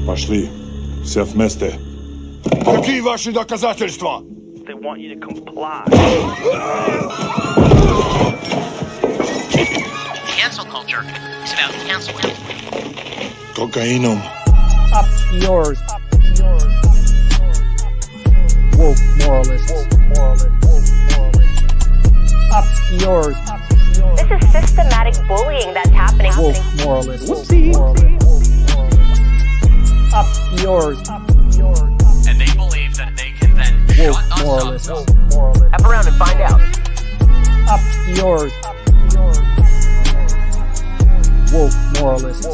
Пошли. Все вместе. Какие ваши доказательства? They want you to comply. Cancel culture is about canceling. Кокаином. Up yours. Woke moralists. Up yours. This is systematic bullying that's happening. Woke moralists. Whoopsie. Up yours. And they believe that they can then Woke shut us moralists. up. Up around and find out. Up yours. Woke moralists.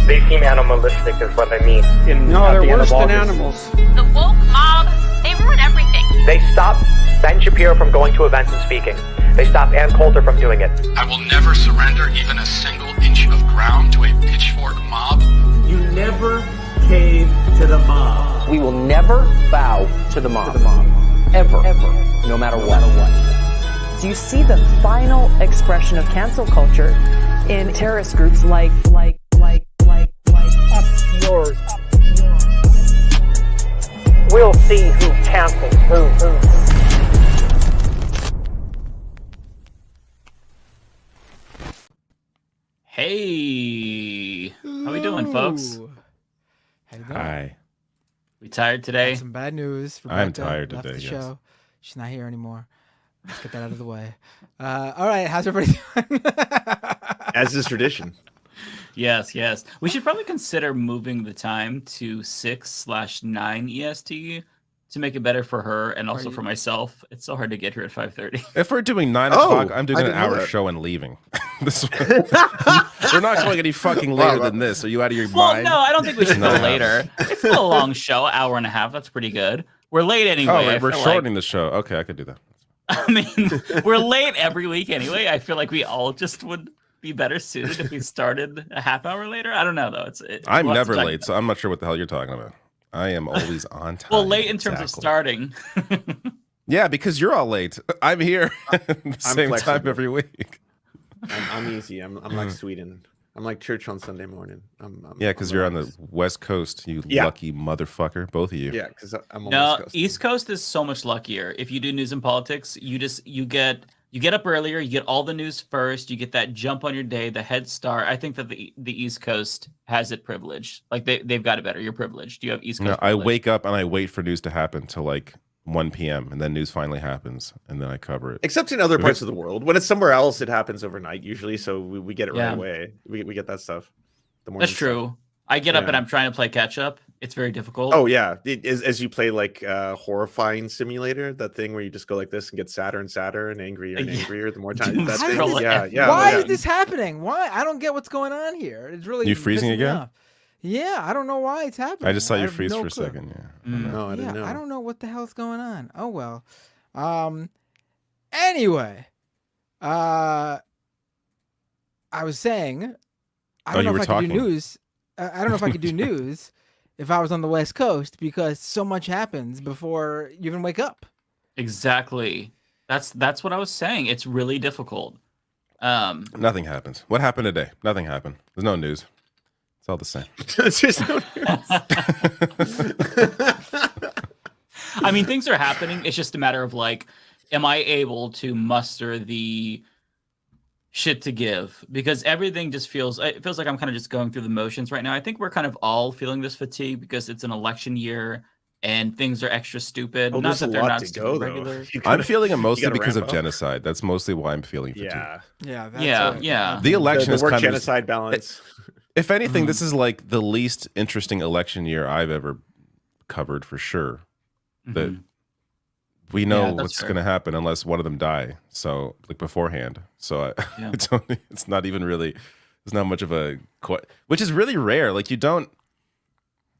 They seem animalistic is what I mean. No, they're worse than animals. The woke mob, they ruin everything. They stop Ben Shapiro from going to events and speaking. They stop Ann Coulter from doing it. I will never surrender even a single inch of ground to a pitchfork mob. You never cave to the mob. We will never bow to the mob. Ever. No matter what. Do you see the final expression of cancel culture in terrorist groups like Up yours. We'll see who cancels who. Hey, how we doing, folks? How you doing? Hi. We tired today? Some bad news. I'm Rebecca tired left today, the yes. show. She's not here anymore. Let's get that out of the way. All right, how's everybody doing? As is tradition. Yes. We should probably consider moving the time to 6/9 EST to make it better for her and also for myself. It's so hard to get here at 5:30. If we're doing 9 o'clock, I'm doing an hour show and leaving. We're not going any fucking later than this. Are you out of your mind? No, I don't think we should go later. It's still a long show, hour and a half. That's pretty good. We're late anyway. Oh, right, we're shortening the show. Okay, I could do that. I mean, we're late every week anyway. I feel like we all just would be better suited if we started a half hour later. I don't know, though. I'm never late, so I'm not sure what the hell you're talking about. I am always on time. Well, late in terms of starting. Yeah, because you're all late. I'm here at the same time every week. I'm easy. I'm like Sweden. I'm like church on Sunday morning. Yeah, because you're on the West Coast, you lucky motherfucker, both of you. Yeah, because I'm on No, West Coast. East Coast is so much luckier. If you do news and politics, you get up earlier, you get all the news first, you get that jump on your day, the head start. I think that the East Coast has it privileged. Like they've got it better. You're privileged. You have East Coast. No, I wake up and I wait for news to happen till like 1 p.m. and then news finally happens and then I cover it. Except in other parts of the world. When it's somewhere else, it happens overnight usually, so we get it right away. We get that stuff. That's true. I get up and I'm trying to play catch up. It's very difficult. Oh yeah, as you play like horrifying simulator, that thing where you just go like this and get sadder and sadder and angrier and angrier the more time. That thing. Why is this happening? Why? I don't get what's going on here. It's really you freezing again? Off. Yeah, I don't know why it's happening. I just saw you freeze for a second. Yeah. No, I didn't know. I don't know what the hell's going on. Oh well. Anyway, I was saying, I don't know if I could do news. I don't know if I could do news if I was on the West Coast because so much happens before you even wake up. Exactly. That's what I was saying. It's really difficult. Nothing happens. What happened today? Nothing happened. There's no news. It's all the same. It's just no news. I mean, things are happening. It's just a matter of like, am I able to muster the shit to give? Because everything just feels like I'm kind of just going through the motions right now. I think we're kind of all feeling this fatigue because it's an election year and things are extra stupid. Oh, not that they're not go, regular. I'm feeling it mostly because of genocide. That's mostly why I'm feeling fatigue. Yeah. The election is work kind genocide of balance. If anything, this is like the least interesting election year I've ever covered for sure. That we know what's going to happen unless one of them die. So like beforehand. So it's not even really. There's not much of a which is really rare. Like you don't.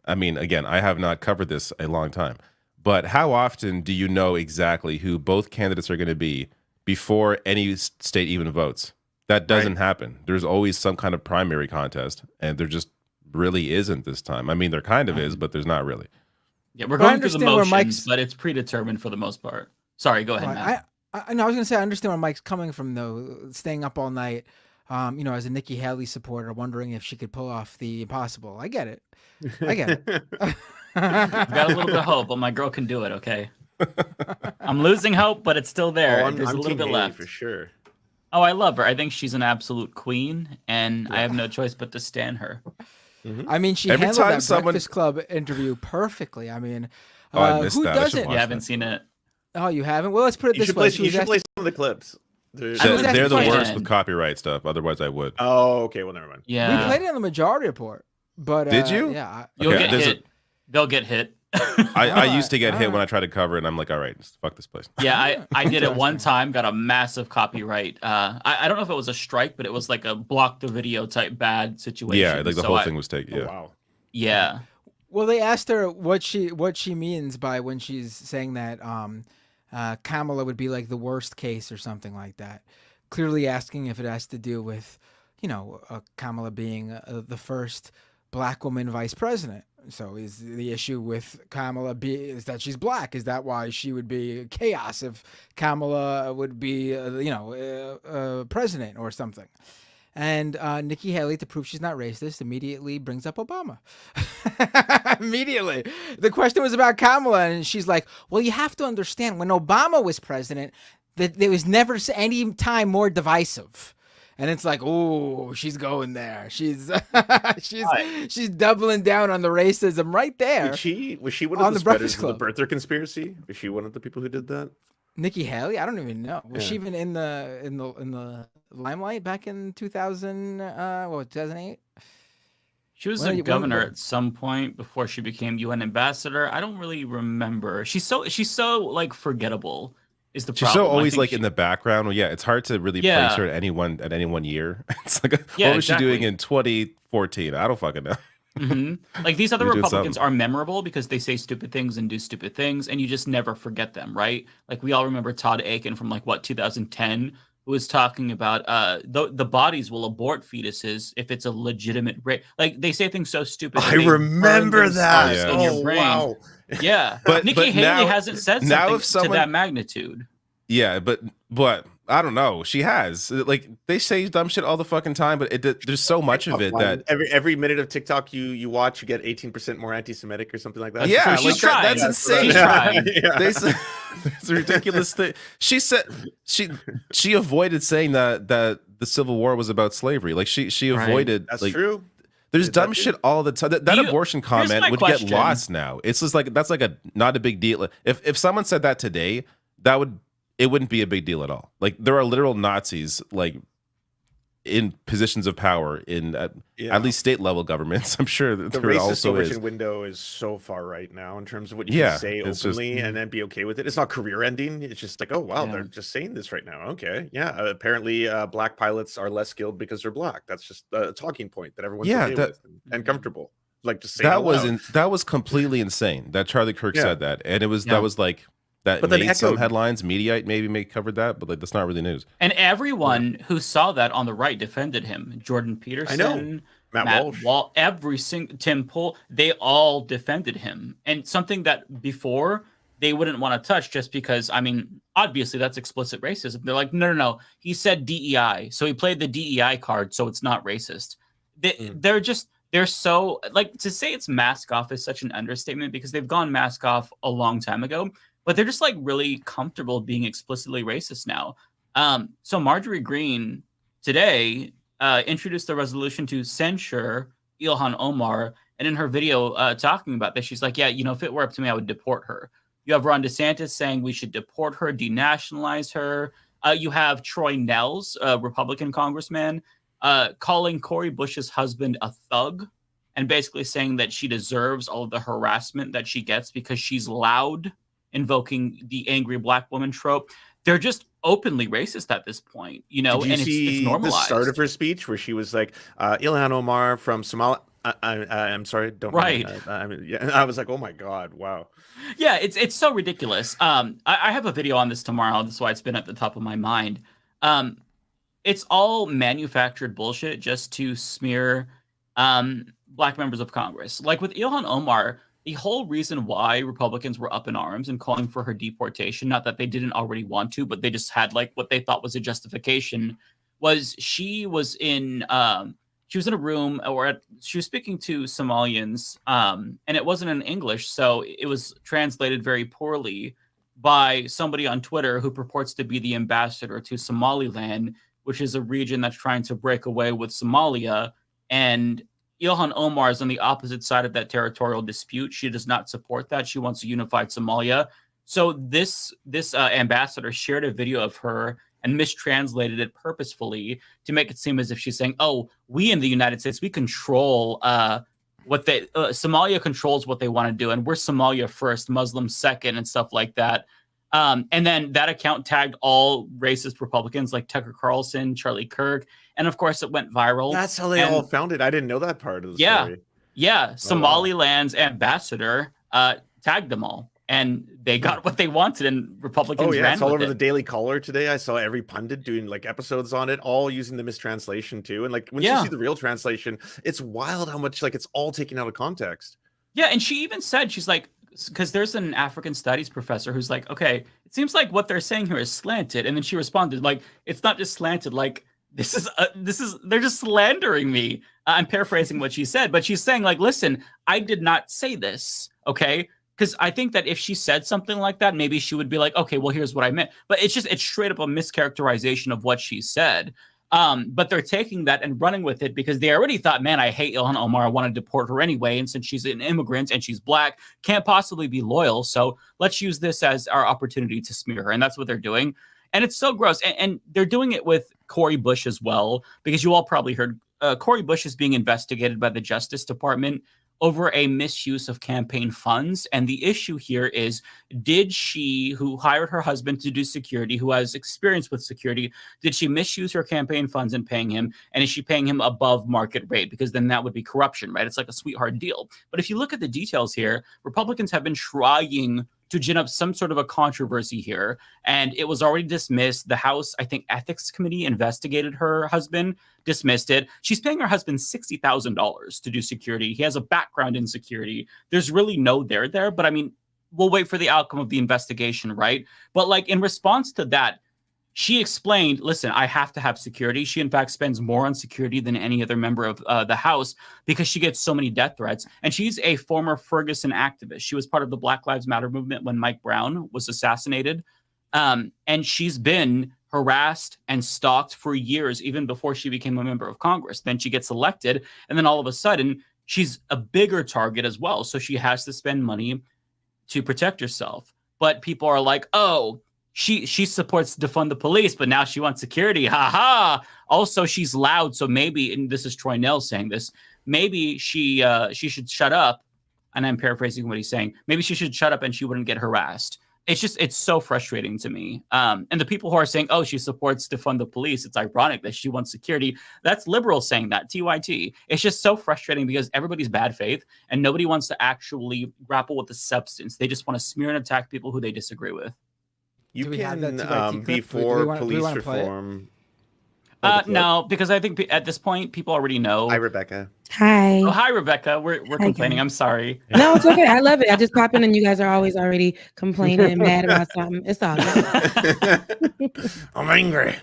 I mean, again, I have not covered this a long time, but how often do you know exactly who both candidates are going to be before any state even votes? That doesn't happen. There's always some kind of primary contest, and there just really isn't this time. I mean, there kind of is, but there's not really. Yeah, we're going through the motions, but it's predetermined for the most part. Sorry, go ahead, Matt. I was going to say, I understand where Mike's coming from, though, staying up all night. as a Nikki Haley supporter, wondering if she could pull off the impossible. I get it. I get it. Got a little bit of hope, but my girl can do it. Okay. I'm losing hope, but it's still there. There's a little bit left for sure. Oh, I love her. I think she's an absolute queen, and I have no choice but to stan her. I mean, she handled that Breakfast Club interview perfectly. I mean, I missed who that. doesn't? You haven't seen it. Oh, you haven't? Well, let's put it this way. You should play some of the clips. They're the worst with copyright stuff. Otherwise, I would. Oh, okay. Well, never mind. Yeah. We played it on the Majority Report. But did you? Yeah. You'll get hit. They'll get hit. I used to get hit when I tried to cover it, and I'm like, all right, fuck this place. Yeah, I did it one time, got a massive copyright. I don't know if it was a strike, but it was like a block the video type bad situation. Yeah, like the whole thing was taken. Yeah. Oh, wow. Yeah. Well, they asked her what she means by when she's saying that Kamala would be like the worst case or something like that. Clearly asking if it has to do with, Kamala being the first black woman vice president. So is the issue with Kamala is that she's black? Is that why she would be chaos if Kamala would be, president or something? And Nikki Haley, to prove she's not racist, immediately brings up Obama. Immediately. The question was about Kamala, and she's like, well, you have to understand, when Obama was president, that there was never any time more divisive. And it's like, oh, she's going there. She's she's doubling down on the racism right there. Was she one of the spreaders of the birther conspiracy? Was she one of the people who did that? Nikki Haley? I don't even know. Was she even in the limelight back in 2008? She was a governor at some point before she became UN ambassador. I don't really remember. She's so like forgettable. Is the problem. She's so always like in the background. Well, yeah, it's hard to really place her at any one year. It's like, what was she doing in 2014? I don't fucking know. Like these other Republicans are memorable because they say stupid things and do stupid things, and you just never forget them, right? Like we all remember Todd Aiken from 2010, who was talking about the bodies will abort fetuses if it's a legitimate rape. Like they say things so stupid. I remember that. In your brain. Wow. Yeah, but Nikki Haley hasn't said something to that magnitude. Yeah, but I don't know. She has. Like they say dumb shit all the fucking time, but there's so much of it that every minute of TikTok you watch, you get 18% more anti-Semitic or something like that. Yeah, like that's insane. She's trying. They say, it's a ridiculous thing. She said she avoided saying that the Civil War was about slavery. Like she avoided. That's true. There's dumb shit all the time. That abortion comment would get lost now. It's just like that's like not a big deal. If someone said that today, it wouldn't be a big deal at all. Like there are literal Nazis like in positions of power in at least state level governments. I'm sure that the there racist also is. window is so far right now in terms of what you can say openly and then be okay with it. It's not career ending. It's just like, oh wow, they're just saying this right now. Okay, yeah. Apparently, black pilots are less skilled because they're black. That's just a talking point that everyone's okay with and comfortable. Like just saying that was completely insane that Charlie Kirk said that, and it was that was like. That but made some headlines. Mediaite maybe covered that, but like that's not really news. And everyone who saw that on the right defended him. Jordan Peterson, Matt Walsh, every single Tim Pool, they all defended him. And something that before they wouldn't want to touch just because, I mean, obviously that's explicit racism. They're like, no. He said DEI, so he played the DEI card, so it's not racist. They're so like to say it's mask off is such an understatement because they've gone mask off a long time ago. But they're just like really comfortable being explicitly racist now. So Marjorie Greene today introduced the resolution to censure Ilhan Omar. And in her video talking about this, she's like, yeah, if it were up to me, I would deport her. You have Ron DeSantis saying we should deport her, denationalize her. You have Troy Nehls, a Republican congressman, calling Cori Bush's husband a thug and basically saying that she deserves all of the harassment that she gets because she's loud, invoking the angry black woman trope. They're just openly racist at this point, and it's normalized. The start of her speech where she was like, Ilhan Omar from Somalia. I'm sorry, don't right. I was like, oh my god, wow. Yeah, it's so ridiculous. I have a video on this tomorrow. That's why it's been at the top of my mind. It's all manufactured bullshit just to smear black members of Congress. Like with Ilhan Omar, the whole reason why Republicans were up in arms and calling for her deportation, not that they didn't already want to, but they just had like what they thought was a justification, was she was in a room, or she was speaking to Somalians, and it wasn't in English, so it was translated very poorly by somebody on Twitter who purports to be the ambassador to Somaliland, which is a region that's trying to break away with Somalia. And Ilhan Omar is on the opposite side of that territorial dispute. She does not support that. She wants a unified Somalia. So this ambassador shared a video of her and mistranslated it purposefully to make it seem as if she's saying, "Oh, we in the United States, we control what they Somalia controls what they want to do, and we're Somalia first, Muslims second, and stuff like that." And then that account tagged all racist Republicans like Tucker Carlson, Charlie Kirk, and of course it went viral. That's how they all found it. I didn't know that part of the story. Yeah. Somaliland's ambassador tagged them all, and they got what they wanted, and Republicans ran it's all with over it. the Daily Caller today. I saw every pundit doing like episodes on it, all using the mistranslation too. And like when you see the real translation, it's wild how much like it's all taken out of context. Yeah, and she even said, she's like, because there's an African studies professor who's like, okay, it seems like what they're saying here is slanted. And then she responded, like, it's not just slanted, like, this is they're just slandering me. I'm paraphrasing what she said, but she's saying, like, listen, I did not say this, okay? Because I think that if she said something like that, maybe she would be like, okay, well, here's what I meant. But it's straight up a mischaracterization of what she said. But they're taking that and running with it because they already thought, man, I hate Ilhan Omar. I want to deport her anyway. And since she's an immigrant and she's black, can't possibly be loyal. So let's use this as our opportunity to smear her. And that's what they're doing. And it's so gross. And they're doing it with Cori Bush as well, because you all probably heard Cori Bush is being investigated by the Justice Department over a misuse of campaign funds. And the issue here is, did she, who hired her husband to do security, who has experience with security, did she misuse her campaign funds in paying him? And is she paying him above market rate? Because then that would be corruption, right? It's like a sweetheart deal. But if you look at the details here, Republicans have been trying to gin up some sort of a controversy here, and it was already dismissed. The House, I think, Ethics Committee investigated her husband, dismissed it. She's paying her husband $60,000 to do security. He has a background in security. There's really no there, but I mean, we'll wait for the outcome of the investigation, right? But like in response to that, she explained, listen, I have to have security. She, in fact, spends more on security than any other member of the House because she gets so many death threats. And she's a former Ferguson activist. She was part of the Black Lives Matter movement when Mike Brown was assassinated. And she's been harassed and stalked for years, even before she became a member of Congress. Then she gets elected, and then all of a sudden, she's a bigger target as well. So she has to spend money to protect herself. But people are like, oh, she supports defund the police, but now she wants security. Ha ha. Also, she's loud, so maybe, and this is Troy Nell saying this, maybe she should shut up. And I'm paraphrasing what he's saying. Maybe she should shut up and she wouldn't get harassed. It's so frustrating to me. And the people who are saying, oh, she supports defund the police, it's ironic that she wants security. That's liberals saying that, TYT. It's just so frustrating because everybody's bad faith and nobody wants to actually grapple with the substance. They just want to smear and attack people who they disagree with. You can be for police reform. No, because I think at this point people already know. Hi, Rebecca. Hi. Oh, hi, Rebecca. We're complaining. I'm sorry. No, it's okay. I love it. I just pop in and you guys are always already complaining and mad about something. It's all good. I'm angry.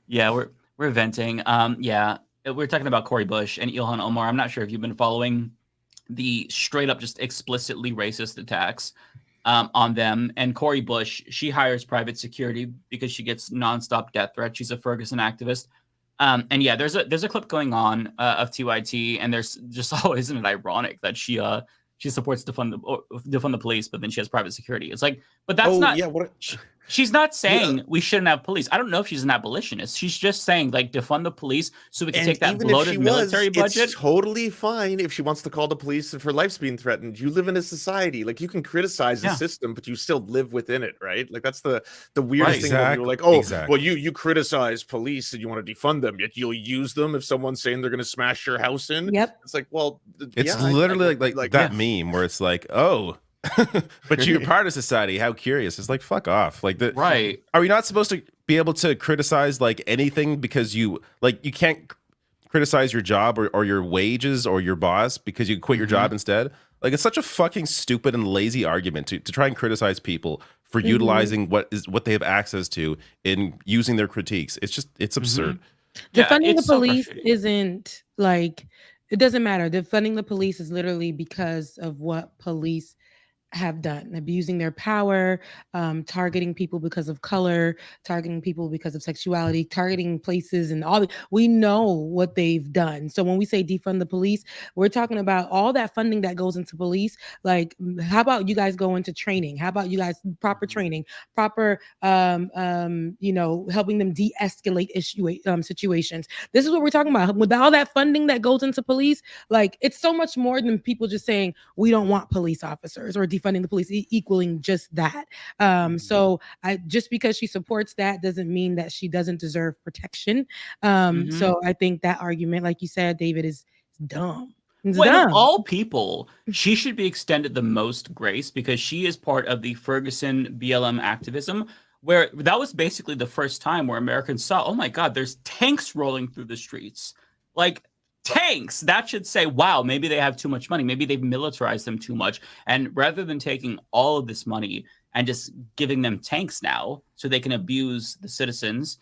Yeah, we're venting. Yeah, we're talking about Cori Bush and Ilhan Omar. I'm not sure if you've been following the straight up, just explicitly racist attacks on them. And Cori Bush, she hires private security because she gets nonstop death threats. She's a Ferguson activist. And yeah, there's a clip going on of TYT, and there's just, oh, isn't it ironic that she supports defund the police, but then she has private security. It's like, but that's not. Yeah, she's not saying we shouldn't have police. I don't know if she's an abolitionist. She's just saying like defund the police so we can take that bloated military budget. It's totally fine if she wants to call the police if her life's being threatened. You live in a society, like you can criticize the system, but you still live within it, right? Like that's the weirdest thing. When you're like, oh, well, you criticize police and you want to defund them, yet you'll use them if someone's saying they're going to smash your house in. Yep. It's like, well, it's literally like that meme where it's like, oh. But you're part of society. How curious. It's like, fuck off. Like the right. Are we not supposed to be able to criticize like anything because you can't criticize your job or your wages or your boss because you quit your job instead? Like it's such a fucking stupid and lazy argument to try and criticize people for utilizing what they have access to in using their critiques. It's absurd. Defunding the police isn't like, it doesn't matter. Defunding the police is literally because of what police have done, abusing their power, targeting people because of color, targeting people because of sexuality, targeting places and all. We know what they've done. So when we say defund the police, we're talking about all that funding that goes into police. Like, how about you guys go into training? How about you guys proper training, proper, helping them de-escalate situations. This is what we're talking about. With all that funding that goes into police, like, it's so much more than people just saying we don't want police officers or defunding the police, equaling just that. So just because she supports that doesn't mean that she doesn't deserve protection. So I think that argument, like you said, David, is dumb. Of all people, she should be extended the most grace because she is part of the Ferguson BLM activism, where that was basically the first time where Americans saw, oh my God, there's tanks rolling through the streets. Like, tanks, that should say, wow, maybe they have too much money. Maybe they've militarized them too much. And rather than taking all of this money and just giving them tanks now so they can abuse the citizens,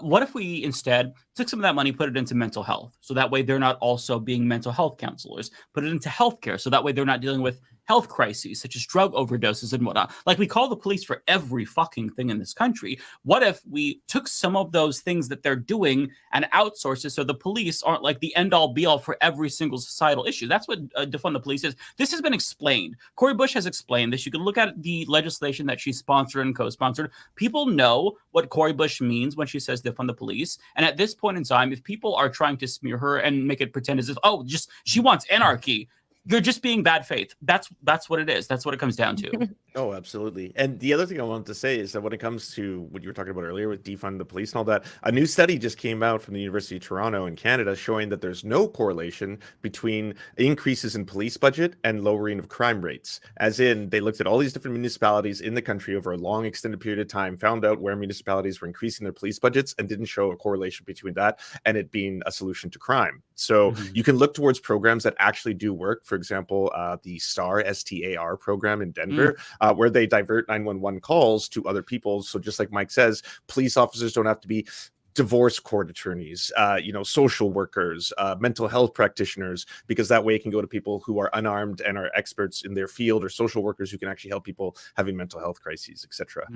what if we instead took some of that money, put it into mental health? So that way they're not also being mental health counselors. Put it into healthcare. So that way they're not dealing with health crises such as drug overdoses and whatnot. Like, we call the police for every fucking thing in this country. What if we took some of those things that they're doing and outsourced it so the police aren't like the end all be all for every single societal issue? That's what defund the police is. This has been explained. Cori Bush has explained this. You can look at the legislation that she sponsored and co-sponsored. People know what Cori Bush means when she says defund the police. And at this point in time, if people are trying to smear her and make it pretend as if, oh, just she wants anarchy, you're just being bad faith. That's what it is. That's what it comes down to. Oh, absolutely. And the other thing I wanted to say is that when it comes to what you were talking about earlier with defund the police and all that, a new study just came out from the University of Toronto in Canada showing that there's no correlation between increases in police budget and lowering of crime rates. As in, they looked at all these different municipalities in the country over a long extended period of time, found out where municipalities were increasing their police budgets, and didn't show a correlation between that and it being a solution to crime. So you can look towards programs that actually do work. For example, the STAR, STAR program in Denver, where they divert 911 calls to other people. So just like Mike says, police officers don't have to be divorce court attorneys, social workers, mental health practitioners, because that way it can go to people who are unarmed and are experts in their field, or social workers who can actually help people having mental health crises, etc.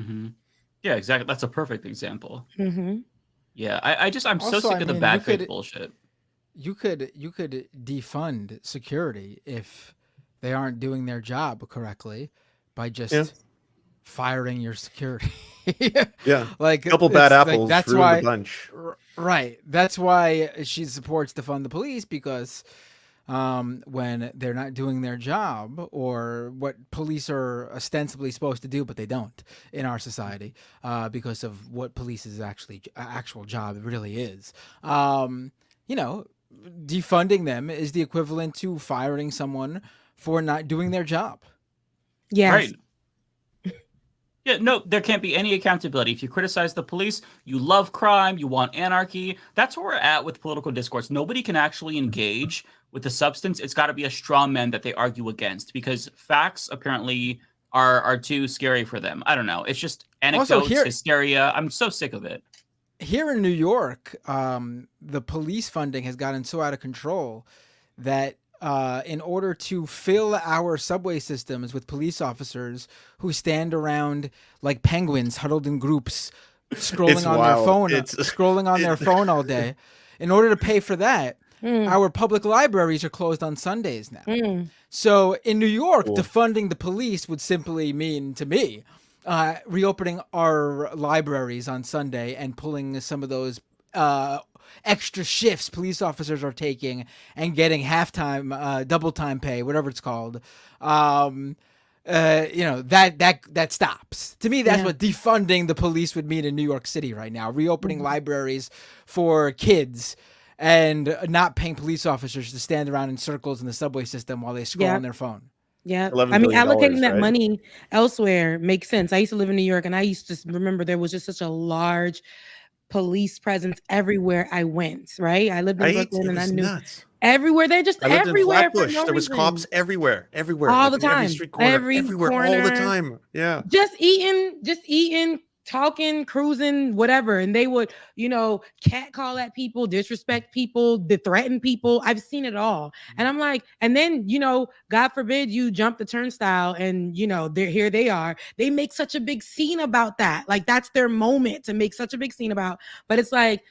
Yeah, exactly. That's a perfect example. Yeah, I'm so sick of the bad faith bullshit. You could defund security if they aren't doing their job correctly by just firing your security. Like, a couple bad apples, like, that's ruined why a bunch. Right. That's why she supports defund the police, because when they're not doing their job, or what police are ostensibly supposed to do, but they don't in our society, because of what police's actual job really is. Defunding them is the equivalent to firing someone for not doing their job. Yes. Right. Yeah, no, there can't be any accountability. If you criticize the police, you love crime, you want anarchy. That's where we're at with political discourse. Nobody can actually engage with the substance. It's got to be a straw man that they argue against, because facts apparently are too scary for them. I don't know. It's just anecdotes, hysteria. I'm so sick of it. Here in New York, the police funding has gotten so out of control that in order to fill our subway systems with police officers who stand around like penguins huddled in groups, scrolling on their phone all day, in order to pay for that, our public libraries are closed on Sundays now. So in New York, defunding the police would simply mean, to me, reopening our libraries on Sunday and pulling some of those extra shifts police officers are taking and getting halftime, double time pay, whatever it's called. That stops. To me, that's what defunding the police would mean in New York City right now. Reopening libraries for kids and not paying police officers to stand around in circles in the subway system while they scroll on their phone. Yeah, I mean, allocating that money elsewhere makes sense. I used to live in New York, and I used to remember there was just such a large police presence everywhere I went. Right, I lived in Brooklyn, and I knew nuts. Everywhere. They're just everywhere. For no there was reason. cops everywhere, all the in time, every street corner, everywhere, corner, all the time. Yeah, just eating, talking, cruising, whatever. And they would, catcall at people, disrespect people, threaten people. I've seen it all. And I'm like, and then, God forbid you jump the turnstile and, here they are. They make such a big scene about that. Like, that's their moment to make such a big scene about. But it's like,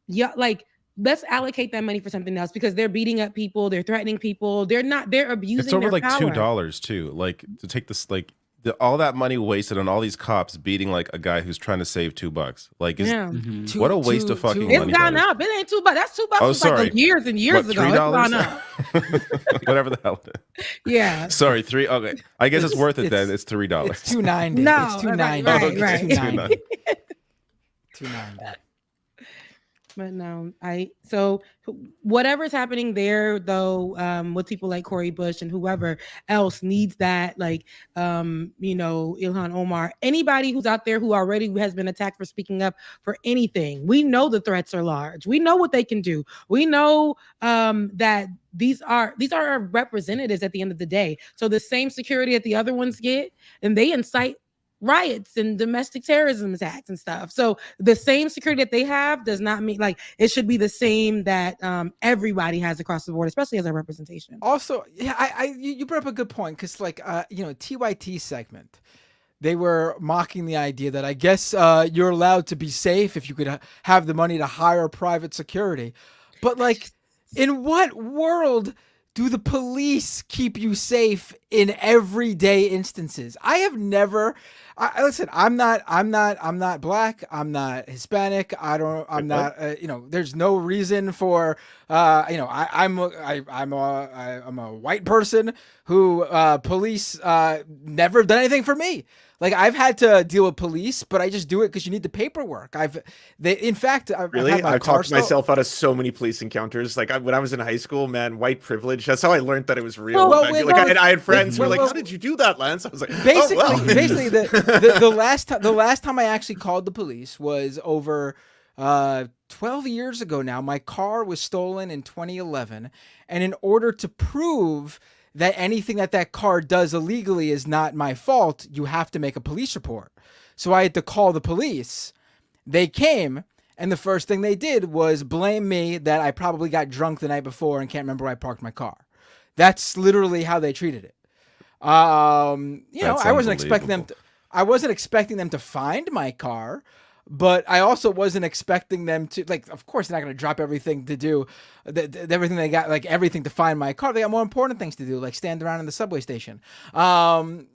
yeah, like, let's allocate that money for something else, because they're beating up people, they're threatening people, they're abusing. It's over their like power. $2 too. Like, to take this, like, all that money wasted on all these cops beating like a guy who's trying to save $2. Like, what a waste of fucking money. It's gone up. It ain't $2. That's $2. Oh, sorry. Like years and years ago. It's gone up. Whatever the hell. Yeah. Sorry, $3. Okay, I guess it's worth it then. It's $3. It's $2.90. No, it's $2.90. Right. $2.90. But no, so whatever's happening there, though, with people like Cori Bush and whoever else needs that, like, Ilhan Omar, anybody who's out there who already has been attacked for speaking up for anything. We know the threats are large. We know what they can do. We know that these are our representatives at the end of the day. So the same security that the other ones get, and they incite riots and domestic terrorism attacks and stuff. So the same security that they have does not mean, like, it should be the same that everybody has across the board, especially as a representation. Also, yeah, you brought up a good point, because like TYT segment, they were mocking the idea that I guess you're allowed to be safe if you could have the money to hire private security, but like, in what world do the police keep you safe in everyday instances? I have never. Listen, I'm not black. I'm not Hispanic. I'm not. There's no reason for. I'm a white person who police never done anything for me. Like, I've had to deal with police, but I just do it because you need the paperwork. In fact, I've talked myself out of so many police encounters. Like, when I was in high school, man, white privilege. That's how I learned that it was real. I had friends who were like, "How did you do that, Lance?" I was like, basically, the last time I actually called the police was over 12 years ago now. My car was stolen in 2011, and in order to prove that anything that car does illegally is not my fault, you have to make a police report. So I had to call the police. They came, and the first thing they did was blame me that I probably got drunk the night before and can't remember where I parked my car. That's literally how they treated it. I wasn't expecting them to find my car, but I also wasn't expecting them to, like, of course they're not going to drop everything to do everything they got, like everything to find my car. They got more important things to do, like stand around in the subway station. So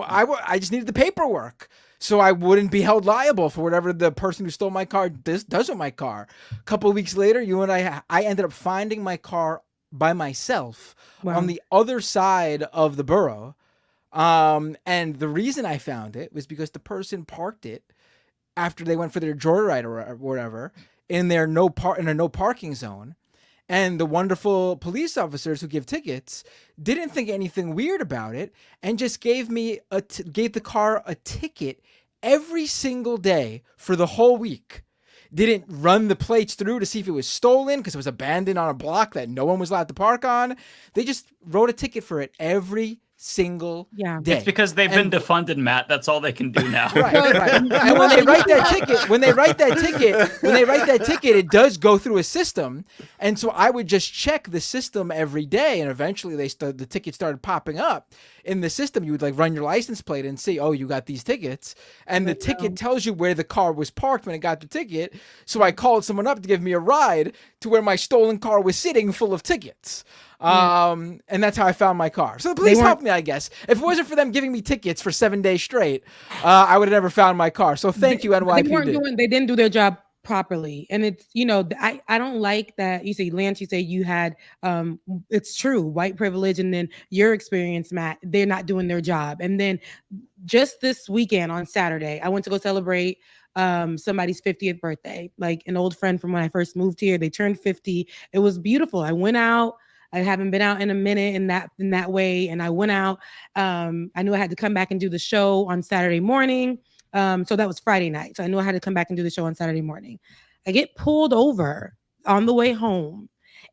I just needed the paperwork so I wouldn't be held liable for whatever the person who stole my car does with my car. A couple of weeks later, I ended up finding my car by myself on the other side of the borough. And the reason I found it was because the person parked it after they went for their joyride or whatever in a no parking zone. And the wonderful police officers who give tickets didn't think anything weird about it and just gave the car a ticket every single day for the whole week. Didn't run the plates through to see if it was stolen because it was abandoned on a block that no one was allowed to park on. They just wrote a ticket for it every single day. It's because they've been defunded, Matt. That's all they can do now. Right. And when they write that ticket, it does go through a system. And so I would just check the system every day, and eventually the ticket started popping up in the system. You would like run your license plate and see, oh, you got these tickets, and the ticket tells you where the car was parked when it got the ticket. So I called someone up to give me a ride to where my stolen car was sitting full of tickets. And that's how I found my car. So the police helped me, I guess. If it wasn't for them giving me tickets for 7 days straight, I would have never found my car. So thank you, NYPD. They didn't do their job properly. And it's, I don't like that. You say, Lance, you say you had, it's true, white privilege. And then your experience, Matt, they're not doing their job. And then just this weekend on Saturday, I went to go celebrate somebody's 50th birthday, like an old friend from when I first moved here. They turned 50. It was beautiful. I went out. I haven't been out in a minute in that way. And I went out. I knew I had to come back and do the show on Saturday morning. So that was Friday night. So I knew I had to come back and do the show on Saturday morning. I get pulled over on the way home,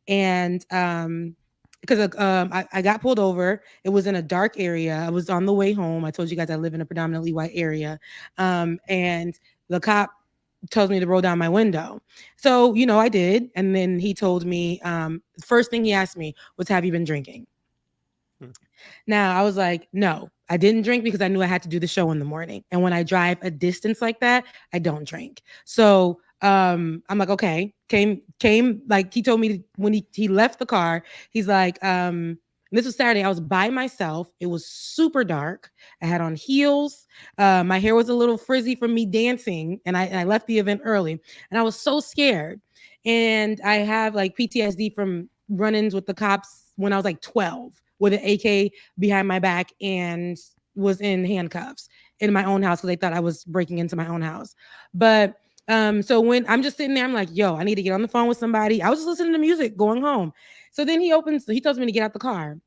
and because I got pulled over. It was in a dark area. I was on the way home. I told you guys I live in a predominantly white area, and the cop tells me to roll down my window. So, I did. And then he told me, the first thing he asked me was, have you been drinking? Now I was like, no, I didn't drink because I knew I had to do the show in the morning. And when I drive a distance like that, I don't drink. So I'm like, okay, came like he told me when he left the car, he's like, this was Saturday. I was by myself. It was super dark. I had on heels. My hair was a little frizzy from me dancing, and I left the event early. And I was so scared. And I have like PTSD from run-ins with the cops when I was like 12 with an AK behind my back and was in handcuffs in my own house because they thought I was breaking into my own house. But so when I'm just sitting there, I'm like, yo, I need to get on the phone with somebody. I was just listening to music going home. So then he tells me to get out the car.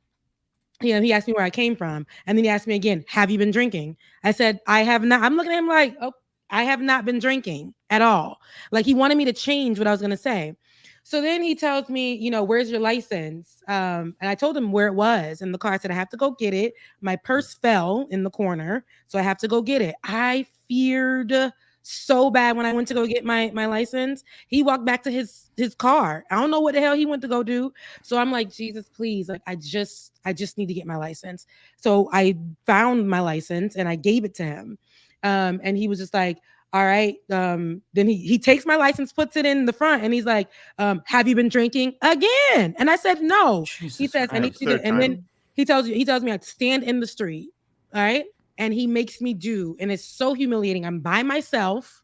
He asked me where I came from. And then he asked me again, have you been drinking? I said, I have not. I'm looking at him like, oh, I have not been drinking at all. Like he wanted me to change what I was going to say. So then he tells me, where's your license? And I told him where it was in the car. I said, I have to go get it. My purse fell in the corner, so I have to go get it. I feared so bad when I went to go get my license. He walked back to his car. I don't know what the hell he went to go do. So I'm like, Jesus, please. Like, I just need to get my license. So I found my license and I gave it to him. And he was just like, all right. Then he takes my license, puts it in the front, and he's like, have you been drinking again? And I said, no. Jesus he says, Christ. I need to, and then he tells me I'd stand in the street. All right. And he makes me do, and it's so humiliating. I'm by myself,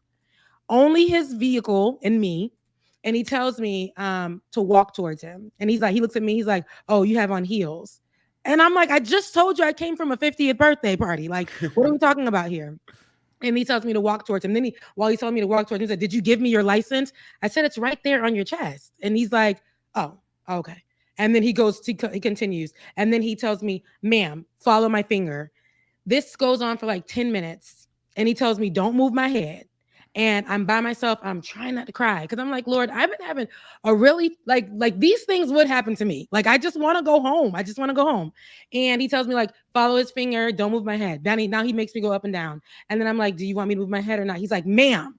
only his vehicle and me. And he tells me to walk towards him. And he looks at me, he's like, oh, you have on heels. And I'm like, I just told you I came from a 50th birthday party. Like, what are we talking about here? And he tells me to walk towards him. Then while he's telling me to walk towards him, he said, did you give me your license? I said, it's right there on your chest. And he's like, oh, okay. And then he continues. And then he tells me, ma'am, follow my finger. This goes on for like 10 minutes. And he tells me, don't move my head. And I'm by myself. I'm trying not to cry because I'm like, Lord, I've been having a really like these things would happen to me. Like, I just want to go home. I just want to go home. And he tells me, like, follow his finger. Don't move my head. Now he makes me go up and down. And then I'm like, do you want me to move my head or not? He's like, ma'am,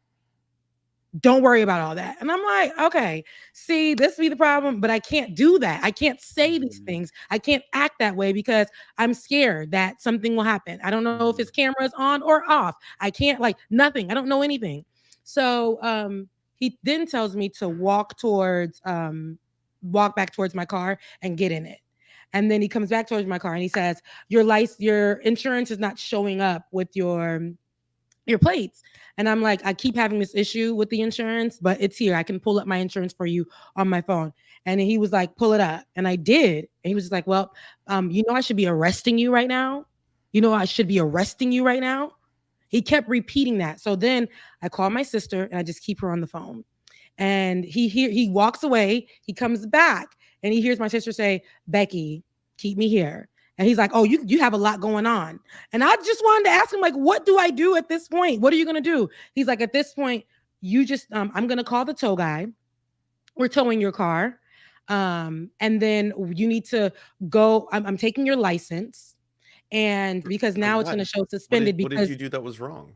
don't worry about all that. And I'm like, okay, see, this be the problem, but I can't do that. I can't say these things. I can't act that way because I'm scared that something will happen. I don't know if his camera is on or off. I can't, like, nothing. I don't know anything. So he then tells me to walk back towards my car and get in it. And then he comes back towards my car and he says, your insurance is not showing up with your plates. And I'm like, I keep having this issue with the insurance, but it's here. I can pull up my insurance for you on my phone. And he was like, pull it up. And I did. And he was just like, well, I should be arresting you right now. I should be arresting you right now. He kept repeating that. So then I call my sister and I just keep her on the phone. And he walks away. He comes back and he hears my sister say, Becky, keep me here. And he's like, oh, you have a lot going on. And I just wanted to ask him, like, what do I do at this point? What are you going to do? He's like, at this point, you just, I'm going to call the tow guy. We're towing your car. And then you need to go. I'm taking your license. And because now it's going to show suspended. What did you do that was wrong?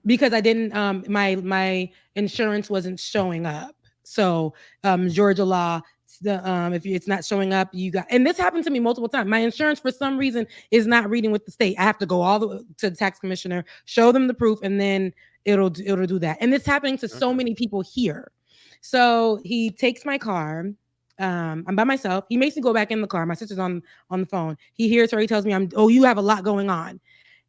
Because I didn't, my insurance wasn't showing up. So Georgia law, if it's not showing up, and this happened to me multiple times. My insurance for some reason is not reading with the state. I have to go all the way to the tax commissioner, show them the proof, and then it'll do that. And it's happening to so many people here. So he takes my car. I'm by myself. He makes me go back in the car. My sister's on the phone. He hears her. He tells me, you have a lot going on.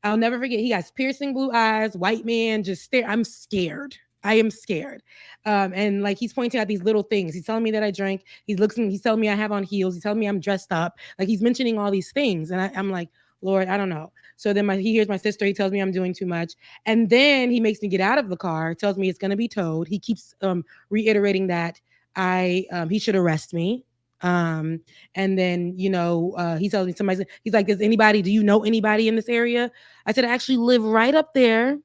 I'll never forget. He has piercing blue eyes, white man, just stare. I'm scared. I am scared. And like, he's pointing out these little things. He's telling me that I drank. He's telling me I have on heels. He's telling me I'm dressed up. Like, he's mentioning all these things. And I'm like, Lord, I don't know. So then he hears my sister. He tells me I'm doing too much. And then he makes me get out of the car, tells me it's going to be towed. He keeps reiterating that he should arrest me. And then, he tells me he's like, do you know anybody in this area? I said, I actually live right up there.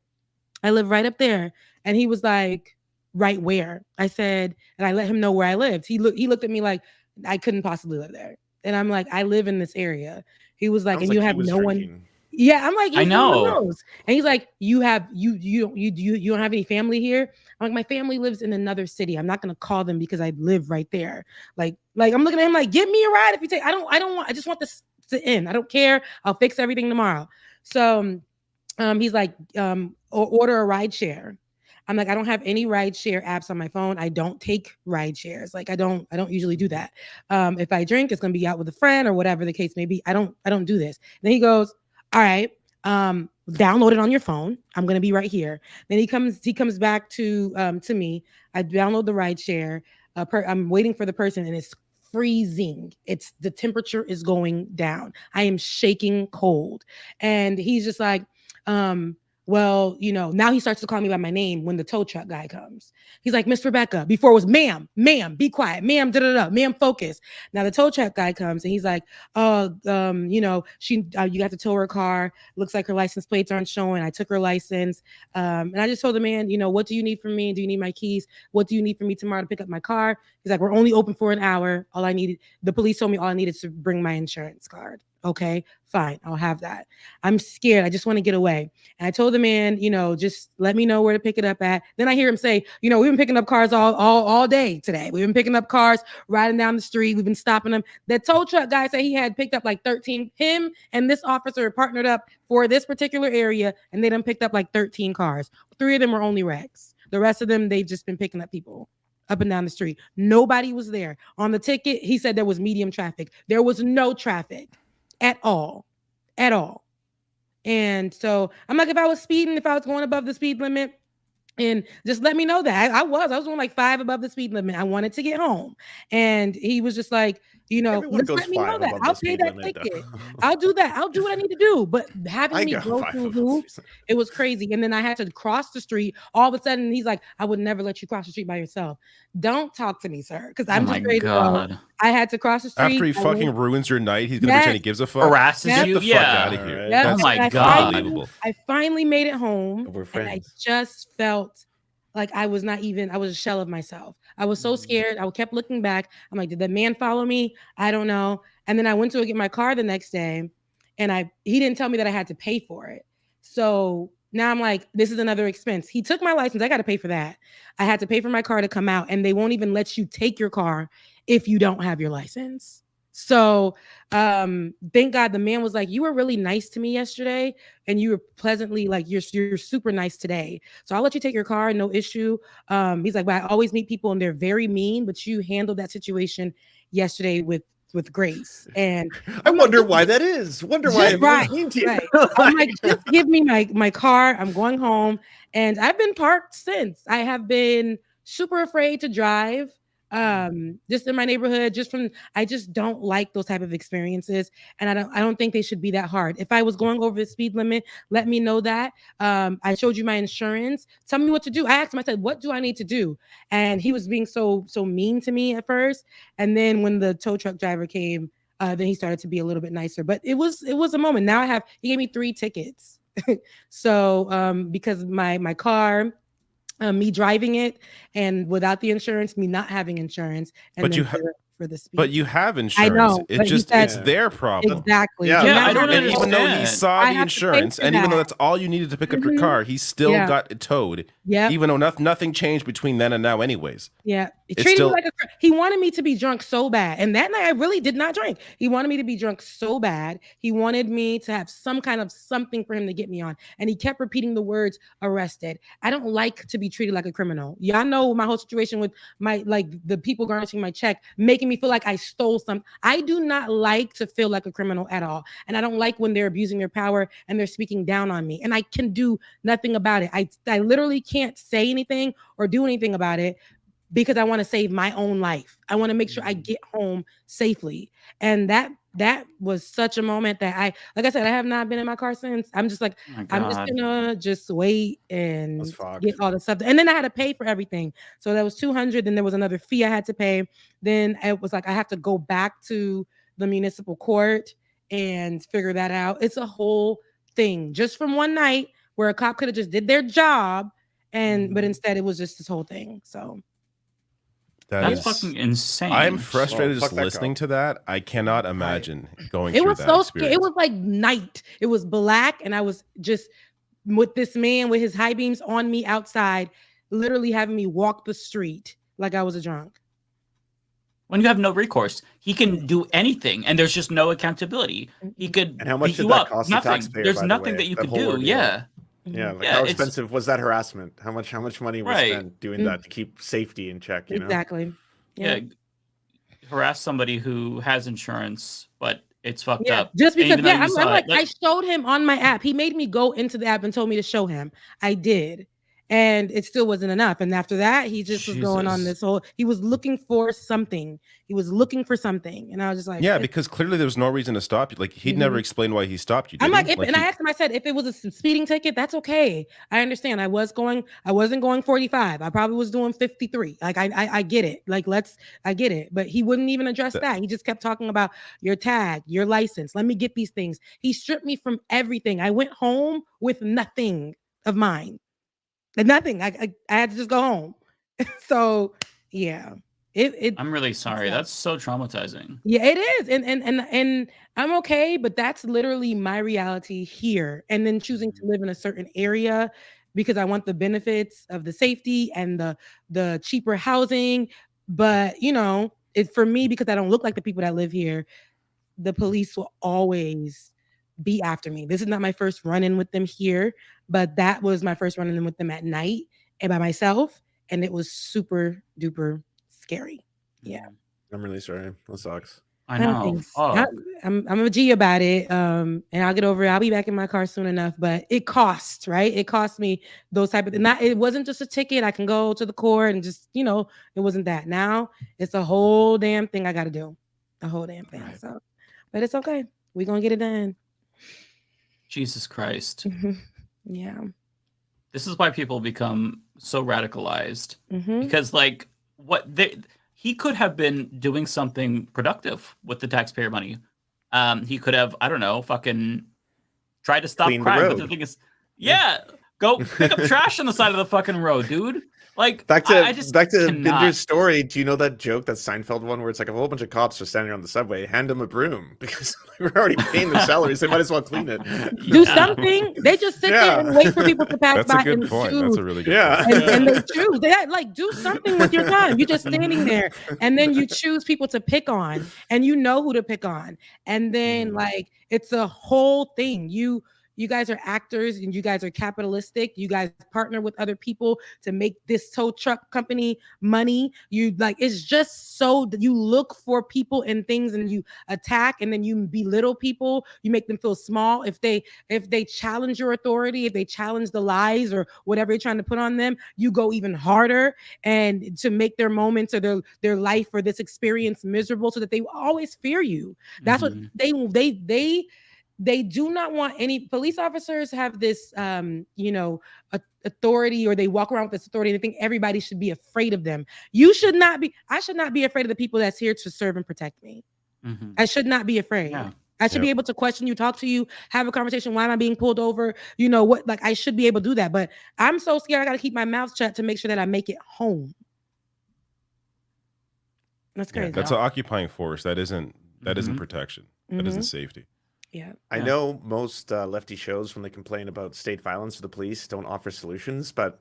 I live right up there. And he was like, right where? I said, and I let him know where I lived. He looked at me like I couldn't possibly live there. And I'm like, I live in this area. He was like, and you have no one. Yeah, I'm like, I know. And he's like, you don't have any family here. I'm like, my family lives in another city. I'm not gonna call them because I live right there. Like I'm looking at him like, give me a ride if you take. I don't want. I just want this to end. I don't care. I'll fix everything tomorrow. So, he's like, order a ride share. I'm like, I don't have any ride share apps on my phone. I don't take ride shares. Like I don't usually do that. If I drink, it's gonna be out with a friend or whatever the case may be. I don't do this. And then he goes, all right, download it on your phone. I'm gonna be right here. Then he comes back to me. I download the ride share. I'm waiting for the person, and it's freezing. The temperature is going down. I am shaking cold, and he's just like, well, now he starts to call me by my name when the tow truck guy comes. He's like, Miss Rebecca. Before it was ma'am, be quiet, ma'am, ma'am, focus. Now the tow truck guy comes and he's like, you got to tow her car. Looks like her license plates aren't showing. I took her license. And I just told the man, what do you need from me? Do you need my keys? What do you need from me tomorrow to pick up my car? He's like, we're only open for an hour. The police told me all I needed to bring my insurance card. Okay, fine. I'll have that. I'm scared. I just want to get away. And I told the man, just let me know where to pick it up at. Then I hear him say, we've been picking up cars all day today. We've been picking up cars, riding down the street. We've been stopping them. The tow truck guy said he had picked up like 13. Him and this officer partnered up for this particular area, and they done picked up like 13 cars. 3 of them were only wrecks. The rest of them, they've just been picking up people up and down the street. Nobody was there. On the ticket, he said there was medium traffic. There was no traffic. At all. And so I'm like, if I was speeding, if I was going above the speed limit, and just let me know that I was going like 5 above the speed limit. I wanted to get home. And he was just like, just let me know that. I'll pay that ticket. I'll do that. I'll do what I need to do. But having me go through hoops, it was crazy. And then I had to cross the street. All of a sudden, he's like, I would never let you cross the street by yourself. Don't talk to me, sir. Because I'm just ready to go. I had to cross the street. After he fucking ruins your night, he's going to pretend he gives a fuck. Harasses you? Get the fuck out of here. Oh my God. I finally made it home. And I just felt like I was a shell of myself. I was so scared. I kept looking back. I'm like, did that man follow me? I don't know. And then I went to go get my car the next day, and he didn't tell me that I had to pay for it. So now I'm like, this is another expense. He took my license. I got to pay for that. I had to pay for my car to come out, and they won't even let you take your car if you don't have your license. So thank God the man was like, you were really nice to me yesterday, and you were pleasantly like, you're super nice today. So I'll let you take your car, no issue. He's like, but I always meet people and they're very mean, but you handled that situation yesterday with grace. And I wonder why that is. Why right. I'm like, just give me my car. I'm going home. And I've been parked since. I have been super afraid to drive. Just in my neighborhood, I just don't like those type of experiences. And I don't think they should be that hard. If I was going over the speed limit, let me know that. I showed you my insurance. Tell me what to do. I asked him, I said, what do I need to do? And he was being so mean to me at first. And then when the tow truck driver came, then he started to be a little bit nicer. But it was a moment. Now he gave me 3 tickets. So because my car, me driving it, and without the insurance, me not having insurance, and but you for the speed. But you have insurance. I know, it's their problem. Exactly. Yeah, I don't understand. Even though he saw the insurance, and even though that's all you needed to pick up your car, he still got it towed. Yeah. Even though nothing changed between then and now, anyways. Yeah. He wanted me to be drunk so bad. And that night I really did not drink. He wanted me to be drunk so bad. He wanted me to have some kind of something for him to get me on. And he kept repeating the words arrested. I don't like to be treated like a criminal. Y'all know my whole situation with the people garnishing my check, making me feel like I stole something. I do not like to feel like a criminal at all. And I don't like when they're abusing their power and they're speaking down on me. And I can do nothing about it. I literally can't say anything or do anything about it, because I want to save my own life. I want to make sure I get home safely. And that was such a moment that like I said, I have not been in my car since. I'm just like, I'm just gonna just wait and get all the stuff. And then I had to pay for everything. So that was $200. Then there was another fee I had to pay. Then it was like, I have to go back to the municipal court and figure that out. It's a whole thing just from one night where a cop could have just did their job, but instead it was just this whole thing. So that's fucking insane. I'm frustrated just listening to that. I cannot imagine going it through was that so experience. scary. It was like night. It was black, and I was just with this man with his high beams on me outside, literally having me walk the street like I was a drunk. When you have no recourse, he can do anything, and there's just no accountability. He could. And how much beat did you that up. cost Nothing. the taxpayer? There's by the nothing way, that you that could whole do. ordeal? Yeah. Yeah, like Yeah, how it's- expensive was that harassment? How much money was Right. spent doing that to keep safety in check? You know? Exactly. Yeah. Harass somebody who has insurance, but it's fucked up. Just And because, even though I'm you saw like, it, I showed him on my app. He made me go into the app and told me to show him. I did. And it still wasn't enough. And after that, he just was going on this whole, he was looking for something. He was looking for something. And I was just like, yeah, because clearly there was no reason to stop you. Like he'd never explained why he stopped you. I'm like, I asked him, I said, if it was a speeding ticket, that's okay. I understand. I wasn't going 45. I probably was doing 53. Like, I get it. Like, I get it. But he wouldn't even address that. He just kept talking about your tag, your license. Let me get these things. He stripped me from everything. I went home with nothing of mine. Like nothing. I had to just go home. So yeah. I'm really sorry. That's so traumatizing. Yeah, it is. And I'm okay, but that's literally my reality here. And then choosing to live in a certain area because I want the benefits of the safety and the cheaper housing. But it's for me because I don't look like the people that live here. The police will always be after me. This is not my first run-in with them here, but that was my first run-in with them at night and by myself, and it was super duper scary. Yeah. I'm really sorry. That sucks. I know. I'm a G about it. And I'll get over it. I'll be back in my car soon enough, but it costs, right? It cost me those type of, it wasn't just a ticket. I can go to the court and just, it wasn't that. Now it's a whole damn thing I got to do. A whole damn thing. Right. So, but it's okay. We're going to get it done. Jesus Christ. Yeah. This is why people become so radicalized. Because he could have been doing something productive with the taxpayer money. He could have, I don't know, fucking tried to stop crime. But the thing is, go pick up trash on the side of the fucking road, dude. Like back to Binder's story. Do you know that joke, that Seinfeld one, where it's like a whole bunch of cops are standing on the subway, hand them a broom because we're already paying their salaries. They might as well clean it. Do something. They just sit there and wait for people to pass That's by. That's a good point. That's a really good point. And they choose. They do something with your time. You're just standing there, and then you choose people to pick on, and you know who to pick on, and then it's a whole thing. You guys are actors and you guys are capitalistic. You guys partner with other people to make this tow truck company money. It's just so that you look for people and things and you attack and then you belittle people. You make them feel small. If they challenge your authority, if they challenge the lies or whatever you're trying to put on them, you go even harder and to make their moments or their life or this experience miserable so that they always fear you. That's what they do not want. Any police officers have this, authority, or they walk around with this authority and they think everybody should be afraid of them. You should not be. I should not be afraid of the people that's here to serve and protect me. I should not be afraid. Yeah. I should be able to question you, talk to you, have a conversation. Why am I being pulled over? I should be able to do that. But I'm so scared. I got to keep my mouth shut to make sure that I make it home. That's crazy. That's an occupying force. That isn't protection. That isn't safety. Yeah. I know most lefty shows, when they complain about state violence or the police, don't offer solutions, but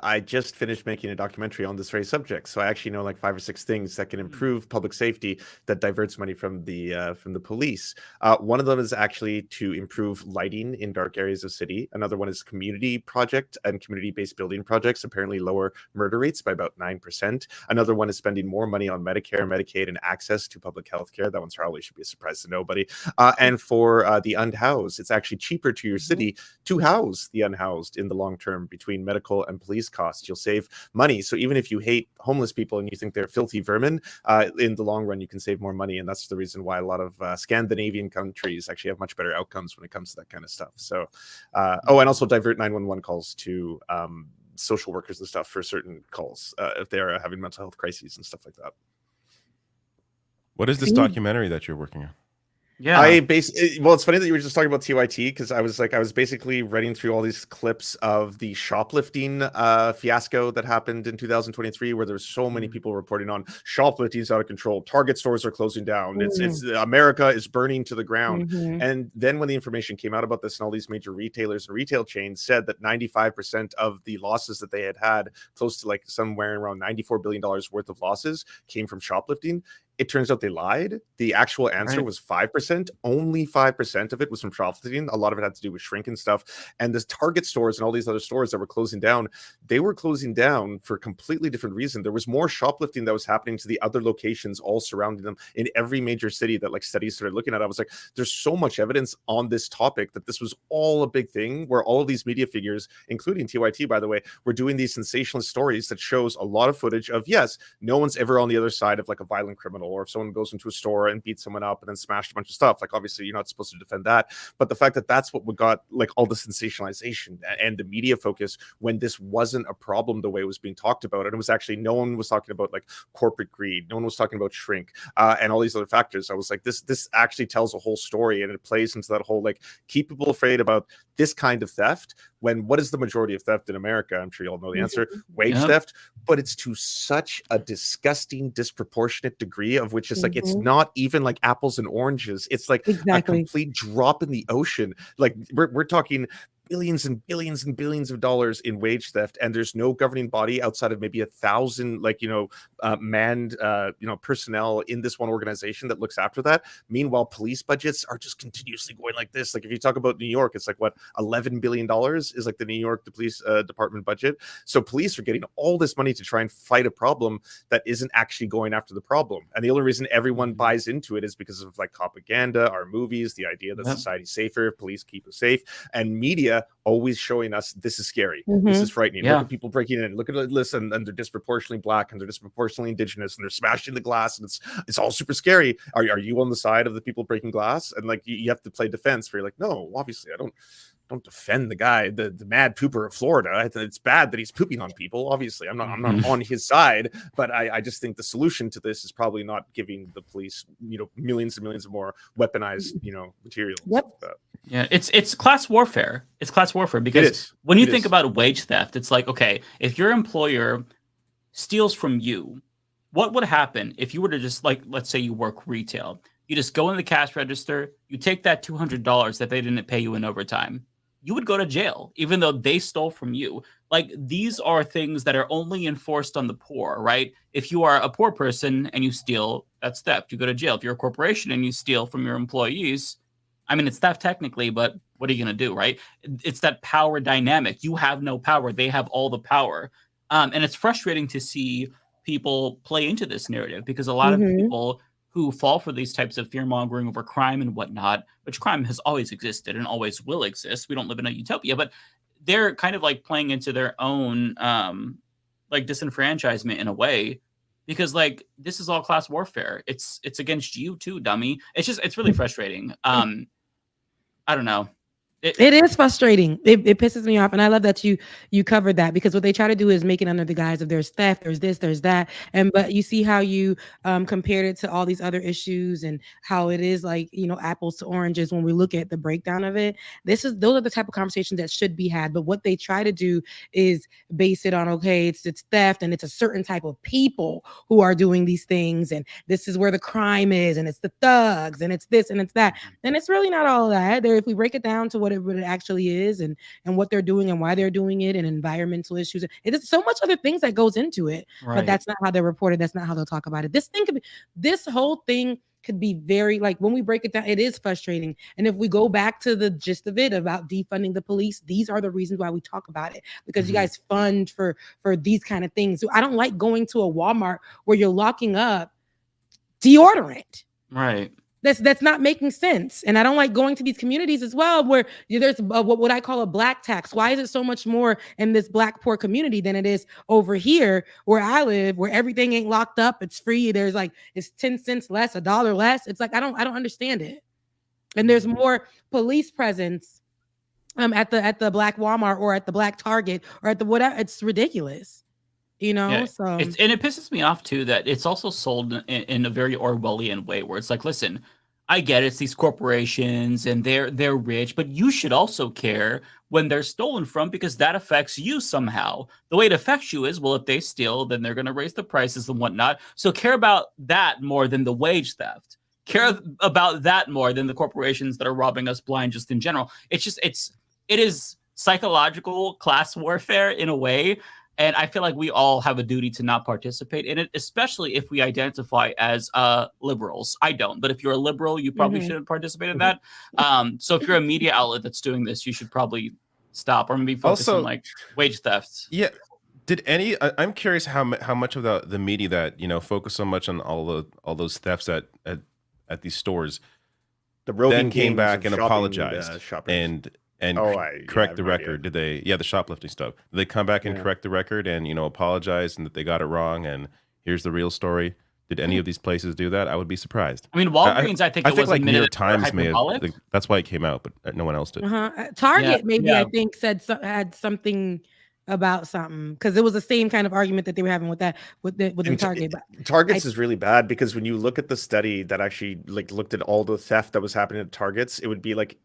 I just finished making a documentary on this very subject. So I actually know 5 or 6 things that can improve public safety that diverts money from the police. One of them is actually to improve lighting in dark areas of city. Another one is community project and community-based building projects, apparently lower murder rates by about 9%. Another one is spending more money on Medicare, Medicaid, and access to public health care. That one's probably should be a surprise to nobody. And for the unhoused, it's actually cheaper to your city to house the unhoused in the long term. Between medical and police costs, you'll save money. So even if you hate homeless people and you think they're filthy vermin, in the long run you can save more money. And that's the reason why a lot of Scandinavian countries actually have much better outcomes when it comes to that kind of stuff. So and also divert 911 calls to social workers and stuff for certain calls if they are having mental health crises and stuff like that. What is this documentary that you're working on? Yeah. Well, it's funny that you were just talking about TYT, because I was basically reading through all these clips of the shoplifting fiasco that happened in 2023, where there's so many people reporting on shoplifting is out of control. Target stores are closing down. It's America is burning to the ground. And then when the information came out about this, and all these major retailers and retail chains said that 95% of the losses that they had, close to like somewhere around $94 billion worth of losses, came from shoplifting. It turns out they lied. The actual answer was 5%. Only 5% of it was from shoplifting. A lot of it had to do with shrink and stuff. And the Target stores and all these other stores that were closing down, they were closing down for a completely different reason. There was more shoplifting that was happening to the other locations all surrounding them in every major city that like studies started looking at. I was like, there's so much evidence on this topic that this was all a big thing, where all of these media figures, including TYT, by the way, were doing these sensationalist stories that shows a lot of footage of, yes, no one's ever on the other side of like a violent criminal, or if someone goes into a store and beats someone up and then smashed a bunch of stuff, like obviously you're not supposed to defend that. But the fact that that's what got like all the sensationalization and the media focus, when this wasn't a problem the way it was being talked about, and it was actually, no one was talking about like corporate greed, no one was talking about shrink and all these other factors. I was like, this actually tells a whole story, and it plays into that whole like, keep people afraid about this kind of theft, when what is the majority of theft in America? I'm sure you all know the answer. Wage theft, but it's to such a disgusting, disproportionate degree, of which is like, it's not even like apples and oranges. It's like a complete drop in the ocean. Like we're talking billions and billions and billions of dollars in wage theft, and there's no governing body outside of maybe 1,000 manned personnel in this one organization that looks after that. Meanwhile, police budgets are just continuously going like this. Like if you talk about New York, it's like what, $11 billion is like the New York police department budget. So police are getting all this money to try and fight a problem that isn't actually going after the problem, and the only reason everyone buys into it is because of like propaganda, our movies, the idea that society's safer if police keep us safe, and media always showing us this is scary, this is frightening. Look at people breaking in, look at this, and they're disproportionately black, and they're disproportionately indigenous, and they're smashing the glass, and it's all super scary. Are you on the side of the people breaking glass? And like you have to play defense, where you're like, no, obviously I don't defend the guy, the mad pooper of Florida. It's bad that he's pooping on people. Obviously, I'm not on his side, but I just think the solution to this is probably not giving the police, millions and millions of more weaponized, materials. Yep. Like yeah, it's class warfare. It's class warfare, because when you think about wage theft, it's like, okay, if your employer steals from you, what would happen if you were to just, like, let's say you work retail, you just go in the cash register, you take that $200 that they didn't pay you in overtime, you would go to jail, even though they stole from you. Like, these are things that are only enforced on the poor, right? If you are a poor person and you steal, that's theft. You go to jail. If you're a corporation and you steal from your employees, I mean, it's theft technically, but what are you going to do, right? It's that power dynamic. You have no power. They have all the power. And it's frustrating to see people play into this narrative, because a lot of people who fall for these types of fear-mongering over crime and whatnot, which crime has always existed and always will exist. We don't live in a utopia, but they're kind of like playing into their own like disenfranchisement in a way, because like this is all class warfare. It's against you too, dummy. It's really frustrating. I don't know. It is frustrating. It pisses me off, and I love that you covered that, because what they try to do is make it under the guise of there's theft, there's this, there's that, but you see how you compared it to all these other issues, and how it is like, apples to oranges when we look at the breakdown of it. Those are the type of conversations that should be had, but what they try to do is base it on, okay, it's theft, and it's a certain type of people who are doing these things, and this is where the crime is, and it's the thugs, and it's this and it's that, and it's really not all that. If we break it down to what it actually is, and what they're doing and why they're doing it, and environmental issues, it is so much other things that goes into it, but that's not how they're reported. That's not how they'll talk about it. This whole thing could be very, like, when we break it down, it is frustrating. And if we go back to the gist of it about defunding the police, these are the reasons why we talk about it, because you guys fund for these kind of things. So I don't like going to a Walmart where you're locking up deodorant. Right. That's not making sense. And I don't like going to these communities as well, where there's what I call a black tax. Why is it so much more in this black poor community than it is over here where I live, where everything ain't locked up, it's free, there's like, it's 10 cents less, $1 less. It's like, I don't understand it. And there's more police presence at the black Walmart, or at the black Target, or at the whatever. It's ridiculous. So and it pisses me off too that it's also sold in a very Orwellian way, where it's like, listen, I get it, it's these corporations and they're rich, but you should also care when they're stolen from, because that affects you somehow. The way it affects you is, well, if they steal, then they're going to raise the prices and whatnot. So care about that more than the wage theft. Care about that more than the corporations that are robbing us blind just in general. It is psychological class warfare in a way. And I feel like we all have a duty to not participate in it, especially if we identify as liberals. I don't, but if you're a liberal, you probably shouldn't participate in that. So if you're a media outlet that's doing this, you should probably stop, or maybe focus on like wage thefts. Yeah. I'm curious how much of the media that, focus so much on all those thefts at these stores, the roving then came back and apologized and correct the record. Did they? Yeah, the shoplifting stuff. Did they come back and correct the record and apologize and that they got it wrong and here's the real story? Did any of these places do that? I would be surprised. I mean, Walgreens. I think it was like New York Times may have. That's why it came out, but no one else did. Target maybe I think had something about something, because it was the same kind of argument that they were having with the Target. Targets is really bad, because when you look at the study that actually looked at all the theft that was happening at Targets, it would be like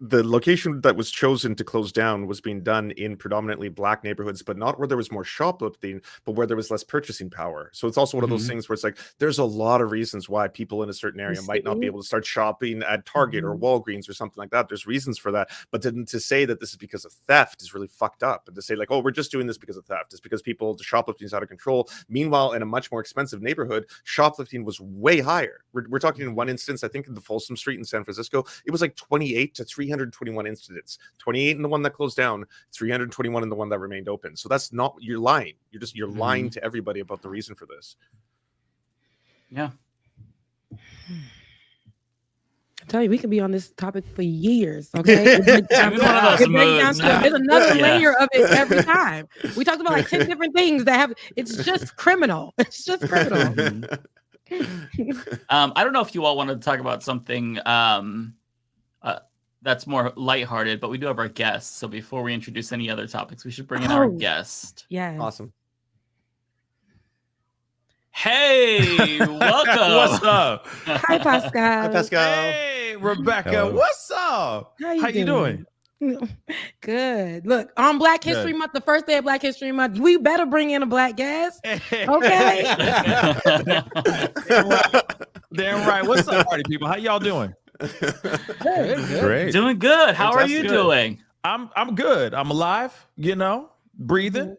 the location that was chosen to close down was being done in predominantly black neighborhoods, but not where there was more shoplifting, but where there was less purchasing power. So it's also one of those things where it's like, there's a lot of reasons why people in a certain area might not be able to start shopping at Target or Walgreens or something like that. There's reasons for that. But to say that this is because of theft is really fucked up. And to say like, oh, we're just doing this because of theft, it's because the shoplifting is out of control. Meanwhile, in a much more expensive neighborhood, shoplifting was way higher. We're talking in one instance, I think in the Folsom Street in San Francisco, it was like 28 to 321 incidents, 28 in the one that closed down, 321 in the one that remained open. So that's not, you're lying. You're lying to everybody about the reason for this. Yeah. I tell you, we could be on this topic for years. Okay, there's another layer of it every time. We talked about like 10 different things that have. It's just criminal. It's just criminal. I don't know if you all want to talk about something that's more lighthearted, but we do have our guests. So before we introduce any other topics, we should bring in our guest. Yeah. Awesome. Hey, welcome. What's up? Hi, Pascal. Hi, Pascal. Hey, Rebecca. What's up? How you doing? Good. Look, on Black History Month, the first day of Black History Month, we better bring in a black guest. Okay. Damn right. What's up, party people? How y'all doing? Good. Great. Doing good. How are you doing? I'm good. I'm alive, breathing,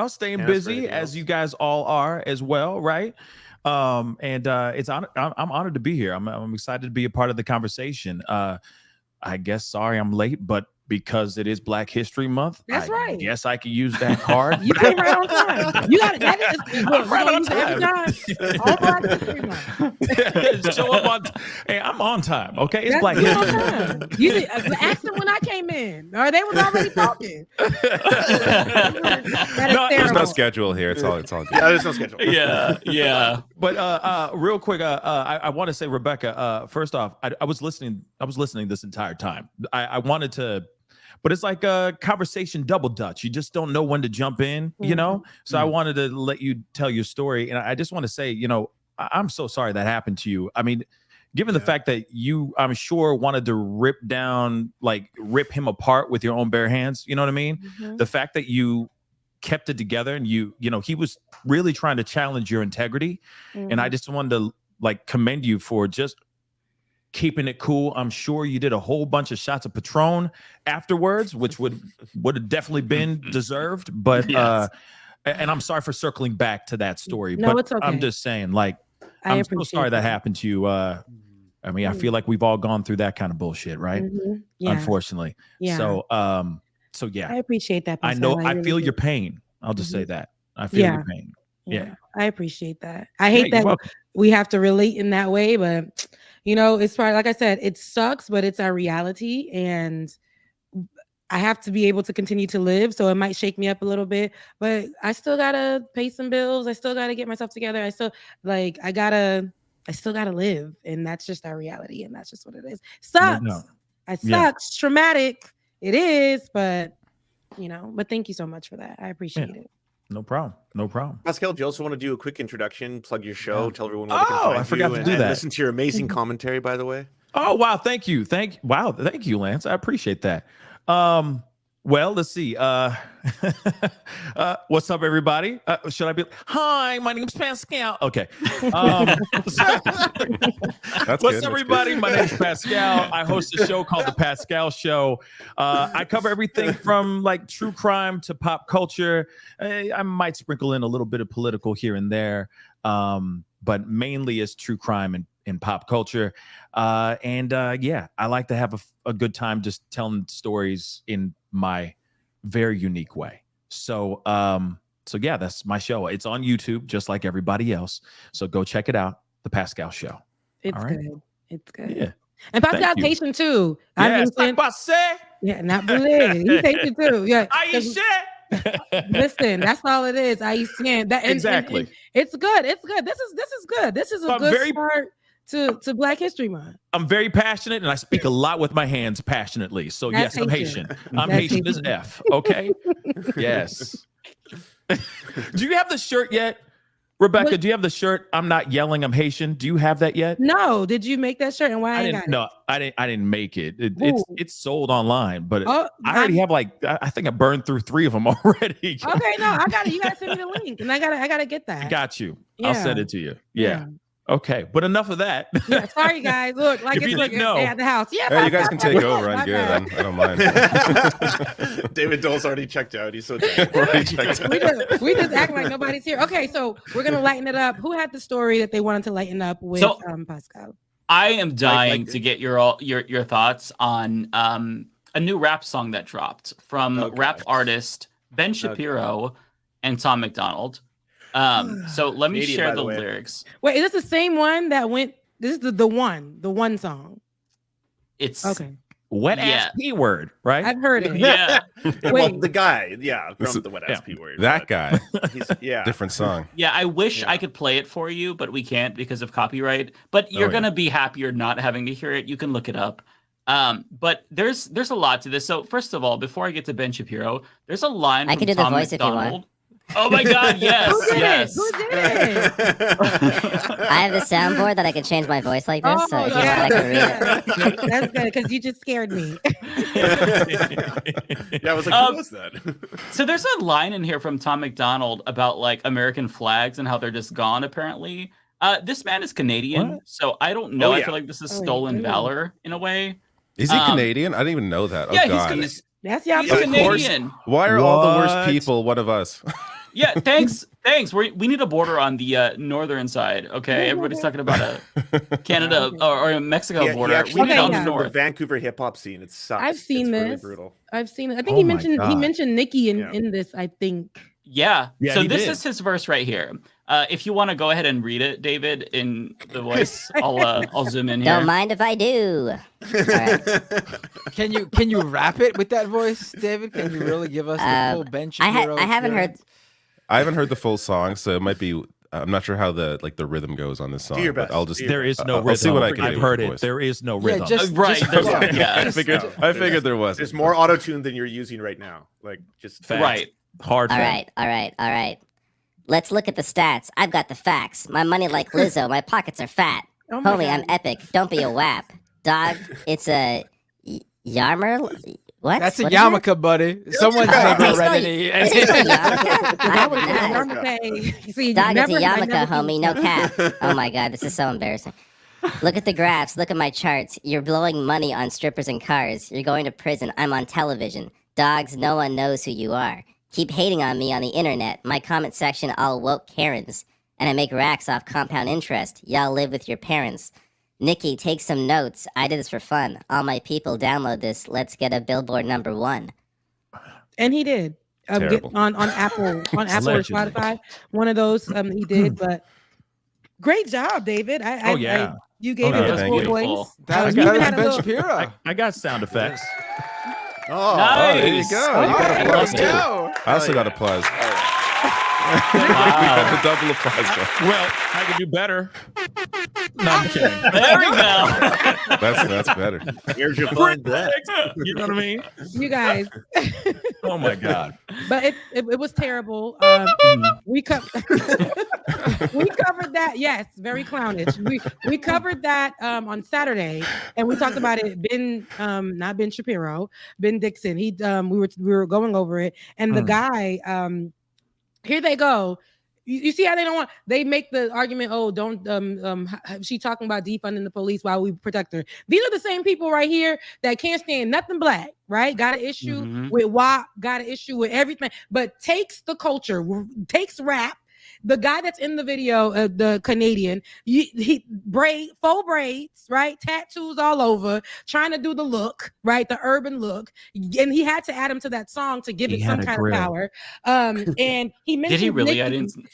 staying busy as you guys all are as well, right? I'm honored to be here. I'm excited to be a part of the conversation. I guess sorry I'm late, but because it is Black History Month, that's right. Yes, I can use that card. You came right on time. You got it. That is right on time. All Black History Month. Show up on Hey, I'm on time. Okay, it's Black History Month. You did ask them when I came in, or they was already talking. There's no schedule here. It's all good. There's no schedule. Yeah. But real quick, I want to say, Rebecca. First off, I was listening. This entire time. I wanted to. But it's like a conversation double dutch. You just don't know when to jump in, So I wanted to let you tell your story. And I just want to say, I'm so sorry that happened to you. I mean, given the fact that you, I'm sure, wanted to rip him apart with your own bare hands. You know what I mean? Mm-hmm. The fact that you kept it together and he was really trying to challenge your integrity. Mm-hmm. And I just wanted to commend you for just keeping it cool. I'm sure you did a whole bunch of shots of Patron afterwards, which would have definitely been deserved. But yes. And I'm sorry for circling back to that story. No, but it's okay. I'm just saying, I'm so sorry that happened to you. I feel like we've all gone through that kind of bullshit, right? Mm-hmm. Yeah. Unfortunately. Yeah. So yeah. I appreciate that. I know. I feel your pain. I'll just say that. I feel your pain. Yeah. I appreciate that. I hate that we have to relate in that way, but it's probably, like I said, it sucks, but it's our reality, and I have to be able to continue to live. So it might shake me up a little bit, but I still gotta pay some bills. I still gotta get myself together. I still gotta live, and that's just our reality, and that's just what it is. Sucks. No. It sucks. Traumatic. It is, but but thank you so much for that. I appreciate it. No problem. No problem. Pascal, do you also want to do a quick introduction, plug your show, tell everyone where they can find I forgot you, to do that. Listen to your amazing commentary, by the way. Oh, wow. Thank you. Thank you, Lance. I appreciate that. Well, let's see. What's up, everybody? Should I be? Hi, my name's Pascal. Okay. What's up, everybody? My name's Pascal. I host a show called The Pascal Show. I cover everything from like true crime to pop culture. I might sprinkle in a little bit of political here and there, but mainly it's true crime and pop culture. Yeah, I like to have a good time just telling stories in my very unique way. So yeah, that's my show. It's on YouTube, just like everybody else. So go check it out. The Pascal Show. It's good. It's good. Yeah. And Pascal Haitian too. Yeah, it's like Pascal. Yeah, not believe. He's Haitian too. Yeah. Haitian. Listen, that's all it is. Haitian. Exactly. And it's good. It's good. This is good. This is a good start to Black History Month. I'm very passionate and I speak a lot with my hands passionately. So yes, I'm Haitian. I'm Haitian as F. Okay. Yes. Do you have the shirt yet? Rebecca, do you have the shirt? I'm not yelling, I'm Haitian. Do you have that yet? No. Did you make that shirt? And why I got it? No, I didn't make it. It's sold online, but I already have I think I burned through 3 of them already. Okay, no, I got it. You gotta send me the link, and I gotta get that. Got you. Yeah. I'll send it to you. Yeah. Okay, but enough of that. Yeah, sorry, guys. Look, like if you didn't know, at the house. Yeah, hey, you guys can take over. I'm good. I don't mind. David Dole's already checked out. He's so tired. we just act like nobody's here. Okay, so we're gonna lighten it up. Who had the story that they wanted to lighten up with Pascal? I am dying to get your thoughts on a new rap song that dropped from rap artist Ben Shapiro and Tom McDonald. So let me share the lyrics. Wait, is this the same one that went? This is the one song. It's okay. Wet ass P word, right? I've heard it. Yeah. Well, the guy, from the wet ass P word. That guy. Yeah. Different song. Yeah, I wish I could play it for you, but we can't because of copyright. But you're gonna be happier not having to hear it. You can look it up. But there's a lot to this. So first of all, before I get to Ben Shapiro, there's a line I from can do Tom the voice McDonald. if you want. Oh my God! Yes, yes. Who did it? I have the soundboard that I can change my voice like this, so if you want, I can read it. That's good because you just scared me. Yeah, I was like, who was that? So there's a line in here from Tom McDonald about like American flags and how they're just gone. Apparently, this man is Canadian, so I don't know. I feel like this is stolen valor in a way. Is he Canadian? I didn't even know that. Yeah, oh God. That's he's Canadian. Why are all the worst people one of us? Yeah, thanks. We need a border on the northern side. Okay, everybody's talking about a Canada or a Mexico border. We need it on the north. The Vancouver hip hop scene. It sucks. I've seen this. Really brutal. I've seen it. I think he mentioned Nikki in this. I think. Yeah. So this is his verse right here. If you want to go ahead and read it, David, in the voice, I'll zoom in here. Don't mind if I do. All right. Can you rap it with that voice, David? Can you really give us the full Ben Shapiro? I haven't heard. I haven't heard the full song, so it might be. I'm not sure how the rhythm goes on this song. Do your best. But I'll just. There is no rhythm. I'll see what I can do. I've heard it. There is no rhythm. Right. I figured there was. There's more auto tune than you're using right now. Like just Fact. Right. Hard. All right. Let's look at the stats. I've got the facts. My money like Lizzo. My pockets are fat. Homie, I'm epic. Don't be a wap. Dog, it's a Yarmer. What? That's a yarmulke, buddy. Someone's never read any. Dog, it's a yarmulke, homie. No cap. Oh my God, this is so embarrassing. Look at the graphs. Look at my charts. You're blowing money on strippers and cars. You're going to prison. I'm on television. Dogs, no one knows who you are. Keep hating on me on the internet. My comment section all woke Karens. And I make racks off compound interest. Y'all live with your parents. Nikki, take some notes. I did this for fun. All my people download this. Let's get a Billboard #1. And he did. On Apple or Spotify. One of those he did. But great job, David. You gave it the full voice. That was better than Ben Shapiro. I got sound effects. Oh, nice. There you go. You got applause too. I also got applause. We got the double applause. Well, I could do better. No, I'm kidding. There we go. That's better. Here's your find that. You know what I mean? You guys. Oh my God. But it was terrible. We covered that. Yes, very clownish. We covered that on Saturday, and we talked about it. Not Ben Shapiro, Ben Dixon. We were going over it, and the guy. Here they go. You see how they make the argument, oh, don't she talking about defunding the police while we protect her. These are the same people right here that can't stand nothing black, right? Got an issue with WAP, got an issue with everything, but takes the culture, takes rap. The guy that's in the video, the Canadian, he faux braids, right? Tattoos all over, trying to do the look, right? The urban look. And he had to add him to that song to give it some kind of power. And he mentioned, did he really? Nikki.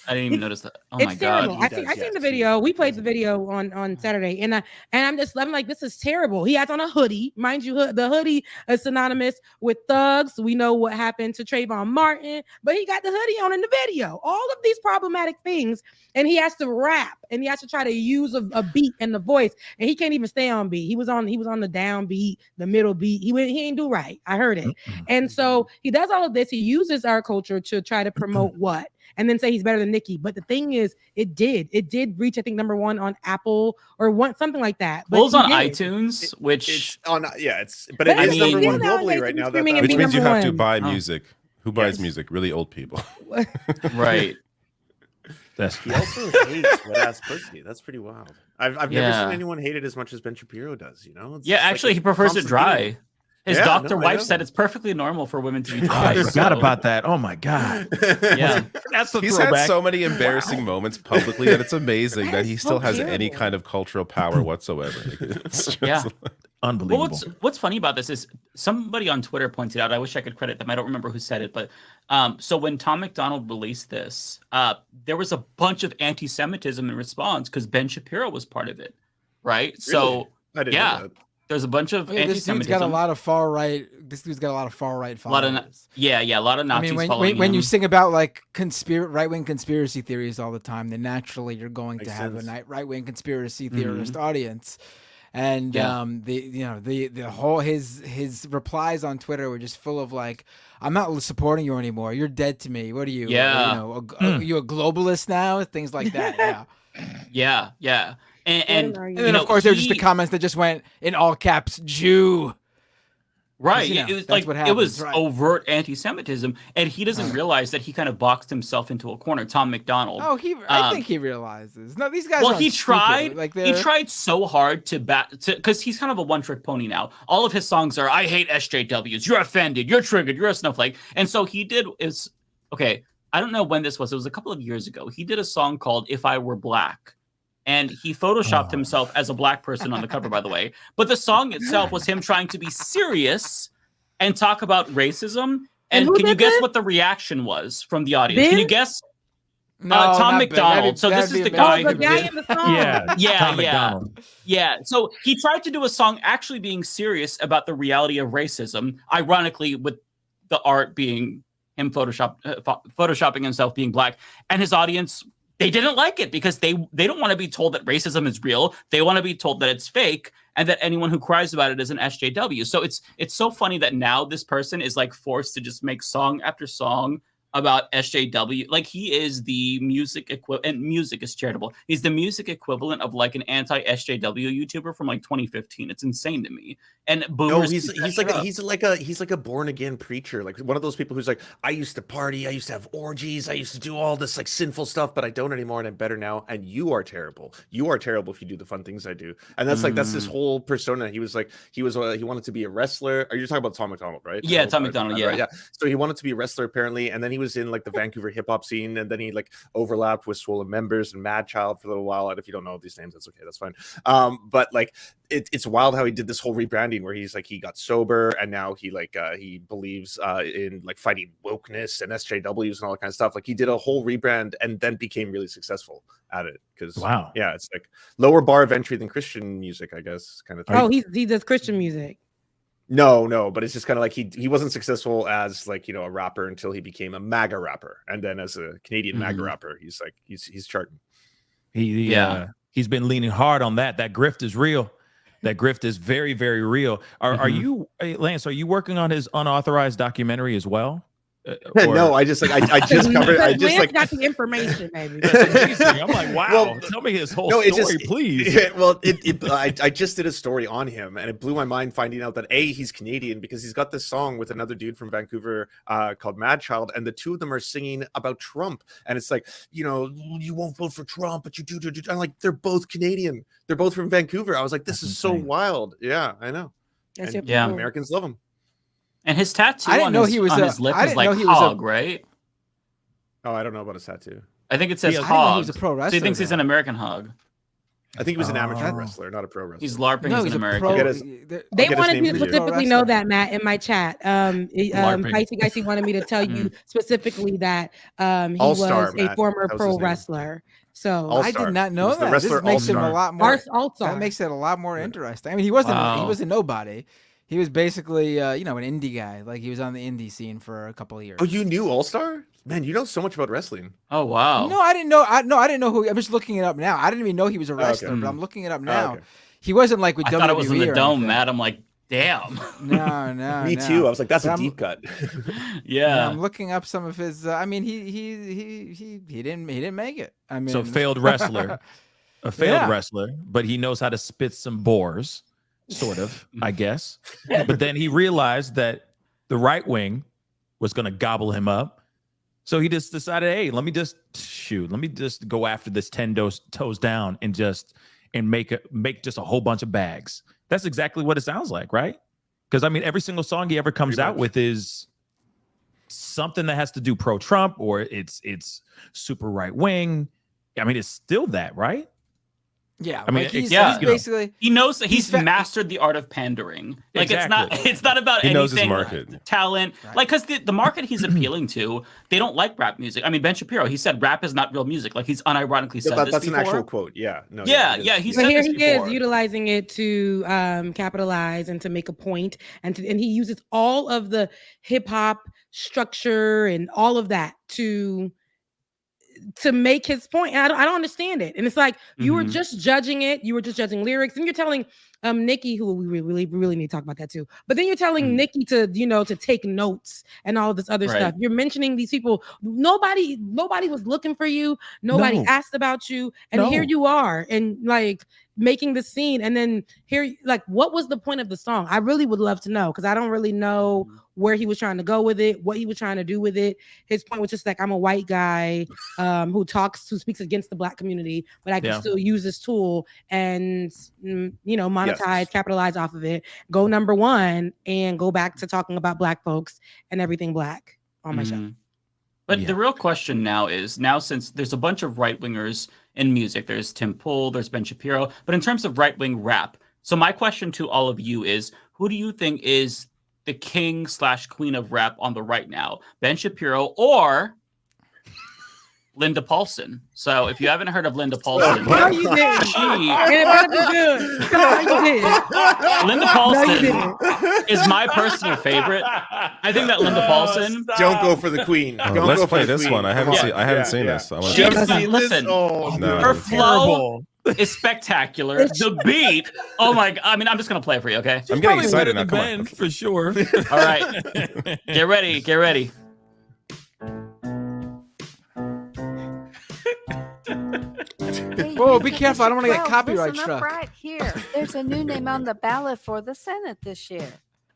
I didn't even notice that. Oh my terrible. God. I seen the video. We played the video on Saturday, and I'm like, this is terrible. He has on a hoodie, mind you. The hoodie is synonymous with thugs. We know what happened to Trayvon Martin, but he got the hoodie on in the video. All of these problematic things, and he has to rap, and he has to try to use a beat and the voice, and he can't even stay on beat. He was on the down beat, the middle beat. He ain't do right. I heard it. And so he does all of this. He uses our culture to try to promote what, and then say he's better than Nikki. But the thing is, it did reach, I think, #1 on Apple or something like that. But well, it's on iTunes, which it's on it is #1 globally right now. Which means you have to buy music. Who buys music? Really old people. Right. He also hates wet ass pussy. That's pretty wild. I've never seen anyone hate it as much as Ben Shapiro does. You know? Actually, he prefers it dry. His doctor wife said it's perfectly normal for women to be dry. I forgot about that. Oh my God. Yeah, that's the He's throwback. had so many embarrassing moments publicly that it's amazing that he still has any kind of cultural power whatsoever. Unbelievable. Well, what's funny about this is somebody on Twitter pointed out, I wish I could credit them, I don't remember who said it, but so when Tom McDonald released this, there was a bunch of anti-Semitism in response because Ben Shapiro was part of it, right? Really? So I didn't know that. There's a bunch of anti-Semitism. This dude's got a lot of far right followers. A lot of Nazis. I mean, when you sing about like right-wing conspiracy theories all the time, then naturally you're going to have a right-wing conspiracy theorist audience. And the whole his replies on Twitter were just full of like, I'm not supporting you anymore. You're dead to me. What are you? Yeah. You a globalist now? Things like that. Yeah. Yeah. And then of course there were just the comments that just went in all caps, Jew. Right. It was like it was overt anti-Semitism, and he doesn't realize that he kind of boxed himself into a corner. Tom McDonald. Oh, I think he realizes. No, these guys. Well, he tried. Stupid. He tried so hard to because he's kind of a one-trick pony now. All of his songs are, "I hate SJWs. You're offended. You're triggered. You're a snowflake." And so he did is okay. I don't know when this was. It was a couple of years ago. He did a song called "If I Were Black." And he photoshopped himself as a black person on the cover, by the way. But the song itself was him trying to be serious and talk about racism. And can you guess what the reaction was from the audience? Can you guess? Tom McDonald. So this is the guy who did. Yeah. So he tried to do a song actually being serious about the reality of racism, ironically, with the art being him photoshopping himself being black. And his audience, they didn't like it because they don't want to be told that racism is real. They want to be told that it's fake and that anyone who cries about it is an SJW. So it's so funny that now this person is like forced to just make song after song about SJW. Like he is the music equivalent, and music is charitable. He's the music equivalent of like an anti-SJW YouTuber from like 2015. It's insane to me. And boomers, he's like a born again preacher, like one of those people who's like, I used to party, I used to have orgies, I used to do all this like sinful stuff, but I don't anymore, and I'm better now. And you are terrible. You are terrible if you do the fun things I do. And that's like that's his whole persona. He wanted to be a wrestler. Are you talking about Tom McDonald, right? Yeah, Tom McDonald. Yeah, right, yeah. So he wanted to be a wrestler apparently, and then he was in like the Vancouver hip hop scene, and then he like overlapped with Swollen Members and Mad Child for a little while. And if you don't know these names, that's okay, that's fine. But like it's wild how he did this whole rebranding where he's like he got sober and now he like he believes in like fighting wokeness and SJWs and all that kind of stuff. Like he did a whole rebrand and then became really successful at it because yeah, it's like lower bar of entry than Christian music, I guess, kind of thing. Oh, he does Christian music. No, but it's just kind of like he wasn't successful as like, you know, a rapper until he became a MAGA rapper, and then as a Canadian MAGA rapper, he's like he's charting. He's been leaning hard on that. That grift is real. That grift is very, very real. Are you, Lance? Are you working on his unauthorized documentary as well? No, I just covered. I just Lance got the information, maybe. That's amazing. I'm like, wow. Well, tell me his whole story, please. I just did a story on him, and it blew my mind finding out that he's Canadian because he's got this song with another dude from Vancouver called Mad Child, and the two of them are singing about Trump, and it's like, you know, you won't vote for Trump, but you do. I'm like, they're both Canadian. They're both from Vancouver. I was like, this is so wild. Yeah, I know. Americans love him. And his tattoo on his lip is like hog, right? Oh, I don't know about his tattoo. I think it says hog. He's a pro wrestler. So he thinks he's an American hog. I think he was an amateur wrestler, not a pro wrestler. He's LARPing as an American. They wanted me to specifically know that, Matt, in my chat. Icy wanted me to tell you specifically that he was a former pro wrestler. So I did not know that. This makes him a lot more. That makes it a lot more interesting. I mean, he was a nobody. He was basically, you know, an indie guy. Like he was on the indie scene for a couple of years. Oh, you knew All Star? Man, you know so much about wrestling. Oh wow. No, I didn't know. I didn't know who. I'm just looking it up now. I didn't even know he was a wrestler, but I'm looking it up now. He wasn't like with WWE. I thought it was in the dome, Matt. I'm like, damn. No. Me too. I was like, that's a deep cut. Yeah. I'm looking up some of his. I mean, he didn't make it. I mean, so failed wrestler, a failed wrestler, but he knows how to spit some boars. Sort of, I guess. But then he realized that the right wing was going to gobble him up. So he just decided, hey, let me just go after this 10 toes down and make just a whole bunch of bags. That's exactly what it sounds like, right? Because I mean, every single song he ever comes out with is something that has to do pro-Trump or it's super right wing. I mean, it's still that, right? Yeah, I mean, he's basically he knows that he's mastered the art of pandering. Like it's not about he anything. Knows his market. Talent, right. Like because the market he's appealing to, they don't like rap music. I mean, Ben Shapiro, he said rap is not real music. Like he's unironically said this that's before. an actual quote. Yeah, no, yeah. He said here this he before. is utilizing it to capitalize and to make a point, and he uses all of the hip hop structure and all of that to make his point. And I don't understand it. And it's like you were just judging it. You were just judging lyrics, and you're telling Nikki, who we really need to talk about that too. But then you're telling Nikki to take notes and all this other stuff. You're mentioning these people. Nobody was looking for you. Nobody asked about you, and here you are, and like making the scene. And then here, like, what was the point of the song? I really would love to know, because I don't really know where he was trying to go with it, what he was trying to do with it. His point was just like, I'm a white guy who speaks against the Black community, but I can still use this tool and monetize, capitalize off of it, go number one, and go back to talking about Black folks and everything Black on my show. But the real question now is, since there's a bunch of right-wingers in music, there's Tim Pool, there's Ben Shapiro, but in terms of right-wing rap, so my question to all of you is, who do you think is the king/queen of rap on the right now? Ben Shapiro or Linda Paulson? So if you haven't heard of Linda Paulson, Linda Paulson is my personal favorite. I think that Linda Paulson. Don't go for the queen. Let's play this one. I haven't seen this. Listen, her flow is spectacular. The beat, oh my god! I mean, I'm just gonna play it for you, okay? I'm getting excited now. Come on, for sure. All right, get ready. Whoa, be careful! I don't want to get copyright struck. Right here, there's a new name on the ballot for the Senate this year.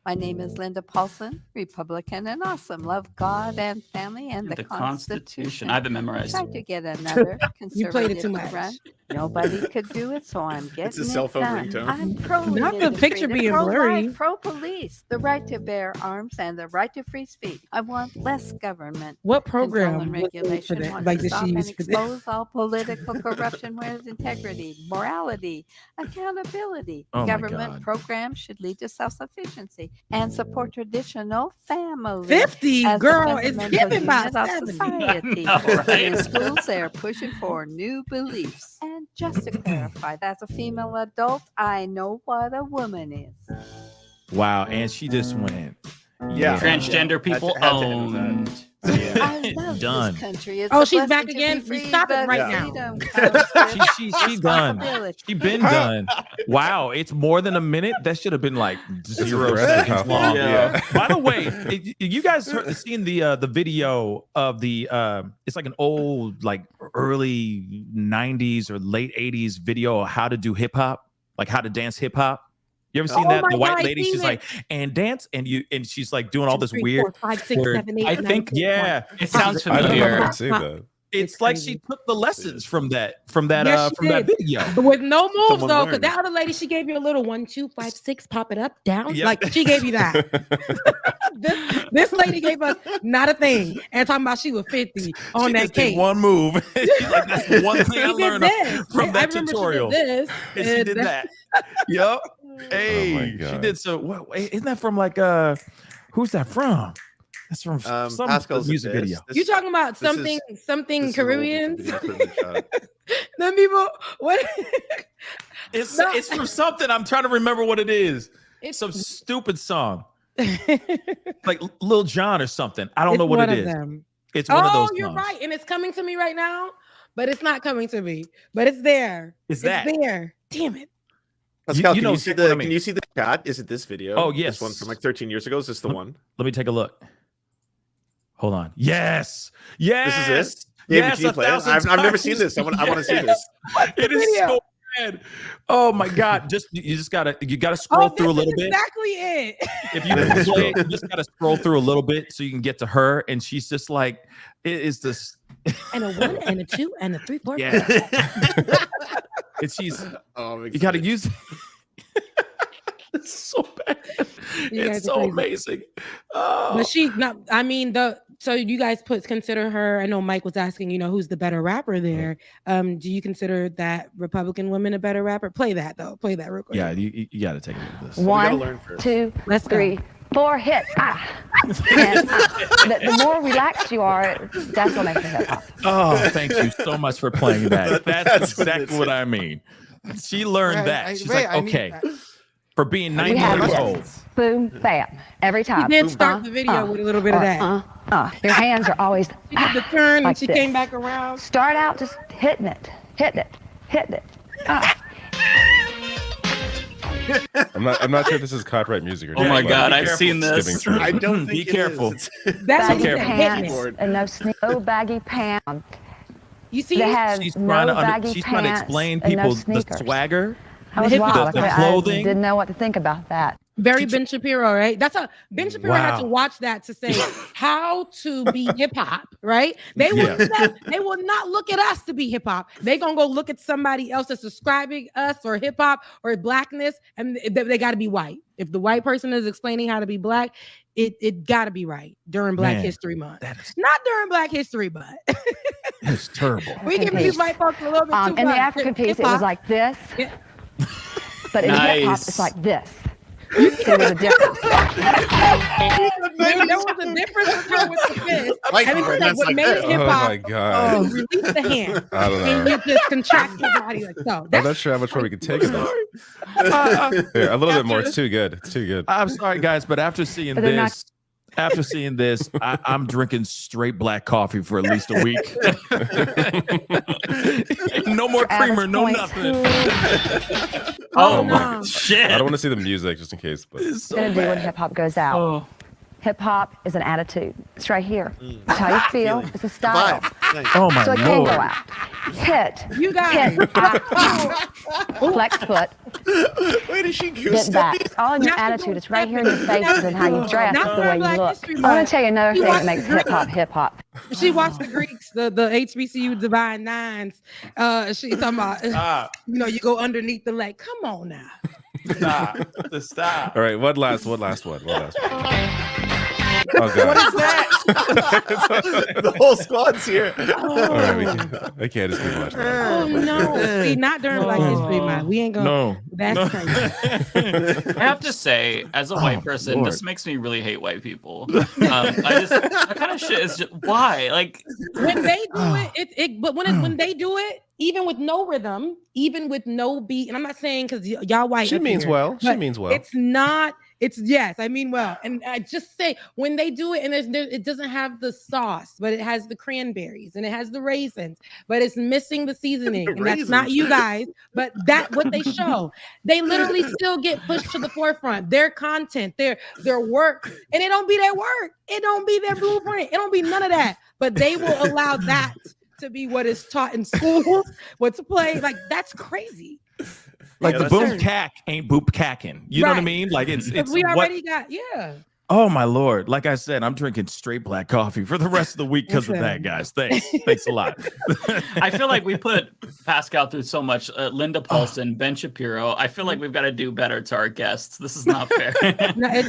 My name is Linda Paulson, Republican and awesome. Love God and family and the Constitution. I haven't memorized. Tried to get another conservative You played it too much. run. Nobody could do it, so I'm getting it's a cell phone ringtone. I'm pro Not the picture being blurry. Pro-police, the right to bear arms, and the right to free speech. I want less government. What control program and regulation? for that? Want Like to this stop she and used for this? expose all political corruption where there's integrity, morality, accountability. Oh my Government God. programs should lead to self-sufficiency and support traditional family. 50, as the girl, it's fundamental giving by unit of 70. society. I know, right? In schools, they are pushing for new beliefs. And just to clarify, as a female adult, I know what a woman is. Wow, and she just went. Yeah, transgender people owned. I love Done. this country. It's Oh, she's back again. Stop it right now. She done. She been done. Wow, it's more than a minute. That should have been like 0 seconds long. Yeah. By the way, you guys seen the video of the it's like an old like early 90s or late 80s video of how to do hip hop, like how to dance hip hop. You ever seen that? The white lady, she's like, and dance, and she's like doing all this 2, 3, weird. 4, 5, 6, 7, 8, I 9, think, 10, yeah, it sounds familiar. I've seen that. It's like she took the lessons from that Yes, she that did. video. With no moves Someone though, because learned. that other lady, she gave you a little 1, 2, 5, 6, pop it up, down. Yep. Like she gave you that. this lady gave us not a thing. And talking about she was 50 on She that just did cake. one move. She's like, that's the one thing I She did learned this. from that I remember tutorial. She did this. And she did that. Yep. Hey, Oh my she God. did so. Isn't that from like who's that from? That's from some Pascal's music this. video. You talking about this something is- something this is an old Caribbeans? video privilege shot. Them people what It's from something. I'm trying to remember what it is. It's Some stupid song, like Lil Jon or something. I don't know what it is. It's one of those. You're songs. right, and it's coming to me right now, but it's not coming to me. But it's there. It's that. there. Damn it. Pascal, You can know you see exactly what the I mean. can you see the chat? Is it this video? Oh, yes. This one from like 13 years ago. Is this the one? Let me take a look. Hold on. Yes. Yes. This is it? David, Yes. can you play it? 1,000 I've never times. seen this. I want to see Yes. this. It is so bad. Oh my God. You gotta scroll through a little bit. Exactly it. If you can play it, you just gotta scroll through a little bit so you can get to her. And she's just like, it is this. And a 1 and a 2 and a 3, 4. Yeah. And she's you gotta use it's so bad. It's so amazing. Oh. But she's not. I mean, so you guys consider her. I know Mike was asking, who's the better rapper there. Do you consider that Republican woman a better rapper? Play that though. Play that real quick. Yeah, you gotta take a look at this. 1, 2, 3, 4 hits. And, the more relaxed you are, that's what makes it hip hop. Oh, thank you so much for playing that. That's exactly what I mean. She learned that. She's like, okay, for being 90 years old. Boom, bam, every time. She did start the video with a little bit of that. Your hands are always she did the turn like and she this. came back around. Start out just hitting it. I'm not sure if this is copyright music or Oh my just, God, like, I've seen this. skipping through. I don't Be think careful. It is. That's baggy what pants and no baggy pants. You see, They have She's no trying to baggy she's trying to pants explain and no people the sneakers. swagger. I was wild. the I clothing. didn't know what to think about that. very Ben Shapiro, right? That's a Ben Shapiro had to Wow. watch that to say how to be hip hop, right? They will not look at us to be hip hop. They gonna go look at somebody else that's describing us or hip hop or blackness, and they got to be white. If the white person is explaining how to be black, it got to be right during Black History Month. Not during Black History Month. It's terrible. We give these white folks a little bit too much. In the African piece, it was like this. Yeah. But in hip hop, it's like this. So there's a difference. There was a difference with the fist. And it's like what made it hip Oh hop. my God. Release the hand. I don't know. And you just contract your body like so. I'm not sure how much more we can take of this. Here, a little bit more. It's too good. It's too good. I'm sorry, guys, but after seeing this, I'm drinking straight black coffee for at least a week. No more creamer, no nothing. Oh, my shit! I don't want to see the music just in case. But It's gonna be when hip hop goes out. Oh. Hip hop is an attitude. It's right here. It's how you feel. It's a style. Oh my So it can Lord. go out. Hit. You got hit. Flex foot. Where did she go? Get back. It's all in your attitude. It's right here in your face and how you dress. It's the way you look. I'm gonna tell you another thing that makes hip hop hip hop. She watched the Greeks, the HBCU Divine Nines. She's talking about, you go underneath the leg. Come on now. Stop. all right, one last one. Oh God. What is that? The whole squad's here. All right, I can't just keep watching. Oh no! See, not during Black History Month. We ain't gonna. No. That's crazy. I have to say, as a white person, Lord. this makes me really hate white people. That kind of shit is just why, like, When they do it, but when they do it, even with no rhythm, even with no beat, and I'm not saying because y'all white. She up means here, well. She but means well. It's not. It's yes, I mean well, and I just say when they do it, and it doesn't have the sauce, but it has the cranberries and it has the raisins, but it's missing the seasoning, and that's not you guys, but that what they show. They literally still get pushed to the forefront. Their content, their work, and it don't be their work. It don't be their blueprint. It don't be none of that. But they will allow that to be what is taught in schools, what's played. Like that's crazy. Like the boom cack ain't boop cacking. You know what I mean? Like it's we already got Oh my Lord. Like I said, I'm drinking straight black coffee for the rest of the week because of that, guys. Thanks a lot. I feel like we put Pascal through so much. Linda Paulson, Ben Shapiro. I feel like we've got to do better to our guests. This is not fair.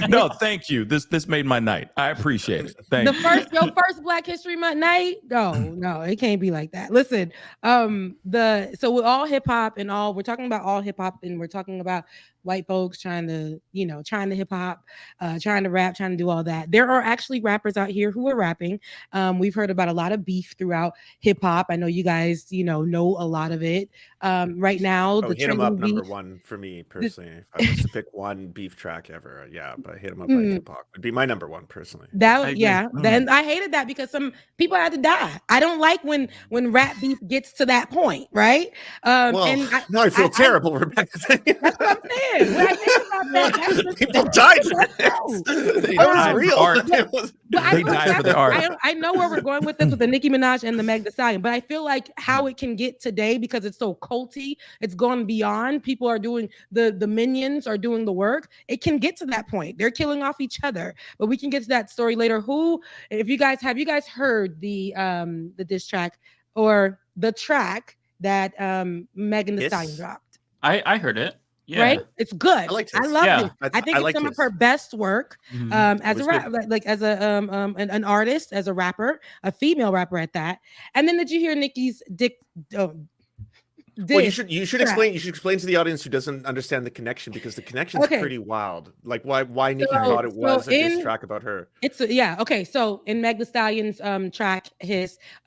No, thank you. This made my night. I appreciate it. Thank you. Your first Black History Month night? No, it can't be like that. Listen, so with all hip hop and we're talking about all hip hop, and we're talking about white folks trying to hip hop, trying to rap, trying to do all that. There are actually rappers out here who are rapping. We've heard about a lot of beef throughout hip hop. I know you guys, know a lot of it. Right now, the Hit 'Em Up number one for me personally. If I was to pick one beef track ever, but Hit 'Em Up by Tupac would be my number one personally. Then I hated that because some people had to die. I don't like when rap beef gets to that point, right? Now I feel terrible, Rebecca. That's what I'm saying. When I think about that, people died for this. That was real. They died for the art. I know where we're going with this with the Nicki Minaj and the Meg Thee Stallion, but I feel like how it can get today because it's so culty, it's gone beyond. People are doing the minions are doing the work. It can get to that point. They're killing off each other, but we can get to that story later. Have you guys heard the diss track or the track that Megan Thee Stallion dropped? I heard it. Yeah. Right, it's good. I love it. I think it's some of her best work as an artist, as a rapper, a female rapper at that. And then did you hear Nicki's well, you should explain. You should explain to the audience who doesn't understand the connection, because the connection is pretty wild. Like why Nicki thought it was a diss track about her. Okay, so in Meg Thee Stallion's track,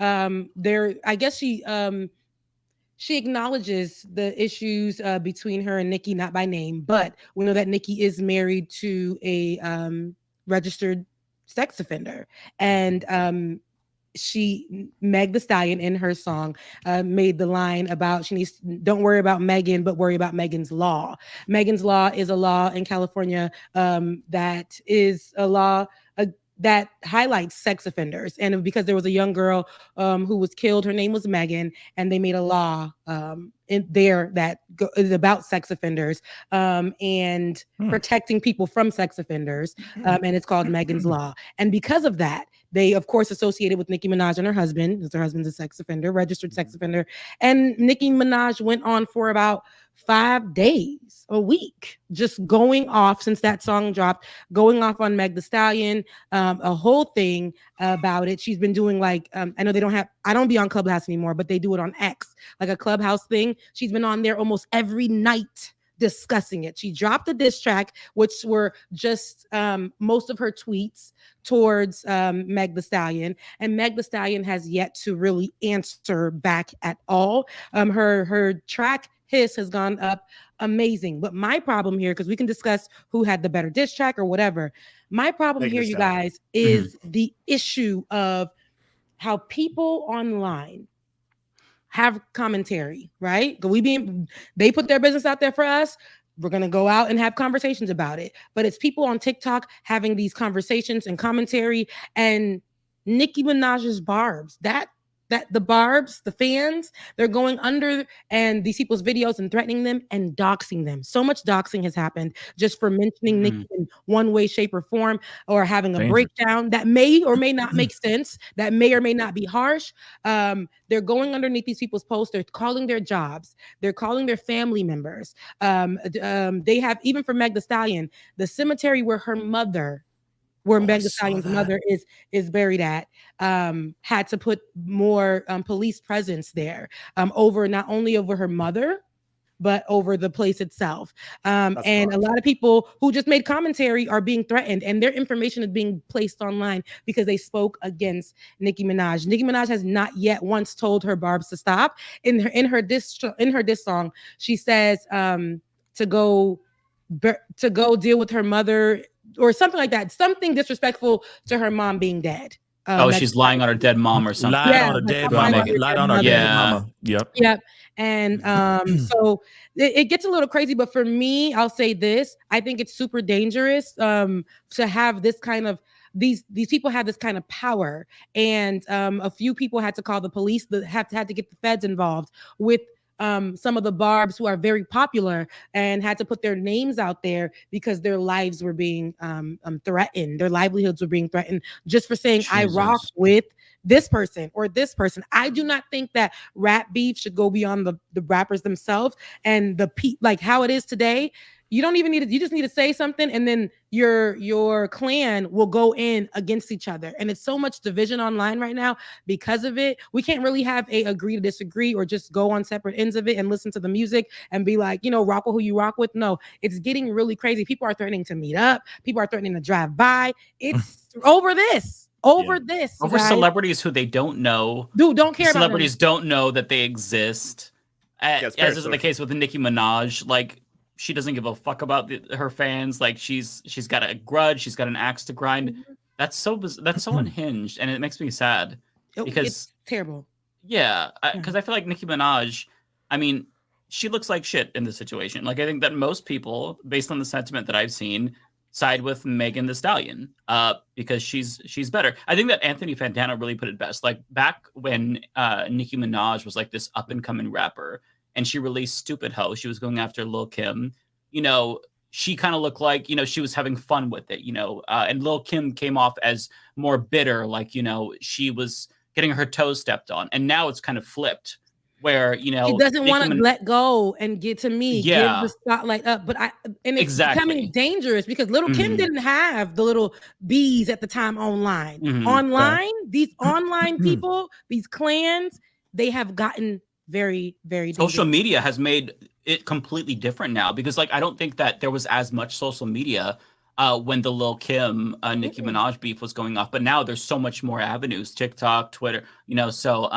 I guess she acknowledges the issues between her and Nicki, not by name, but we know that Nicki is married to a registered sex offender, and Meg Thee Stallion in her song made the line about don't worry about Megan, but worry about Megan's Law. Megan's Law is a law in California that is a law that highlights sex offenders. And because there was a young girl who was killed, her name was Megan, and they made a law in there that is about sex offenders and protecting people from sex offenders. And it's called Megan's Law. And because of that, they, of course, associated with Nicki Minaj and her husband, because her husband's a sex offender, registered sex offender. And Nicki Minaj went on for about 5 days, a week, just going off since that song dropped, going off on Meg Thee Stallion, a whole thing about it. She's been doing I know I don't be on Clubhouse anymore, but they do it on X, like a Clubhouse thing. She's been on there almost every night discussing it. She dropped a diss track, which were just most of her tweets towards Meg Thee Stallion, and Meg Thee Stallion has yet to really answer back at all. Her track Hiss has gone up amazing, but my problem here, because we can discuss who had the better diss track or whatever, my problem here, you guys, is the issue of how people online have commentary, right? They put their business out there for us. We're going to go out and have conversations about it. But it's people on TikTok having these conversations and commentary, and Nicki Minaj's barbs, that the barbs, the fans, they're going under and these people's videos and threatening them and doxing them. So much doxing has happened just for mentioning Nicki in one way, shape, or form, or having a breakdown that may or may not make sense, that may or may not be harsh. They're going underneath these people's posts. They're calling their jobs. They're calling their family members. They have, even for Meg Thee Stallion, the cemetery where her mother, Meg Thee Stallion's mother is buried at, had to put more police presence there, not only over her mother, but over the place itself. And a lot of people who just made commentary are being threatened, and their information is being placed online because they spoke against Nicki Minaj. Nicki Minaj has not yet once told her barbs to stop. In her diss song, she says to go to go deal with her mother or something like that, something disrespectful to her mom being dead. She's lying on her dead mom or something. Lied on her dead mama. Lied on her dead mama. Yep. And so it gets a little crazy, but for me, I'll say this: I think it's super dangerous to have this kind of these people have this kind of power, and a few people had to call the police, had to get the feds involved with some of the Barbs who are very popular and had to put their names out there because their lives were being threatened. Their livelihoods were being threatened just for saying, Jesus. I rock with this person or this person. I do not think that rap beef should go beyond the rappers themselves and like how it is today. You don't even need to, you just need to say something and then your clan will go in against each other. And it's so much division online right now because of it. We can't really have a agree to disagree or just go on separate ends of it and listen to the music and be like, rock with who you rock with. No, it's getting really crazy. People are threatening to meet up. People are threatening to drive by. It's over this. Over guys. Celebrities who they don't know. Dude, don't care about them. Celebrities don't know that they exist. As is the case with Nicki Minaj. Like, she doesn't give a fuck about her fans. Like she's got a grudge. She's got an axe to grind. That's so unhinged, and it makes me sad because it's terrible. Yeah, because I feel like Nicki Minaj. I mean, she looks like shit in this situation. Like I think that most people, based on the sentiment that I've seen, side with Megan Thee Stallion because she's better. I think that Anthony Fantano really put it best. Like back when Nicki Minaj was like this up and coming rapper. And she released Stupid Ho. She was going after Lil Kim. She kind of looked like, she was having fun with it, and Lil Kim came off as more bitter, like, she was getting her toes stepped on. And now it's kind of flipped where, she doesn't want to let go and get to me, give the spotlight up. But it's becoming dangerous because Lil Kim didn't have the little bees at the time online. These online people, these clans, they have gotten very, very dangerous. Social media has made it completely different now because I don't think that there was as much social media when the Lil Kim Nicki Minaj beef was going off, but now there's so much more avenues, TikTok, Twitter, so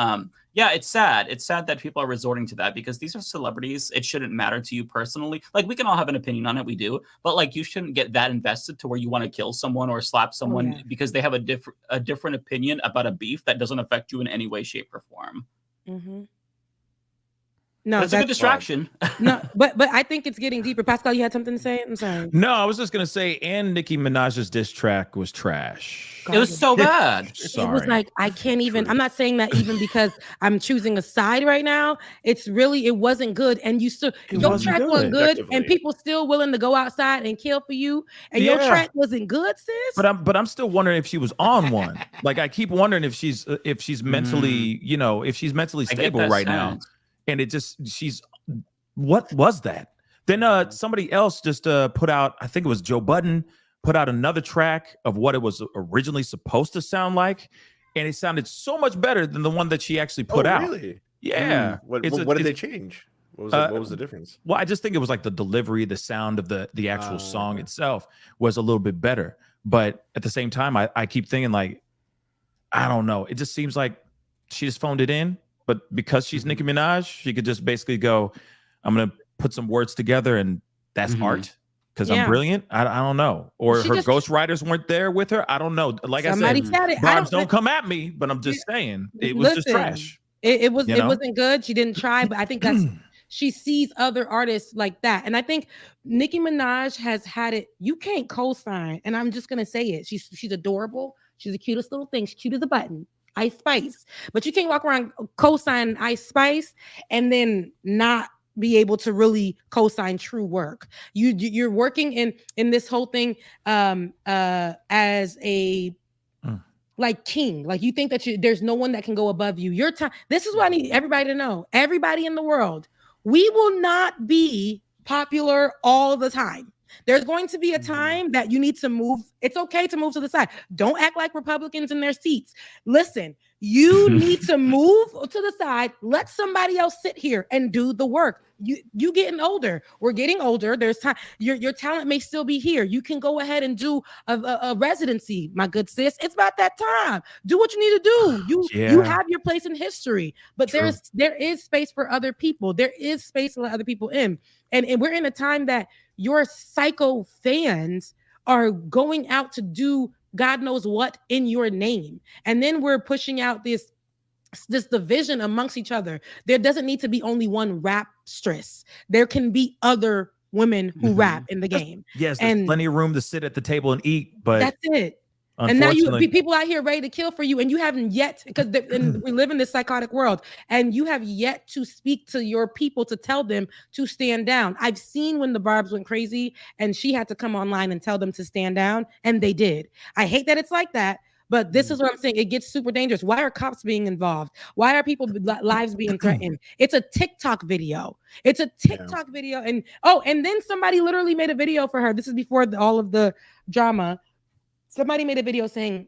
it's sad. It's sad that people are resorting to that because these are celebrities. It shouldn't matter to you personally. Like we can all have an opinion on it, we do, but you shouldn't get that invested to where you want to kill someone or slap someone because they have a different opinion about a beef that doesn't affect you in any way, shape, or form. No, but it's a good distraction. No, but I think it's getting deeper. Pascal, you had something to say? I'm sorry. No, I was just gonna say, and Nicki Minaj's diss track was trash. It was so bad. It was like I can't even. I'm not saying that even because I'm choosing a side right now. It's really it wasn't good, and you still your track wasn't good, and people still willing to go outside and kill for you, and your track wasn't good, sis. But I'm still wondering if she was on one. Like I keep wondering if she's mentally, if she's mentally stable right now. And what was that? Then somebody else just put out, I think it was Joe Budden, put out another track of what it was originally supposed to sound like. And it sounded so much better than the one that she actually put out. Really? Yeah. What did they change? What was the difference? Well, I just think it was like the delivery, the sound of the actual song itself was a little bit better. But at the same time, I keep thinking I don't know. It just seems like she just phoned it in. But because she's Nicki Minaj, she could just basically go, I'm going to put some words together and that's art because I'm brilliant. I don't know. Or her ghostwriters weren't there with her. I don't know. Like I said, Barbs don't come at me, but I'm just saying it was just trash. It wasn't good. She didn't try, but I think that's she sees other artists like that. And I think Nicki Minaj has had it. You can't co-sign. And I'm just going to say it. She's adorable. She's the cutest little thing. She's cute as a button. Ice Spice, but you can't walk around co-sign Ice Spice and then not be able to really co-sign true work. You're working in this whole thing as a like king. Like you think that there's no one that can go above you. Your time. This is what I need everybody to know. Everybody in the world, we will not be popular all the time. There's going to be a time that you need to move. It's okay to move to the side. Don't act like Republicans in their seats. Listen, You need to move to the side. Let somebody else sit here and do the work. You getting older. We're getting older. There's time. Your talent may still be here. You can go ahead and do a residency, my good sis. It's about that time. Do what you need to do. You have your place in history. But there is space for other people. There is space to let other people in. And we're in a time that your psycho fans are going out to do God knows what in your name. And then we're pushing out this division amongst each other. There doesn't need to be only one rapstress. There can be other women who rap in the game. Yes, there's plenty of room to sit at the table and eat, but that's it. And now people out here ready to kill for you, and you haven't yet, because we live in this psychotic world, and you have yet to speak to your people to tell them to stand down. I've seen when the Barbs went crazy and she had to come online and tell them to stand down, and they did. I hate that it's like that, but this is what I'm saying. It gets super dangerous. Why are cops being involved? Why are people's lives being threatened? It's a TikTok video. It's a TikTok video. And then somebody literally made a video for her. This is before all of the drama. Somebody made a video saying,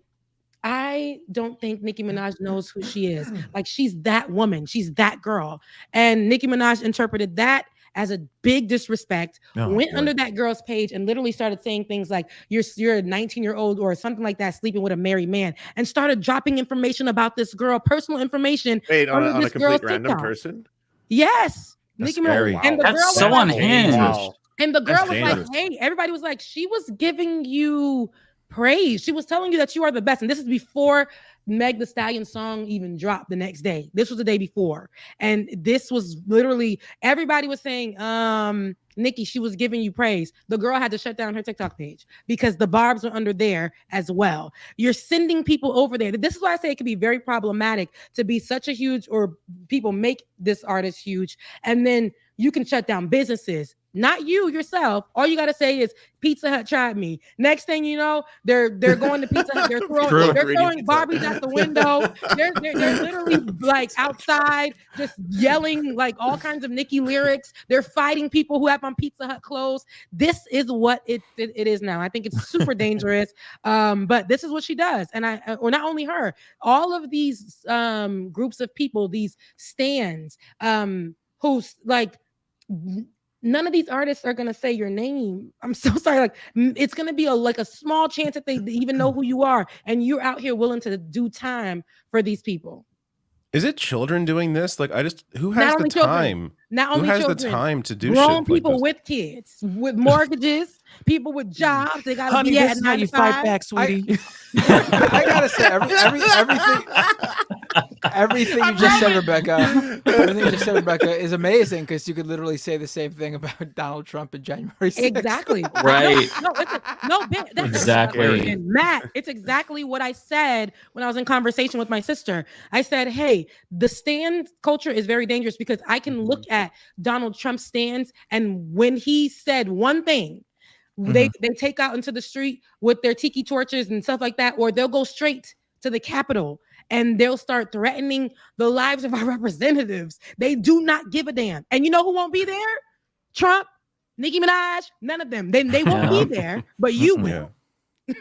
I don't think Nicki Minaj knows who she is. Like, she's that woman. She's that girl. And Nicki Minaj interpreted that as a big disrespect, went under that girl's page and literally started saying things like, you're a 19-year-old or something like that, sleeping with a married man, and started dropping information about this girl, personal information. Wait, on a complete random person? Yes. Nicki Minaj. And the girl That's so unhinged. Wow. And the girl was like, hey, everybody was like, she was giving you praise. She was telling you that you are the best. And this is before Meg Thee Stallion song even dropped the next day. This was the day before. And this was literally, everybody was saying, Nikki, she was giving you praise. The girl had to shut down her TikTok page because the Barbs were under there as well. You're sending people over there. This is why I say it can be very problematic to be such a huge, or people make this artist huge, and then you can shut down businesses. Not you yourself. All you got to say is Pizza Hut tried me. Next thing you know, they're going to Pizza Hut. They're throwing Barbies out the window. They're literally like outside just yelling like all kinds of Nicki lyrics. They're fighting people who have on Pizza Hut clothes. This is what it is now. I think it's super dangerous. But this is what she does. And or not only her, all of these groups of people, these stands, who's like, none of these artists are going to say your name. I'm so sorry. Like, it's going to be a small chance that they even know who you are. And you're out here willing to do time for these people. Is it children doing this? Like, who has the time? Not only children. Who has the time to do grown shit people like with kids, with mortgages, people with jobs. They got to be this is how you fight back, sweetie. I gotta say, everything you just said, Rebecca, is amazing, because you could literally say the same thing about Donald Trump in January 6th. Exactly. Right. That's exactly. And Matt, it's exactly what I said when I was in conversation with my sister. I said, hey, the stand culture is very dangerous, because I can look at Donald Trump's stands, and when he said one thing, they take out into the street with their tiki torches and stuff like that, or they'll go straight to the Capitol and they'll start threatening the lives of our representatives. They do not give a damn. And you know who won't be there? Trump, Nicki Minaj, none of them. They won't be there, but you will.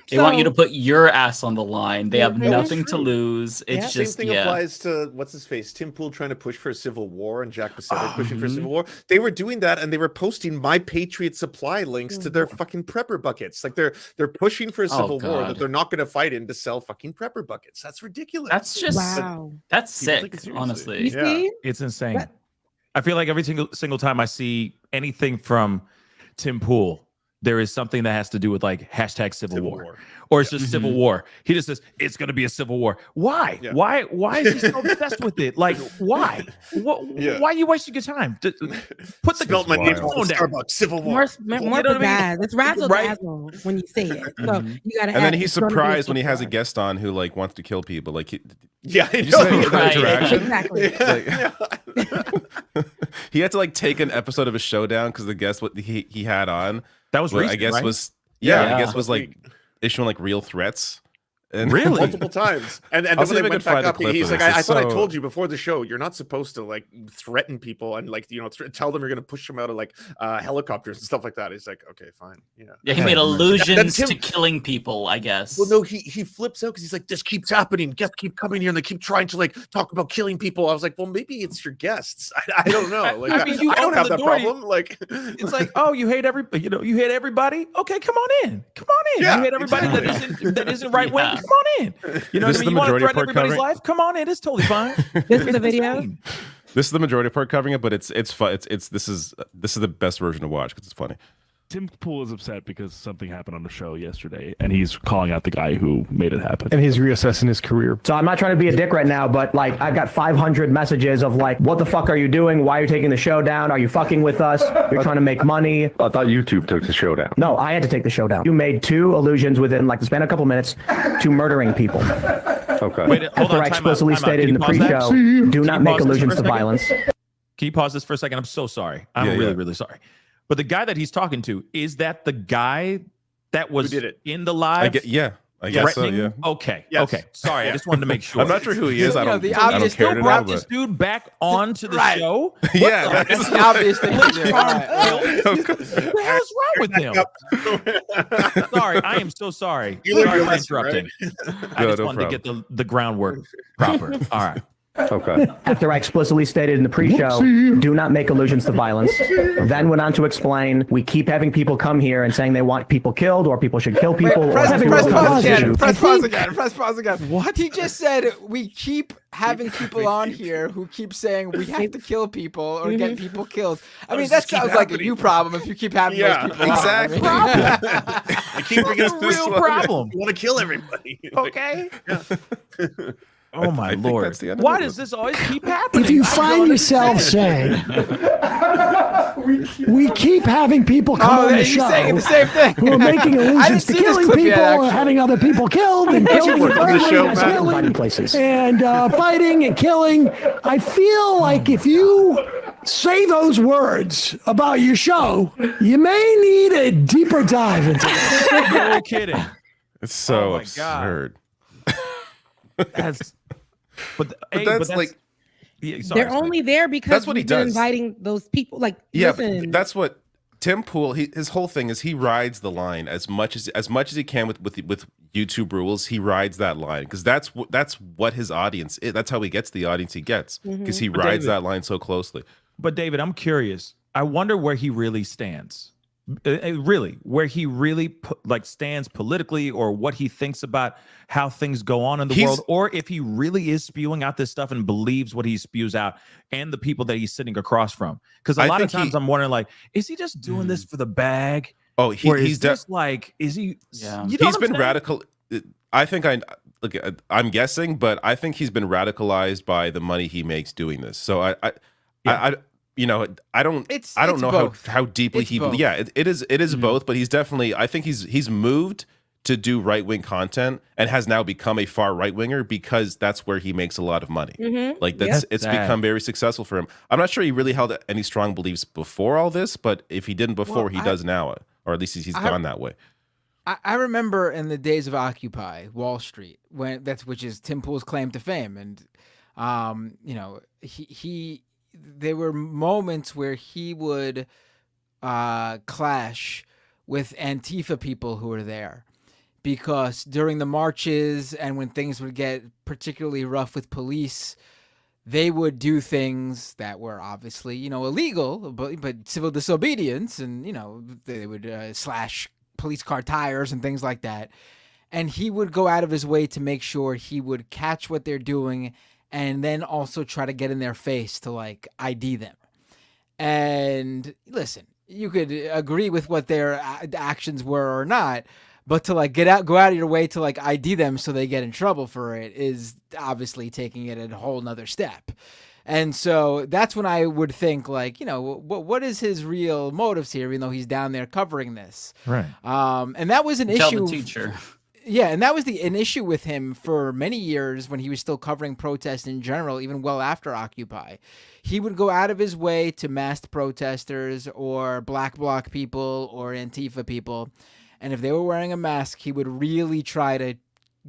They want you to put your ass on the line. They have nothing to lose. It's just same thing applies to what's his face, Tim Pool trying to push for a civil war, and Jack Bassett pushing for a civil war. They were doing that, and they were posting My Patriot Supply links to their fucking prepper buckets. Like they're pushing for a civil war that they're not going to fight in to sell fucking prepper buckets. That's ridiculous. That's just that's sick. Honestly, you see? It's insane. I feel like every single time I see anything from Tim Pool, there is something that has to do with like hashtag civil war. Or it's just civil war. He just says it's going to be a civil war. Why? Yeah. Why is he so obsessed with it? Like, why? Why are you wasting your time? Put the spelled my name on Starbucks. Civil war. More bad. It's razzle dazzle when you say it. So you got to. And then he's surprised when he has a guest on who like wants to kill people. Like, Exactly. He had to like take an episode of a show down because the guest what he had on that was recent, I guess right? was I guess was like issuing like real threats, And really? Multiple times. And then when they went back up, he's like, I thought I told you before the show, you're not supposed to like threaten people and like, tell them you're going to push them out of like helicopters and stuff like that. He's like, okay, fine. Yeah, he made allusions to killing people, I guess. Well, no, he flips out because he's like, this keeps happening. Guests keep coming here and they keep trying to like talk about killing people. I was like, well, maybe it's your guests. I don't know. Like, I don't have that problem. Like, it's like, oh, you hate everybody. You hate everybody. Okay, come on in. Come on in. Yeah, you hate everybody that isn't right wing. Come on in. You know, this is the you want to majority threaten part everybody's covering. life? Come on in. It's totally fine. This is the video. This is the majority part covering it, but it's fun. This is the best version to watch because it's funny. Tim Pool is upset because something happened on the show yesterday, and he's calling out the guy who made it happen. And he's reassessing his career. So I'm not trying to be a dick right now, but like I've got 500 messages of like, what the fuck are you doing? Why are you taking the show down? Are you fucking with us? You're trying to make money. I thought YouTube took the show down. No, I had to take the show down. You made 2 allusions within like the span of a couple minutes to murdering people. Okay. Wait, After I explicitly stated in the pre-show, do not make allusions to violence. Can you pause this for a second? I'm so sorry. I'm really sorry. But the guy that he's talking to, is that the guy that was in the live? I guess so, yeah. Okay. Yes. Okay. Sorry, I just wanted to make sure. I'm not sure who he is. I don't care to know. Brought this dude back onto the show. Yeah, that's the obvious thing to do. What the hell's wrong with him? Sorry, I am so sorry. Sorry for interrupting. I just wanted to get the groundwork proper. All right. Okay. After I explicitly stated in the pre-show, do not make allusions to violence. Then went on to explain, we keep having people come here and saying they want people killed or people should kill people. Press pause again. What? He just said we keep having people on here who keep saying we have to kill people or get people killed. I mean, that sounds like a you problem if you keep having those people exactly. on. I keep bringing up this real problem. You want to kill everybody. Okay. Oh my Lord! Why does this always keep happening? If you find yourself saying, we keep having people come on the show saying the same thing. who are making allusions to killing people or having other people killed and killing and places and fighting and killing, I feel like if you say those words about your show, you may need a deeper dive into it. No kidding. It's so absurd. But that's like they're only there because that's what he does. Inviting those people, like listen. That's what Tim Pool. His whole thing is he rides the line as much as he can with YouTube rules. He rides that line because that's what his audience is. That's how he gets the audience he gets because he rides that line so closely. But David, I'm curious. I wonder where he really stands. Really, where he really stands politically, or what he thinks about how things go on in the world, or if he really is spewing out this stuff and believes what he spews out and the people that he's sitting across from. Because a lot of times I'm wondering, like, is he just doing this for the bag? Oh, he's just like, is he? Yeah, he's been radical. I think I'm guessing, but I think he's been radicalized by the money he makes doing this. So I don't know how deeply it is both, but he's definitely, I think he's moved to do right-wing content and has now become a far right-winger because that's where he makes a lot of money. Like it's become very successful for him. I'm not sure he really held any strong beliefs before all this, but if he didn't before, he does now, or at least he's gone that way. I remember in the days of Occupy Wall Street, which is Tim Pool's claim to fame, and there were moments where he would clash with Antifa people who were there, because during the marches and when things would get particularly rough with police, they would do things that were obviously, illegal, but civil disobedience, and, they would slash police car tires and things like that. And he would go out of his way to make sure he would catch what they're doing and then also try to get in their face to ID them. And listen, you could agree with what their actions were or not, but to go out of your way to ID them so they get in trouble for it is obviously taking it a whole nother step. And so that's when I would think what is his real motives here, even though he's down there covering this. Right. And that was an issue. Tell the teacher. Yeah, and that was an issue with him for many years when he was still covering protests in general, even well after Occupy. He would go out of his way to masked protesters or black bloc people or Antifa people, and if they were wearing a mask, he would really try to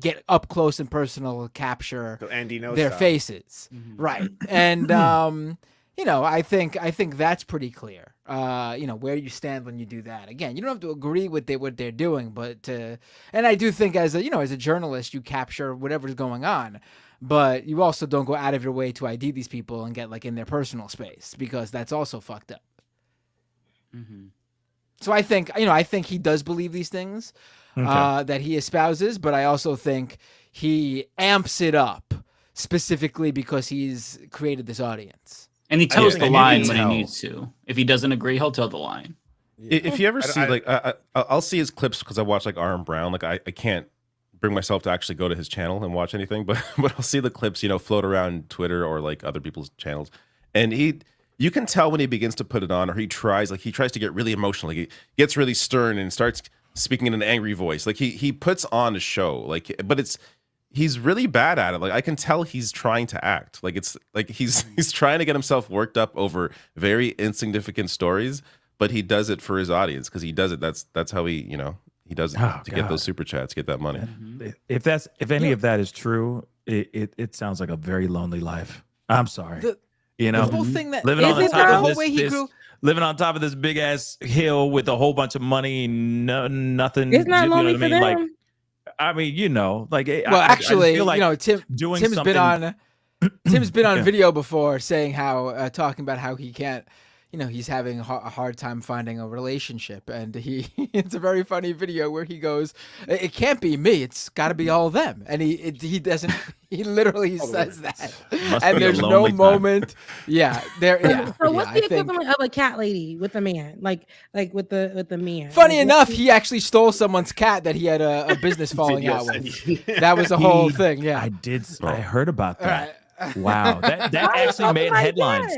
get up close and personal, capture their faces, right? And I think that's pretty clear. Where you stand when you do that. Again, you don't have to agree with what they're doing, but and I do think as a journalist, you capture whatever's going on, but you also don't go out of your way to ID these people and get like in their personal space, because that's also fucked up. So I think he does believe these things that he espouses, but I also think he amps it up specifically because he's created this audience. And he toes the line when he needs to. If he doesn't agree, he'll toe the line. If you ever see, I'll see his clips because I watch like Aaron Brown. Like I can't bring myself to actually go to his channel and watch anything, but I'll see the clips, float around Twitter or like other people's channels, and you can tell when he begins to put it on, or he tries to get really emotional. Like he gets really stern and starts speaking in an angry voice. Like he puts on a show, but he's really bad at it. Like I can tell he's trying to act. Like it's like he's trying to get himself worked up over very insignificant stories, but he does it for his audience because he does it. That's how he does it to get those super chats, get that money. If any of that is true, it sounds like a very lonely life. I'm sorry. The whole thing that living on top of this big ass hill with a whole bunch of money, nothing. It's not lonely for them. Like, I mean, actually, feel like Tim's been on video before saying how talking about how he can't. He's having a hard time finding a relationship, and it's a very funny video where he goes, "It can't be me. It's got to be all them." And he doesn't. He literally says that, and there's no moment. Yeah, there. Yeah. So what's the equivalent of a cat lady with a man, like with the man? Funny enough, he actually stole someone's cat that he had a business falling out with. That was the whole thing. Yeah, I heard about that. Right. Wow, that actually made headlines.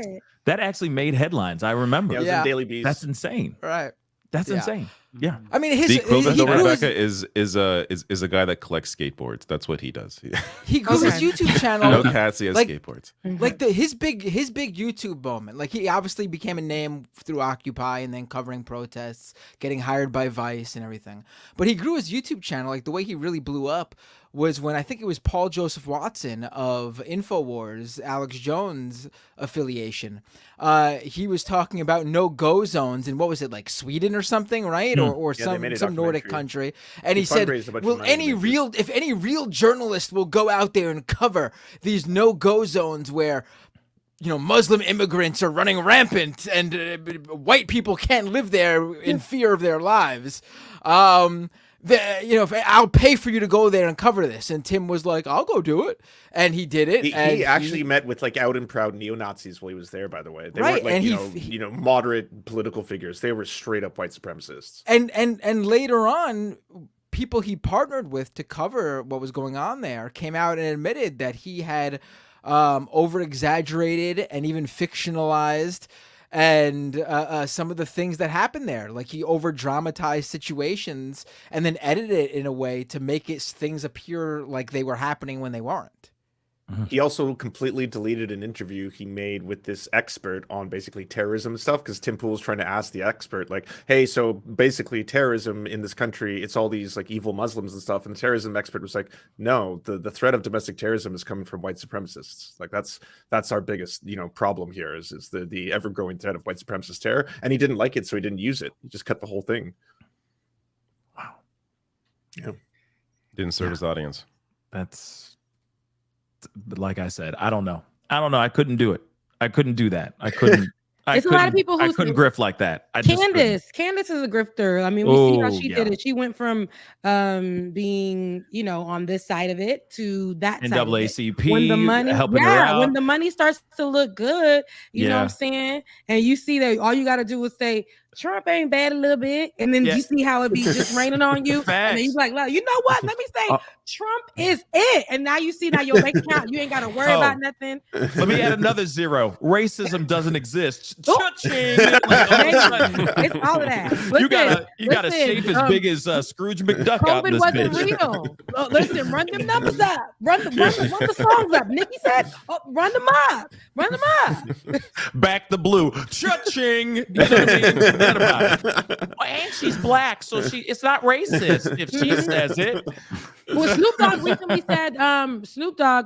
That actually made headlines. I remember. Yeah, it was in Daily Beast. That's insane. Right. That's insane. Yeah. I mean, the equivalent of Rebecca is a guy that collects skateboards. That's what he does. He grew his YouTube channel. No cats. He has skateboards. Like his big YouTube moment. Like he obviously became a name through Occupy and then covering protests, getting hired by Vice and everything. But he grew his YouTube channel. Like the way he really blew up was when I think it was Paul Joseph Watson of InfoWars, Alex Jones affiliation. He was talking about no-go zones in, what was it, like Sweden or something, right? Or some Nordic country. And he said, "Will if any real journalist will go out there and cover these no-go zones where Muslim immigrants are running rampant and white people can't live there in fear of their lives. I'll pay for you to go there and cover this." And Tim was like, "I'll go do it," and he did it. He actually met with like out and proud neo-Nazis while he was there. By the way, they weren't like moderate political figures. They were straight up white supremacists. And later on, people he partnered with to cover what was going on there came out and admitted that he had over-exaggerated and even fictionalized and some of the things that happened there. Like he over-dramatized situations and then edited it in a way to make things appear like they were happening when they weren't. He also completely deleted an interview he made with this expert on basically terrorism and stuff, because Tim Pool was trying to ask the expert, like, hey, so basically terrorism in this country, it's all these like evil Muslims and stuff. And the terrorism expert was like, no, the threat of domestic terrorism is coming from white supremacists. Like that's our biggest, problem here is the ever-growing threat of white supremacist terror. And he didn't like it, so he didn't use it. He just cut the whole thing. Wow. Yeah. Didn't serve his audience. But like I said, I don't know. I couldn't do it. I couldn't do that. I couldn't. It's a lot of people who I couldn't grift like that. Candace is a grifter. I mean, we see how she did it. She went from being, on this side of it to that side of it. NAACP, when the money, helping her out. When the money starts to look good, you know what I'm saying? And you see that all you got to do is say, Trump ain't bad a little bit, and then you see how it be just raining on you. And then you like, you know what? Let me say, Trump is it. And now you see your bank account. You ain't got to worry about nothing. Let me add another zero. Racism doesn't exist. Cha-ching. It's all of that. You got a safe as big as Scrooge McDuck COVID out in this wasn't bitch. real. Listen, run them numbers up. Run the songs up. Nikki said, run them up. Back the blue. Cha-ching. You know what I mean? thinking about it. Well, and she's black, so it's not racist if she says it. Well, Snoop Dogg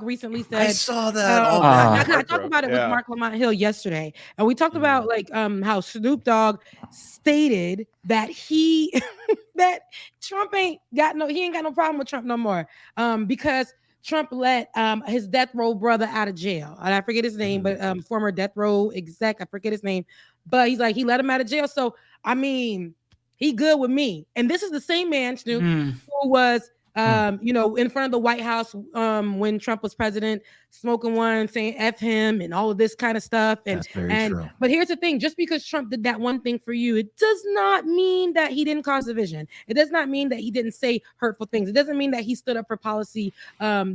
recently said. I saw that. I talked about it with Mark Lamont Hill yesterday, and we talked about like how Snoop Dogg stated that that Trump ain't got no problem with Trump no more, because Trump let his death row brother out of jail, and I forget his name, but former death row exec, I forget his name, but he's like, he let him out of jail. So I mean, he good with me. And this is the same man, Snoop, who was in front of the White House when Trump was president, smoking one, saying F him and all of this kind of stuff. And that's very true. But here's the thing, just because Trump did that one thing for you, it does not mean that he didn't cause division. It does not mean that he didn't say hurtful things. It doesn't mean that he stood up for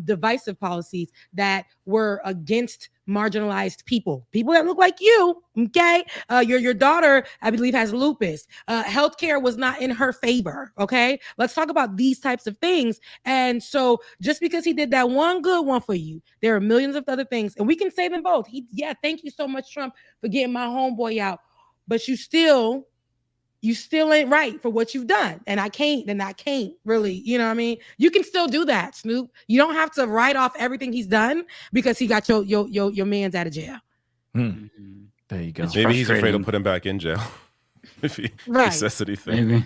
divisive policies that were against marginalized people that look like you. Okay. Your daughter, I believe, has lupus. Healthcare was not in her favor. Okay. Let's talk about these types of things. And so just because he did that one good one for you, there are millions of other things, and we can say them both. Thank you so much, Trump, for getting my homeboy out. But you still ain't right for what you've done. And I can't really, you know what I mean? You can still do that, Snoop. You don't have to write off everything he's done because he got your man's out of jail. There you go. Maybe he's afraid to put him back in jail if he says anything. Maybe.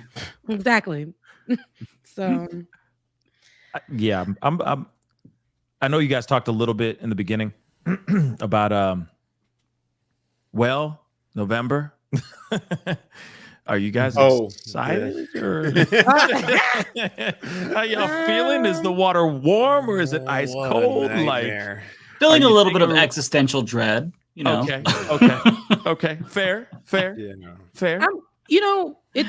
Exactly. So yeah, I know you guys talked a little bit in the beginning about November. Are you guys excited? Or how y'all feeling? Is the water warm or is it ice cold? Like feeling a little bit of existential dread. You know. Okay. Fair. Fair.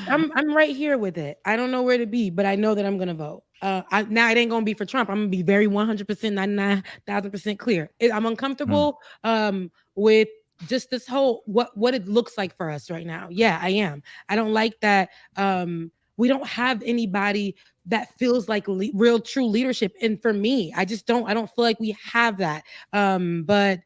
I'm right here with it. I don't know where to be, but I know that I'm gonna vote. Now it ain't gonna be for Trump. I'm gonna be very 100%, 99,000% clear. I'm uncomfortable with just this whole what it looks like for us right now. Yeah, I am. I don't like that we don't have anybody that feels like real true leadership. And for me, I don't feel like we have that. But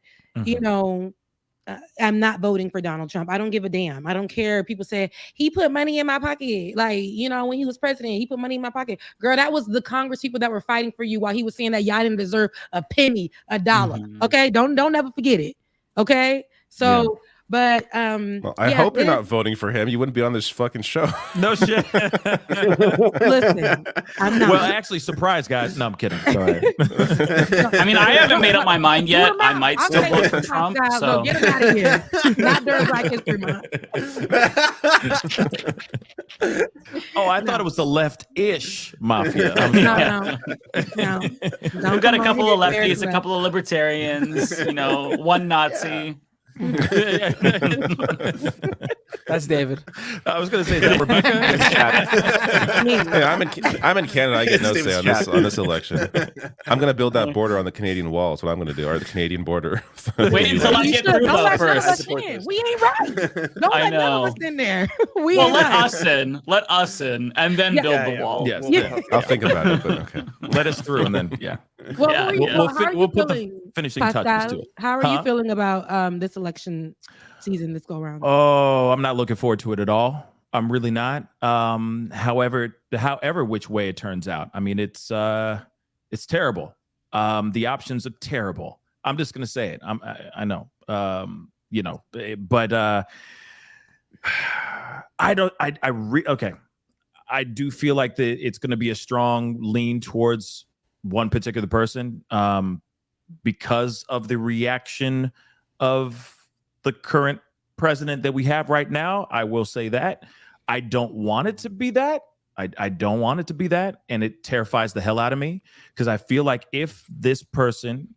I'm not voting for Donald Trump. I don't give a damn. I don't care. People say he put money in my pocket. Like, when he was president, he put money in my pocket. Girl, that was the Congress people that were fighting for you while he was saying that y'all didn't deserve a penny, a dollar. Okay. Don't ever forget it. Okay. So, but well, I hope you're not voting for him. You wouldn't be on this fucking show. No shit. Listen, I'm not. Well, actually, surprise, guys. No, I'm kidding. Sorry. I mean, I haven't made up my mind yet. I might still vote for Trump. So get him out of here. Not during Black History Month. I thought it was the left-ish mafia. No. We've got a couple of lefties, a couple of libertarians. One Nazi. That's David. I was going to say that, Rebecca. Hey, I'm in Canada. I get no say on this election. I'm going to build that border on the Canadian wall. That's what I'm going to do, or the Canadian border. Wait until I get through first. We ain't right. Don't let none of us in there. Let us in, and then build the wall. Yes. I'll think about it, but okay. Let us through, and then We'll put the finishing touches to it. How are you feeling about this election season this go around? Oh, I'm not looking forward to it at all. I'm really not. However which way it turns out, I mean, it's terrible. The options are terrible. I'm just gonna say it. I know. But I do feel like it's going to be a strong lean towards one particular person because of the reaction of the current president that we have right now. I will say that I don't want it to be that. I don't want it to be that. And it terrifies the hell out of me because I feel like if this person,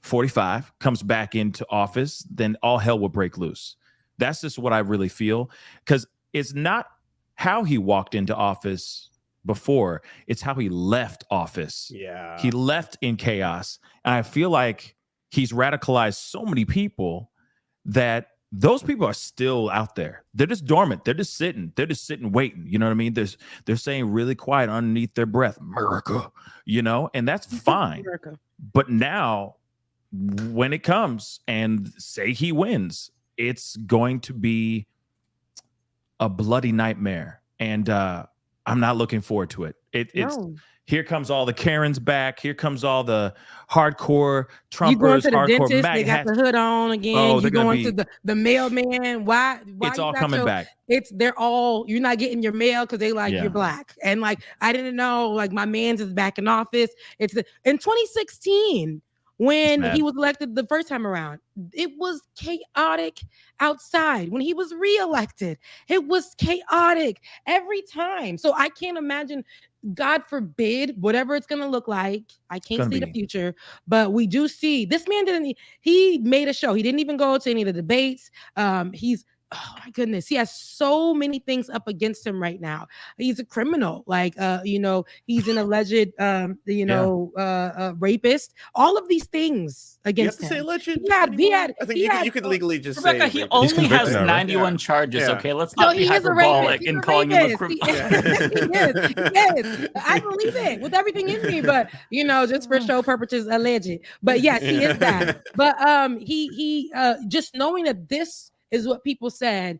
45, comes back into office, then all hell will break loose. That's just what I really feel, because it's not how he walked into office before, it's how he left office. Yeah. He left in chaos. And I feel like he's radicalized so many people that those people are still out there. They're just dormant. They're just sitting waiting. You know what I mean? They're saying really quiet underneath their breath, America, and that's fine. America. But now when it comes and say he wins, it's going to be a bloody nightmare, and I'm not looking forward to it. It's here comes all the Karens back. Here comes all the hardcore Trumpers, you going to the hardcore dentist? MAGA They got hats. the hood on again. Oh, You going to the mailman? Why it's you all got coming back. They're all, you're not getting your mail because they like you're black, and like I didn't know, like my man's is back in office. It's in 2016 when he was elected the first time around. It was chaotic outside. When he was reelected, it was chaotic every time. So I can't imagine. God forbid, whatever it's going to look like. I can't see the future, but we do see this man he made a show. He didn't even go to any of the debates. Oh my goodness. He has so many things up against him right now. He's a criminal. Like, he's an alleged, rapist. All of these things against him. Say alleged? I think you could legally just Rebecca, say he only has 91 charges. Yeah. Okay, let's not be hyperbolic in calling him a criminal. Yes, I believe it with everything in me, but just for show purposes, alleged. But yes, he is that. But he just knowing that this is what people said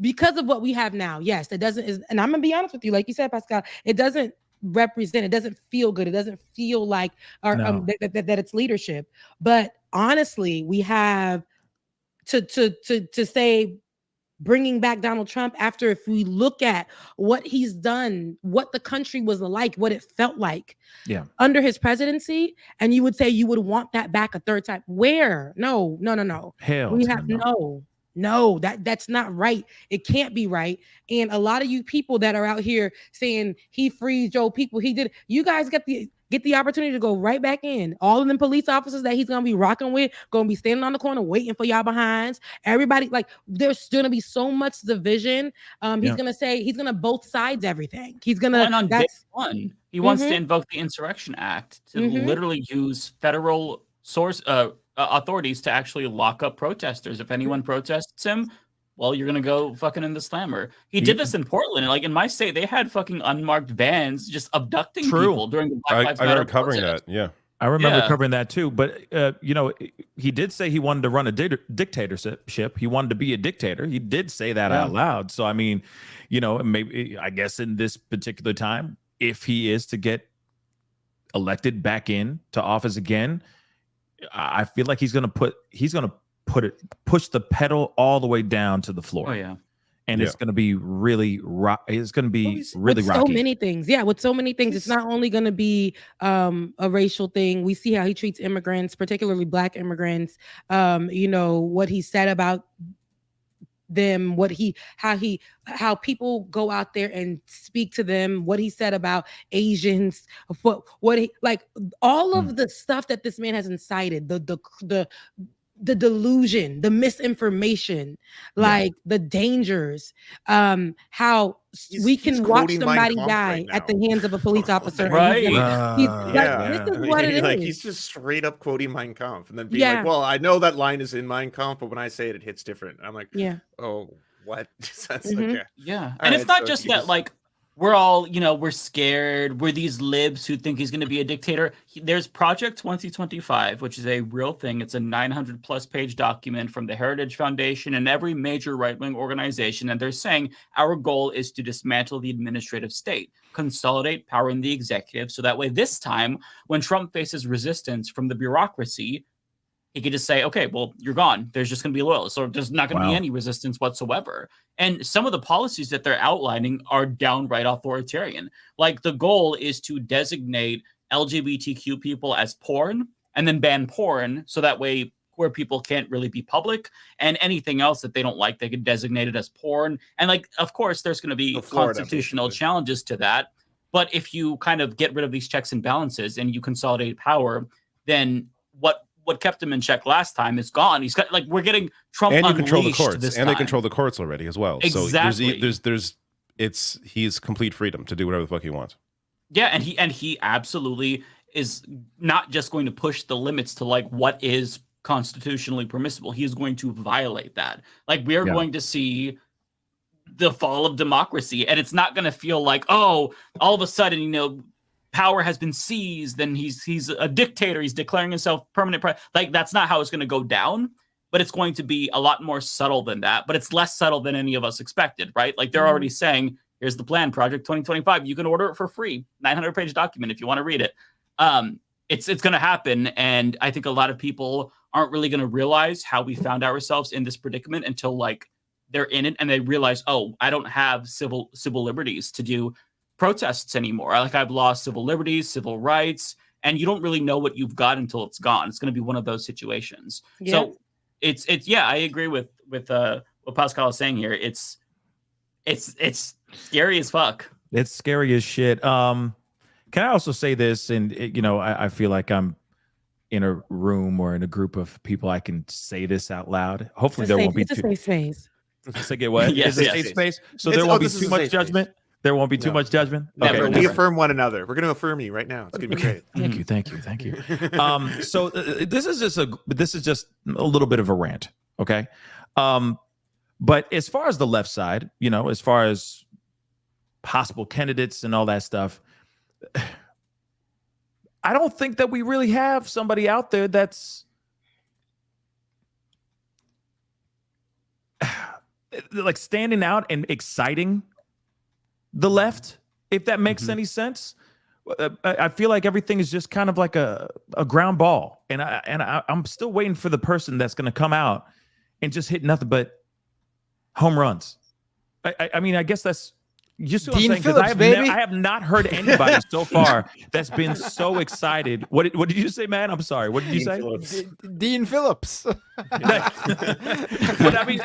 because of what we have now. Yes, it doesn't. And I'm gonna be honest with you, like you said, Pascal, it doesn't represent. It doesn't feel good. It doesn't feel like that it's leadership. But honestly, we have to say bringing back Donald Trump after, if we look at what he's done, what the country was like, what it felt like under his presidency, and you would say you would want that back a third time. Where? No. Hell, we have no, that's not right. It can't be right. And a lot of you people that are out here saying he freed Joe people, he did. You guys get the opportunity to go right back in. All of them police officers that he's gonna be rocking with, gonna be standing on the corner waiting for y'all behinds. Everybody, like, there's gonna be so much division. He's gonna say he's gonna both sides everything. He's gonna. And on day one, he wants to invoke the Insurrection Act to literally use federal authorities to actually lock up protesters. If anyone protests him, well, you're gonna go fucking in the slammer. He did this in Portland. Like in my state, they had fucking unmarked vans just abducting people during the Black Lives Matter. I remember covering that. Yeah, I remember covering that too. But he did say he wanted to run a dictatorship. He wanted to be a dictator. He did say that out loud. So I mean, maybe I guess in this particular time, if he is to get elected back in to office again, I feel like he's gonna push the pedal all the way down to the floor. Oh yeah. And it's gonna be really it's gonna be really rocky. So many things. Yeah, with so many things. It's not only gonna be a racial thing. We see how he treats immigrants, particularly Black immigrants. What he said about them, how people go out there and speak to them, what he said about Asians, all of the stuff that this man has incited, the delusion, the misinformation, the dangers, how we can watch somebody die at the hands of a police officer. Right. This is what it is. Like, he's just straight up quoting Mein Kampf and then being like, well, I know that line is in Mein Kampf, but when I say it, it hits different. I'm like, oh, what? That's okay. Yeah. And it's not just that, like, we're all, we're scared. We're these libs who think he's going to be a dictator. There's Project 2025, which is a real thing. It's a 900+ page document from the Heritage Foundation and every major right-wing organization. And they're saying our goal is to dismantle the administrative state, consolidate power in the executive. So that way, this time, when Trump faces resistance from the bureaucracy, he could just say, okay, well, you're gone. There's just going to be loyalists, or there's not going to be any resistance whatsoever. And some of the policies that they're outlining are downright authoritarian. Like, the goal is to designate LGBTQ people as porn and then ban porn. So that way queer people can't really be public, and anything else that they don't like, they could designate it as porn. And like, of course, there's going to be constitutional challenges to that. But if you kind of get rid of these checks and balances and you consolidate power, then what kept him in check last time is gone. He's got, like, we're getting Trump and you unleashed control the courts, this and time. they control the courts already as well. Exactly. So he's complete freedom to do whatever the fuck he wants. Yeah, and he absolutely is not just going to push the limits to like what is constitutionally permissible. He is going to violate that. Like, we are going to see the fall of democracy, and it's not going to feel like, oh, all of a sudden, power has been seized and he's a dictator. He's declaring himself permanent president. Like, that's not how it's going to go down. but it's going to be a lot more subtle than that. But it's less subtle than any of us expected, right? Like they're already saying, here's the plan, Project 2025. You can order it for free, 900-page document if you want to read it. It's going to happen, and I think a lot of people aren't really going to realize how we found ourselves in this predicament until like they're in it and they realize, oh, I don't have civil liberties to do protests anymore. Like I've lost civil liberties, civil rights, and you don't really know what you've got until it's gone. It's going to be one of those situations. Yeah. So it's I agree with what Pascal is saying here. It's scary as fuck. It's scary as shit. Can I also say this? And I feel like I'm in a room or in a group of people. I can say this out loud. Hopefully there won't be too safe space. To get what? Yes, it's a safe space. So there won't be too much judgment. Space. There won't be too much judgment. Never. Okay. We affirm one another. We're going to affirm you right now. It's going to be great. Thank you. So this is just a little bit of a rant. Okay. But as far as the left side, as far as possible candidates and all that stuff, I don't think that we really have somebody out there that's like standing out and exciting the left, if that makes any sense. I feel like everything is just kind of like a ground ball, and I'm still waiting for the person that's going to come out and just hit nothing but home runs. I mean, I guess that's you see what I'm saying? Because I have not heard anybody so far that's been so excited. What did you say, man? I'm sorry. What did you say? Dean Phillips. What I mean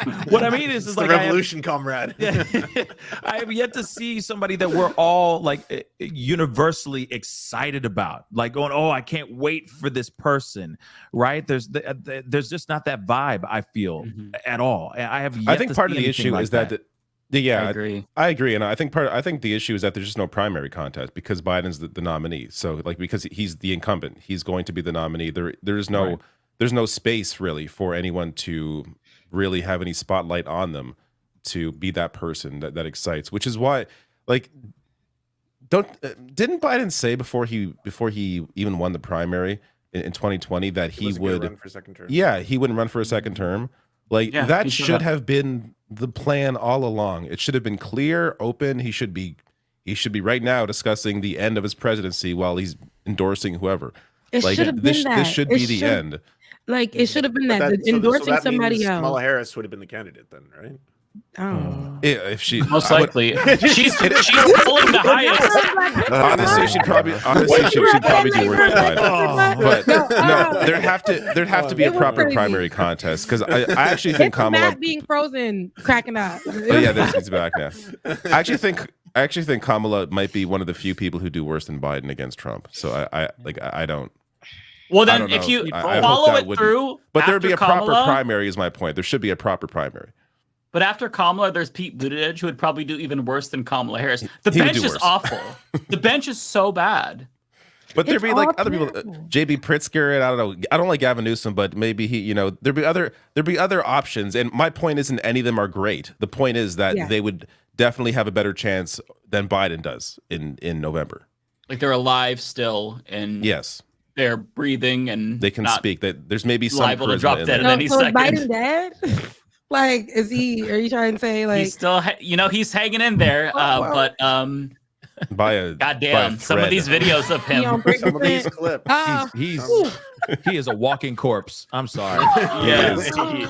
is like the revolution, comrade. I have yet to see somebody that we're all like universally excited about, like going, "Oh, I can't wait for this person." Right? There's just not that vibe. I feel at all. I think part of the issue is that. Yeah, I agree, and I think the issue is that there's just no primary contest because Biden's the nominee. So because he's the incumbent, he's going to be the nominee. There's no space really for anyone to really have any spotlight on them to be that person that excites. Which is why, didn't Biden say before he even won the primary in 2020 that he would run for a second term? Yeah, he wouldn't run for a second term. That should have been the plan all along. It should have been clear, open. He should be right now discussing the end of his presidency while he's endorsing whoever. This should be the end. It should have been endorsing somebody else. Kamala Harris would have been the candidate then, right? Oh, if she most likely she's pulling the highest. Honestly, she'd probably do worse than Biden. But no, there'd have to be a proper primary contest because I actually think Kamala Matt being frozen, cracking up. Oh yeah, he's back now. I actually think Kamala might be one of the few people who do worse than Biden against Trump. So I don't. Well, then if you follow it through, but there'd be a proper primary. Is my point. There should be a proper primary. But after Kamala, there's Pete Buttigieg, who would probably do even worse than Kamala Harris. The bench is awful. The bench is so bad. But there'd be other people, J.B. Pritzker, and I don't know. I don't like Gavin Newsom, but maybe there'd be other options. And my point isn't any of them are great. The point is that they would definitely have a better chance than Biden does in November. Like they're alive still, and yes, they're breathing, and they can speak. That there's maybe some liable to drop dead at any second. Is Biden dead? Is he? Are you trying to say he's still? He's hanging in there. But goddamn, some of these videos of him, some of these clips. He is a walking corpse. I'm sorry.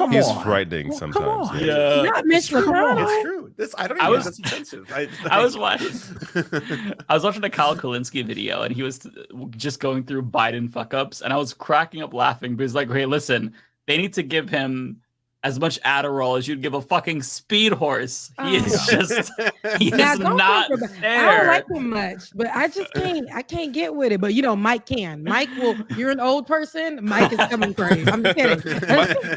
He's frightening sometimes. Yeah, it's true. I don't even. That's offensive. I was watching a Kyle Kulinski video, and he was just going through Biden fuck ups, and I was cracking up laughing because, hey, listen, they need to give him as much Adderall as you'd give a fucking speed horse. He is just, he is not there. I don't like him much, but I can't get with it. But Mike can. Mike will, you're an old person, Mike is coming for you. I'm just kidding.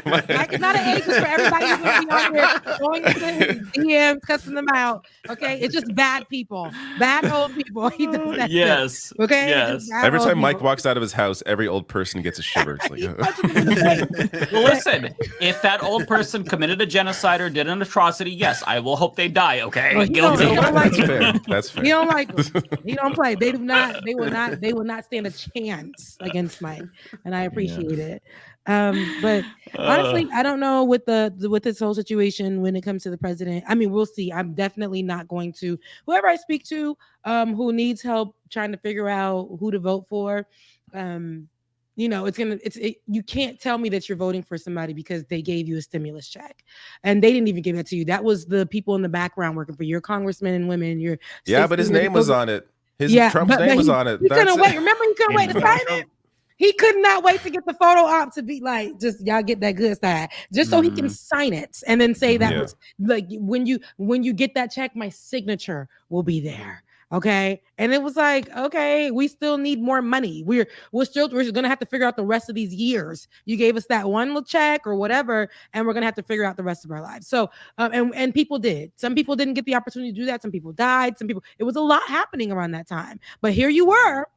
Mike is not an age for everybody who's going to be on there going into his DMs, cussing them out. Okay? It's just bad people. Bad old people. He does that. Yes. Shit. Okay? Yes. Every time Mike walks out of his house, every old person gets a shiver. It's well, listen, if that old single person committed a genocide or did an atrocity, yes, I will hope they die. Okay, Well, guilty. That's fair. That's fair. He don't like them. He don't play. They do not. They will not. They will not stand a chance against Mike, and I appreciate it. But honestly, I don't know with with this whole situation when it comes to the president. I mean, we'll see. I'm definitely not going to whoever I speak to, who needs help trying to figure out who to vote for. You can't tell me that you're voting for somebody because they gave you a stimulus check, and they didn't even give that to you. That was the people in the background working for your congressmen and women. But his name was on it. Trump's name was on it. He couldn't wait. Remember, he couldn't wait to sign it. He could not wait to get the photo op to be like, just y'all get that good side, just so he can sign it and then say that was like when you get that check, my signature will be there. Okay. And it was like, okay, we still need more money. We're gonna have to figure out the rest of these years. You gave us that one little check or whatever, and we're gonna have to figure out the rest of our lives. So and people did. Some people didn't get the opportunity to do that. Some people died. It was a lot happening around that time. But here you were,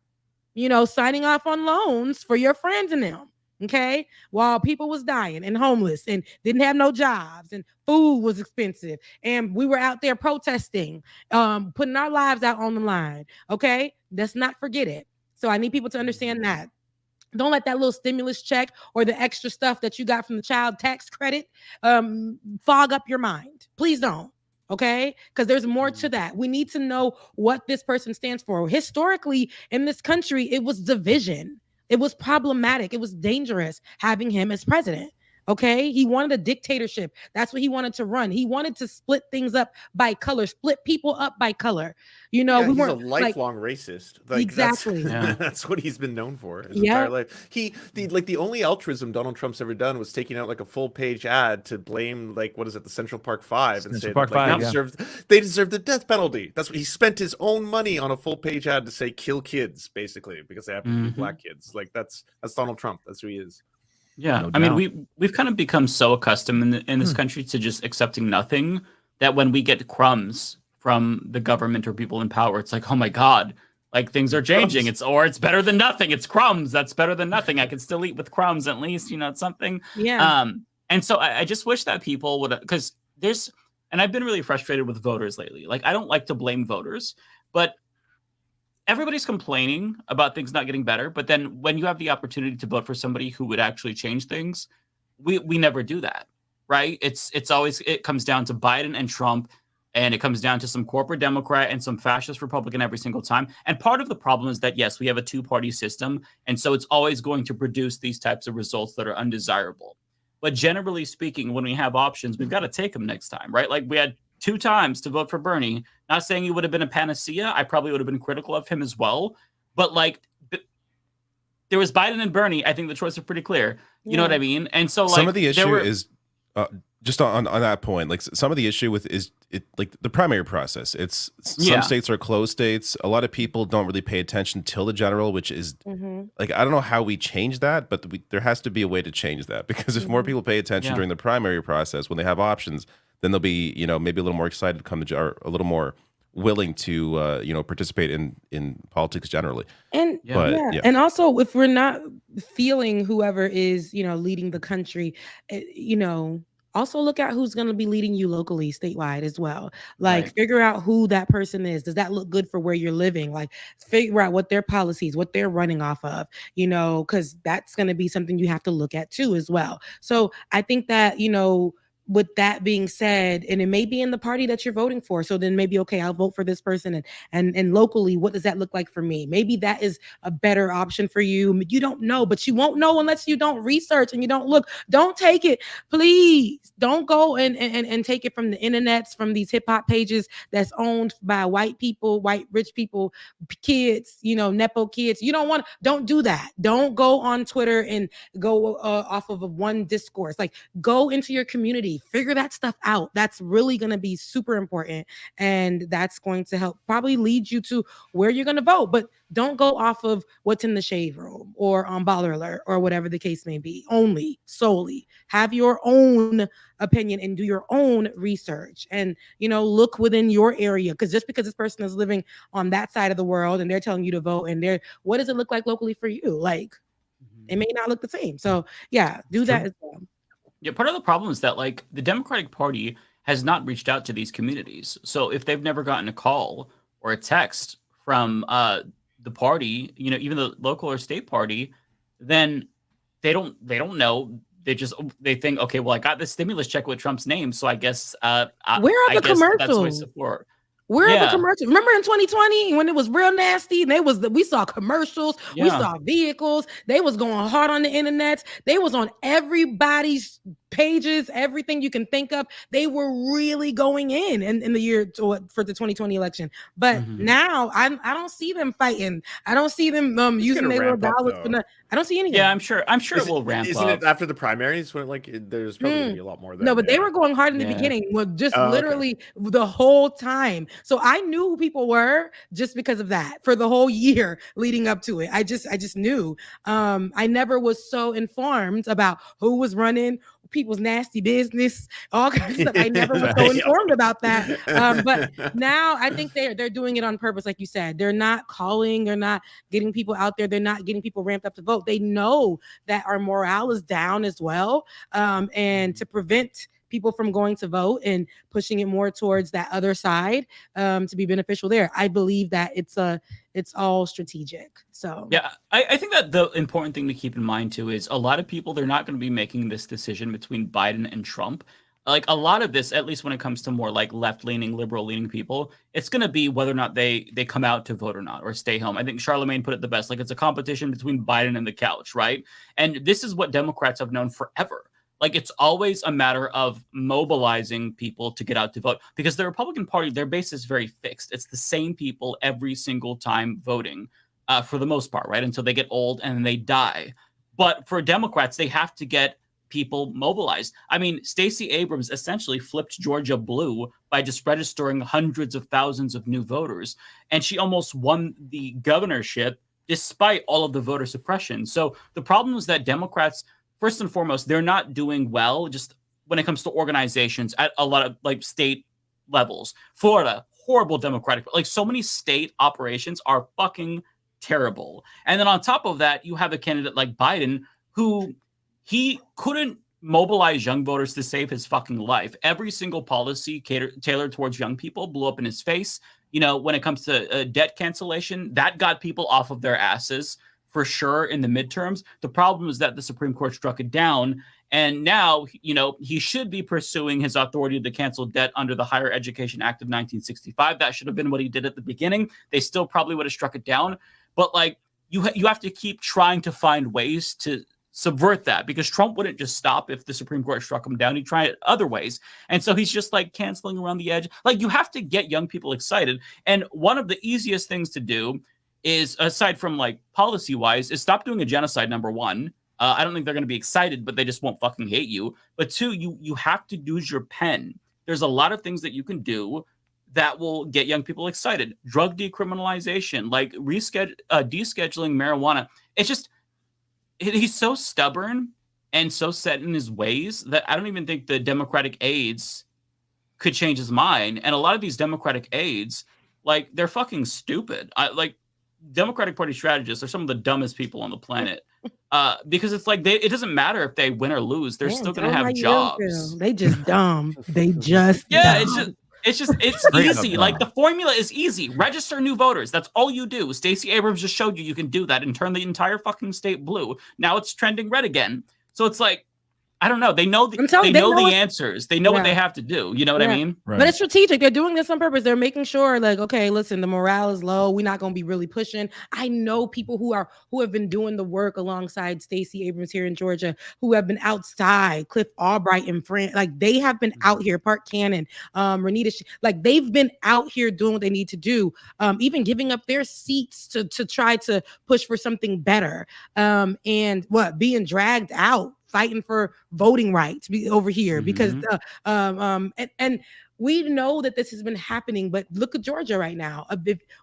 signing off on loans for your friends and them. Okay, while people was dying and homeless and didn't have no jobs and food was expensive and we were out there protesting, putting our lives out on the line. Okay, let's not forget it. So I need people to understand that. Don't let that little stimulus check or the extra stuff that you got from the child tax credit fog up your mind. Please don't. Okay, because there's more to that. We need to know what this person stands for. Historically, in this country, it was division. It was problematic. It was dangerous having him as president. Okay, he wanted a dictatorship. That's what he wanted to run. He wanted to split things up by color, split people up by color. He's a lifelong racist. Exactly. That's what he's been known for his entire life. The only altruism Donald Trump's ever done was taking out like a full page ad to blame the Central Park Five and say they deserve the death penalty. That's what he spent his own money on, a full page ad to say kill kids, basically, because they happen to be black kids. Like that's Donald Trump. That's who he is. Yeah, I mean, we've kind of become so accustomed in this country to just accepting nothing that when we get crumbs from the government or people in power, it's like, oh my God, like things are changing. It's better than nothing. It's crumbs. That's better than nothing. I can still eat with crumbs at least. It's something. Yeah. And so I just wish that people would, because and I've been really frustrated with voters lately. Like I don't like to blame voters, but everybody's complaining about things not getting better, but then when you have the opportunity to vote for somebody who would actually change things, we never do that, right? It comes down to Biden and Trump, and it comes down to some corporate Democrat and some fascist Republican every single time. And part of the problem is that, yes, we have a two-party system, and so it's always going to produce these types of results that are undesirable. But generally speaking, when we have options, we've got to take them next time, right? Like we had 2 times to vote for Bernie. Not saying he would have been a panacea. I probably would have been critical of him as well. But there was Biden and Bernie. I think the choice is pretty clear. You know what I mean? And so some of the issue is just on that point. Like some of the issue with is it like the primary process. It's some states are closed states. A lot of people don't really pay attention till the general, which is like I don't know how we change that, but there has to be a way to change that, because if more people pay attention during the primary process when they have options, then they'll be, maybe a little more excited to come to, or a little more willing to, participate in politics generally. And and also if we're not feeling whoever is, leading the country, also look at who's going to be leading you locally, statewide as well. Like figure out who that person is. Does that look good for where you're living? Like figure out what their policies, what they're running off of, because that's going to be something you have to look at too as well. So I think that, with that being said, and it may be in the party that you're voting for, so then maybe, okay, I'll vote for this person, and locally, what does that look like for me? Maybe that is a better option for you. You don't know, but you won't know unless you don't research and you don't look. Don't take it, please. Don't go and take it from the internets, from these hip hop pages that's owned by white people, white rich people, kids, Nepo kids. Don't do that. Don't go on Twitter and go off of one discourse. Like go into your community. Figure that stuff out. That's really going to be super important. And that's going to help probably lead you to where you're going to vote. But don't go off of what's in the shade room or on Baller Alert or whatever the case may be. Solely. Have your own opinion and do your own research and, look within your area. Because just because this person is living on that side of the world and they're telling you to vote and what does it look like locally for you? Like, it may not look the same. So, yeah, do that as well. Yeah, part of the problem is that like the Democratic Party has not reached out to these communities. So if they've never gotten a call or a text from the party, you know, even the local or state party, then they don't know. They think, okay, well, I got this stimulus check with Trump's name, so I guess where are the commercials? That's what I support. Where are the commercials? Remember in 2020 when it was real nasty and we saw commercials, we saw vehicles, they was going hard on the internet, they was on everybody's pages, everything you can think of. They were really going in the year for the 2020 election. But now I don't see them fighting. I don't see them using their little dollars for nothing. I don't see anything. Yeah, I'm sure it will ramp up. Isn't it after the primaries when there's probably gonna be a lot more there? No, but they were going hard in the beginning. Well, just literally the whole time. So I knew who people were just because of that for the whole year leading up to it. I just knew. I never was so informed about who was running, people's nasty business, all kinds of stuff. I never was so informed about that. But now I think they're doing it on purpose, like you said. They're not calling, they're not getting people out there, they're not getting people ramped up to vote. They know that our morale is down as well. And to prevent people from going to vote and pushing it more towards that other side to be beneficial there. I believe that it's all strategic. So yeah, I think that the important thing to keep in mind too is a lot of people, they're not going to be making this decision between Biden and Trump. Like a lot of this, at least when it comes to more like left-leaning, liberal-leaning people, it's going to be whether or not they come out to vote or not, or stay home. I think Charlemagne put it the best. Like it's a competition between Biden and the couch, right? And this is what Democrats have known forever. Like it's always a matter of mobilizing people to get out to vote, because the Republican Party, their base is very fixed. It's the same people every single time voting for the most part, right? Until they get old and then they die. But for Democrats, they have to get people mobilized. I mean, Stacey Abrams essentially flipped Georgia blue by just registering hundreds of thousands of new voters. And she almost won the governorship despite all of the voter suppression. So the problem is that Democrats, first and foremost, they're not doing well just when it comes to organizations at a lot of like state levels. Florida, horrible Democratic, like so many state operations are fucking terrible. And then on top of that, you have a candidate like Biden who he couldn't mobilize young voters to save his fucking life. Every single policy tailored towards young people blew up in his face. You know, when it comes to debt cancellation, that got people off of their asses for sure in the midterms. The problem is that the Supreme Court struck it down. And now, you know, he should be pursuing his authority to cancel debt under the Higher Education Act of 1965. That should have been what he did at the beginning. They still probably would have struck it down. But like, you have to keep trying to find ways to subvert that, because Trump wouldn't just stop if the Supreme Court struck him down. He'd try it other ways. And so he's just like canceling around the edge. Like you have to get young people excited. And one of the easiest things to do is, aside from like policy wise, is stop doing a genocide, number one. I don't think they're going to be excited, but they just won't fucking hate you. But two, you have to use your pen. There's a lot of things that you can do that will get young people excited. Drug decriminalization, like descheduling marijuana. It's just, he's so stubborn and so set in his ways that I don't even think the Democratic aides could change his mind. And a lot of these Democratic aides, like, they're fucking stupid. Like, Democratic Party strategists are some of the dumbest people on the planet. Because it's like, it doesn't matter if they win or lose. They're still going to have jobs. They just dumb. They just dumb. It's easy. Like the formula is easy. Register new voters. That's all you do. Stacey Abrams just showed you can do that and turn the entire fucking state blue. Now it's trending red again. So it's like, I don't know. They know the answers. They know what they have to do. You know what I mean? Right. But it's strategic. They're doing this on purpose. They're making sure, like, okay, listen, the morale is low. We're not going to be really pushing. I know people who have been doing the work alongside Stacey Abrams here in Georgia, who have been outside, Cliff Albright in France. Like, they have been out here, Park Cannon, Renita, like, they've been out here doing what they need to do, even giving up their seats to try to push for something better. And being dragged out, fighting for voting rights over here, because and we know that this has been happening, but look at Georgia right now.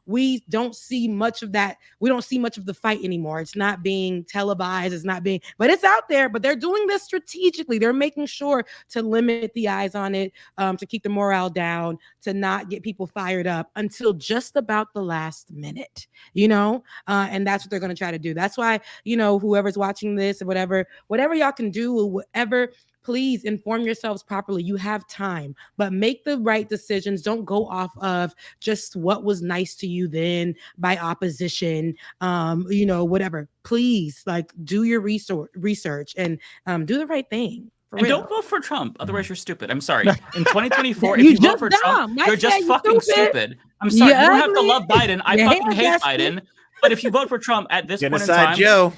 We don't see much of that. We don't see much of the fight anymore. It's not being televised. But it's out there. But they're doing this strategically. They're making sure to limit the eyes on it, to keep the morale down, to not get people fired up until just about the last minute, and that's what they're going to try to do. That's why, whoever's watching this or whatever y'all can do, whatever please inform yourselves properly. You have time, but make the right decisions. Don't go off of just what was nice to you then by opposition, whatever. Please, like, do your research and do the right thing. And real. don't vote for Trump. Otherwise, you're stupid. I'm sorry. In 2024, if you vote for Trump, you're just fucking stupid. I'm sorry. You don't have to love Biden. I fucking hate Biden. But if you vote for Trump at this point in time, Joe,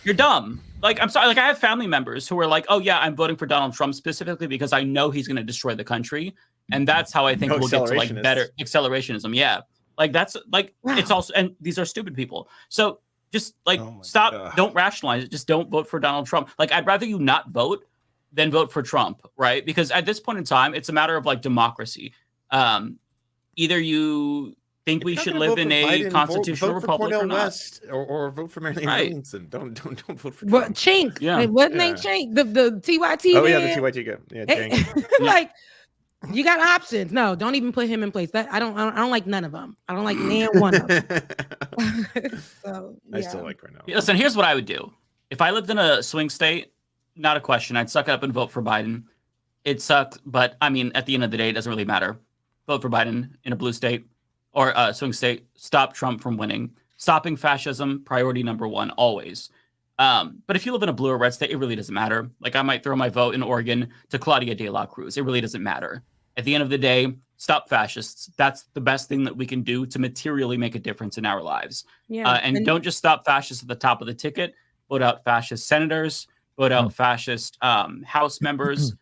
you're dumb. Like, I'm sorry. Like, I have family members who are like, oh, yeah, I'm voting for Donald Trump specifically because I know he's going to destroy the country. And that's how I think we'll get to, like, better accelerationism. Yeah. Like, that's, like, it's also, and these are stupid people. So just, like, stop. God. Don't rationalize it. Just don't vote for Donald Trump. Like, I'd rather you not vote than vote for Trump, right? Because at this point in time, it's a matter of, like, democracy. Either you think we should live in a Biden, constitutional vote republic for or not. West, or vote for Marilyn Williamson. Don't vote for Trump. What Chink? Yeah. Like, what name Chink? The TYT. Oh man? yeah, the TYT guy. Yeah, Chink. Like, you got options. No, don't even put him in place. That I don't like none of them. I don't like nan one of them. So, yeah. I still like right now. Listen, here's what I would do. If I lived in a swing state, not a question. I'd suck it up and vote for Biden. It sucked, but I mean, at the end of the day, it doesn't really matter. Vote for Biden in a blue state or a swing state. Stop Trump from winning. Stopping fascism, priority number one, always. But if you live in a blue or red state, it really doesn't matter. Like, I might throw my vote in Oregon to Claudia de la Cruz. It really doesn't matter. At the end of the day, stop fascists. That's the best thing that we can do to materially make a difference in our lives. Yeah, and don't just stop fascists at the top of the ticket. Vote out fascist senators. Vote out fascist House members.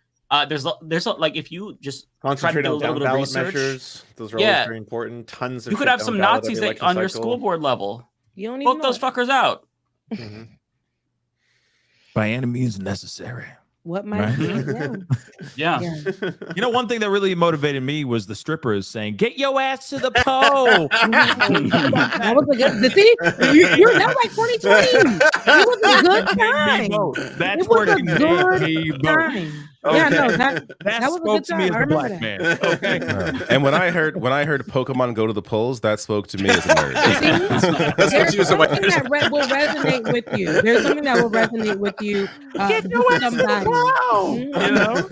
There's like, if you just concentrate try to do a on little bit of ballot research, measures. Those are always very important. Tons of you could have some Nazis on your school board level. You don't even vote those fuckers out. Mm-hmm. By any means necessary. What might be? Yeah. You know, one thing that really motivated me was the strippers saying, "Get your ass to the pole." That was a good. See, that was like 2020. It was a good time. That's it was a good time. Okay. Yeah, no, that was a spoke good to me time. as a black man. Okay. And when I heard Pokemon go to the polls, that spoke to me as a nerd. There's something that will resonate with you. There's something that will resonate with you. Get your ass to the pole. You know?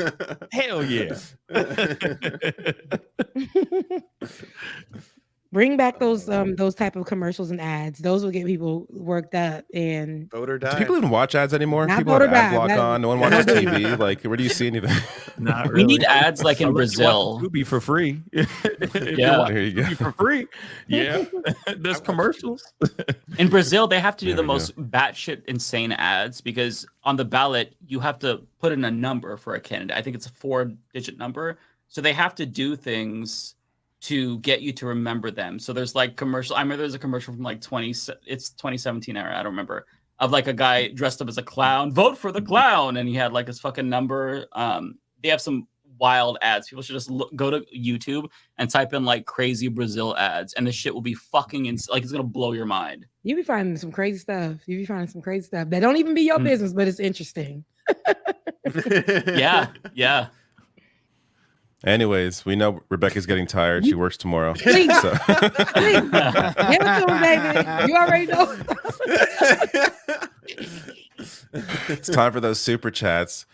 Hell yeah. Bring back those type of commercials and ads. Those will get people worked up and vote or die. Do people even watch ads anymore? Not People vote or have ad die. block on. No one watches TV. Like, where do you see anything? Not We need ads like in Brazil. Tubi for free. Yeah, there you go. Tubi for free. Yeah, there's commercials. In Brazil, they have to do the most batshit insane ads because on the ballot you have to put in a number for a candidate. I think it's a 4-digit number, so they have to do things to get you to remember them. So there's like commercial. I remember there's a commercial from like it's 2017 era. I don't remember, of like a guy dressed up as a clown. Vote for the clown, and he had like his fucking number. They have some wild ads. People should just go to YouTube and type in like crazy Brazil ads, and the shit will be fucking like it's gonna blow your mind. you be finding some crazy stuff. You be finding some crazy stuff that don't even be your business, but it's interesting. Yeah. Anyways, we know Rebecca's getting tired. She works tomorrow. Please. So. Please. Give it to him, baby. You already know. It's time for those super chats.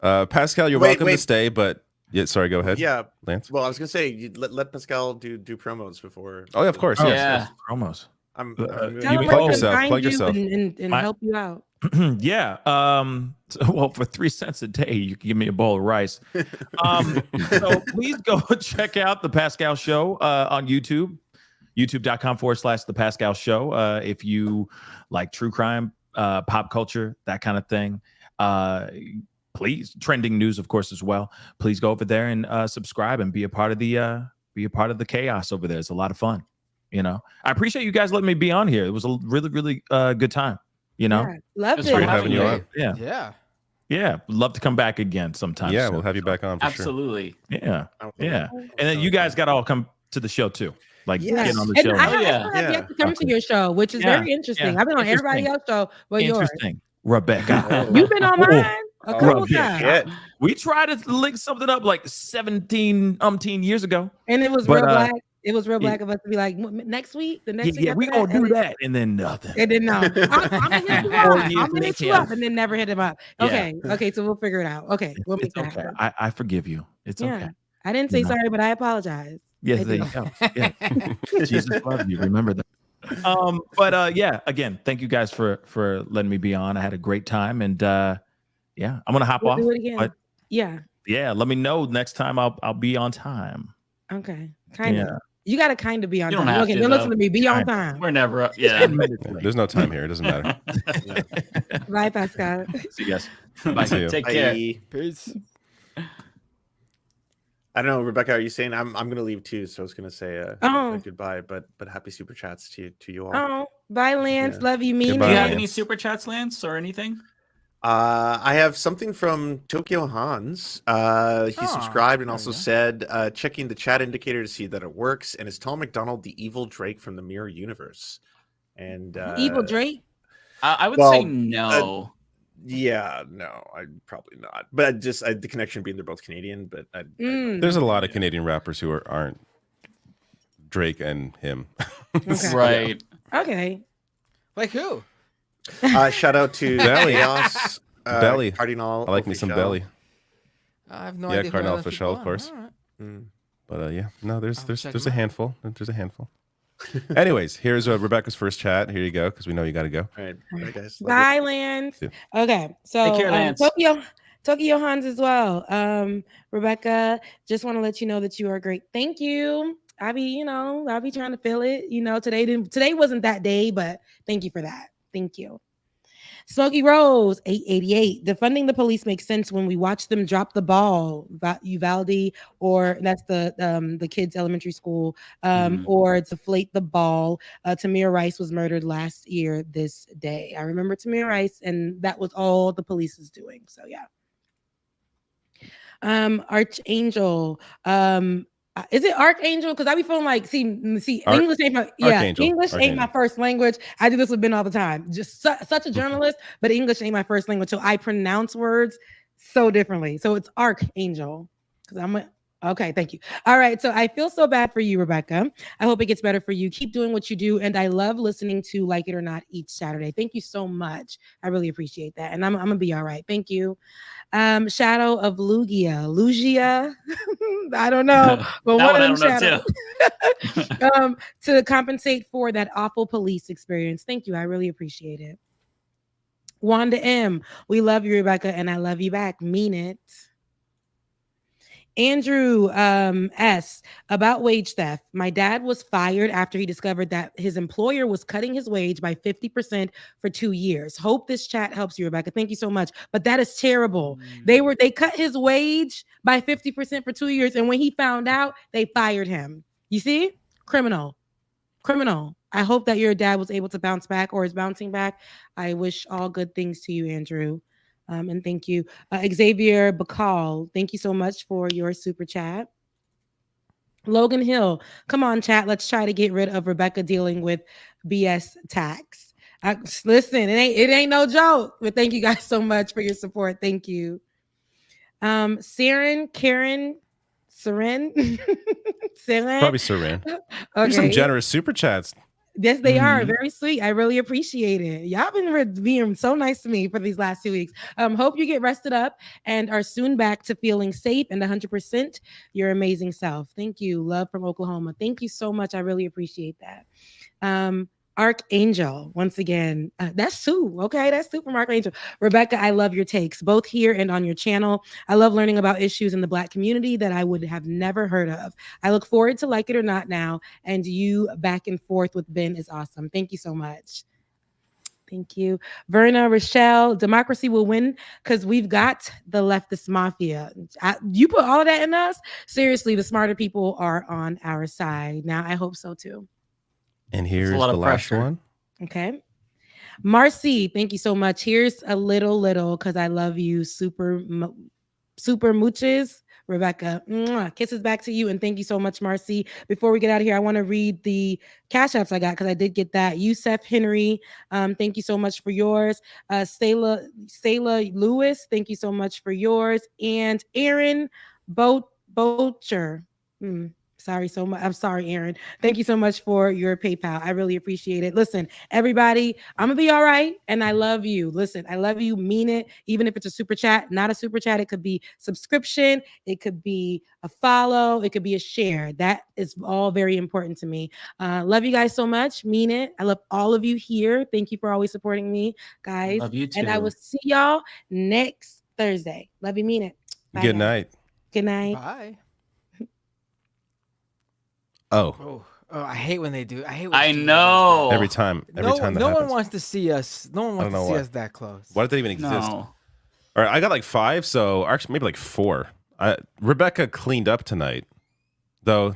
Pascal, you're welcome to stay, but yeah, sorry, go ahead. Yeah, Lance. Well, I was gonna say you let Pascal do promos before. Oh, yeah, of course. Yes. Promos. I'm you plug yourself. Plug yourself. And help you out. Yeah. Well, for 3 cents a day, you can give me a bowl of rice. So please go check out the Pascal Show on YouTube, youtube.com/The Pascal Show. If you like true crime, pop culture, that kind of thing. Please, trending news, of course, as well. Please go over there and subscribe and be a part of the chaos over there. It's a lot of fun. You know, I appreciate you guys letting me be on here. It was a really, really good time. You know, loved it. Great having you on. Yeah. Love to come back again sometime. Yeah, we'll have you back on for Absolutely. sure. Yeah. And then you guys got to all come to the show too. Like getting on the And show. I have yet to come to your show, which is very interesting. I've been on everybody else's show, but yours. Rebecca. You've been on mine a couple Rebecca. times. We tried to link something up like 17 years ago. And it was real black. It was real black of us to be like, next week, the next week. Yeah, we gonna do that, and then nothing. And then no, I'm gonna hit you up. I'm gonna hit you up, and then never hit him up. Okay, okay, so we'll figure it out. Okay, we'll make that happen. I forgive you. It's okay. I didn't say sorry, but I apologize. Yes, there you go. Yeah. Jesus loves you. Remember that. But yeah, again, thank you guys for letting me be on. I had a great time, and yeah, I'm gonna hop off. Do it again. But yeah, let me know next time. I'll be on time. Okay, kind of. You gotta kind of be on time. Okay, don't listen to me. Be on time. We're never up. Yeah. There's no time here. It doesn't matter. Bye, Pascal. See you guys. Bye. Take care. Peace. I don't know, Rebecca. Are you saying I'm going to leave too? So I was going to say a goodbye, but happy super chats to you all. Oh, bye, Lance. Love you, mean. Do you have any super chats, Lance, or anything? I have something from Tokyo Hans. He subscribed and also said, checking the chat indicator to see that it works. And is Tom McDonald the evil Drake from the Mirror Universe? And evil Drake? I would say no. Yeah, no, probably not. But just the connection being they're both Canadian. But there's a lot of Canadian rappers who aren't Drake and him. Okay. Right. Okay. Like who? Shout out to Belly. Chaos, Belly. Cardinal. I like me some Belly. I have no idea. Yeah, Cardinal Official, of course. Right. But yeah, no, there's a handful. There's a handful. Anyways, here's Rebecca's first chat. Here you go, because we know you got to go. All right, bye guys. Bye, Lance. Yeah. Okay, so Take care, Lance. Tokyo Hans as well. Rebecca, just want to let you know that you are great. Thank you. I'll be trying to feel it. Today wasn't that day, but thank you for that. Thank you. Smokey Rose, 888. Defunding the police makes sense when we watch them drop the ball. Uvalde, or that's the kids' elementary school, or deflate the ball. Tamir Rice was murdered last year this day. I remember Tamir Rice, and that was all the police is doing. So yeah. Archangel. Is it Archangel? Because I be feeling like, see, English ain't my English ain't my first language. I do this with Ben all the time. Just such a journalist, but English ain't my first language, so I pronounce words so differently. So it's Archangel. Because okay, thank you. All right, so I feel so bad for you, Rebecca. I hope it gets better for you. Keep doing what you do, and I love listening to Like It or Not each Saturday. Thank you so much. I really appreciate that, and I'm gonna be all right. Thank you. Shadow of Lugia. I don't know, but one of them shadows. To compensate for that awful police experience. Thank you. I really appreciate it. Wanda M. We love you, Rebecca, and I love you back. Mean it. Andrew S. About wage theft. My dad was fired after he discovered that his employer was cutting his wage by 50% for 2 years. Hope this chat helps you, Rebecca. Thank you so much. But that is terrible. They cut his wage by 50% for 2 years, and when he found out, they fired him. You see? Criminal. I hope that your dad was able to bounce back or is bouncing back. I wish all good things to you, Andrew. And thank you. Xavier Bacall, thank you so much for your super chat. Logan Hill, come on, chat. Let's try to get rid of Rebecca dealing with BS tax. Listen, it ain't no joke, but thank you guys so much for your support. Thank you. Karen, Seren? Seren? Probably Seren. Okay. Some generous super chats. Yes, they are. Very sweet. I really appreciate it. Y'all been being so nice to me for these last 2 weeks. Hope you get rested up and are soon back to feeling safe and 100% your amazing self. Thank you. Love from Oklahoma. Thank you so much. I really appreciate that. Archangel, once again, that's Sue. Okay, that's Sue from Archangel. Rebecca, I love your takes, both here and on your channel. I love learning about issues in the Black community that I would have never heard of. I look forward to Like It or Not now, and you back and forth with Ben is awesome. Thank you so much. Thank you. Verna, Rochelle, democracy will win because we've got the leftist mafia. You put all of that in us? Seriously, the smarter people are on our side. Now, I hope so too. And here's the last one. Okay. Marcy, thank you so much. Here's a little, because I love you. Super mooches. Rebecca, kisses back to you. And thank you so much, Marcy. Before we get out of here, I want to read the cash apps I got because I did get that. Yusef Henry, thank you so much for yours. Sayla Lewis, thank you so much for yours. And Aaron Bocher. Sorry so much. I'm sorry, Aaron. Thank you so much for your PayPal. I really appreciate it. Listen, everybody, I'm gonna be all right, and I love you. Listen, I love you. Mean it. Even if it's a super chat, not a super chat, it could be subscription, it could be a follow, it could be a share. That is all very important to me. Love you guys so much. Mean it. I love all of you here. Thank you for always supporting me, guys. Love you too. And I will see y'all next Thursday. Love you. Mean it. Bye, Good guys. night. Good night. Bye. Oh, I hate when they do. I know. every time. Every time that no one happens. wants to see us. No one wants to see us that close. Why did that even exist? No. All right, I got like 5, so actually maybe like 4. Rebecca cleaned up tonight, though.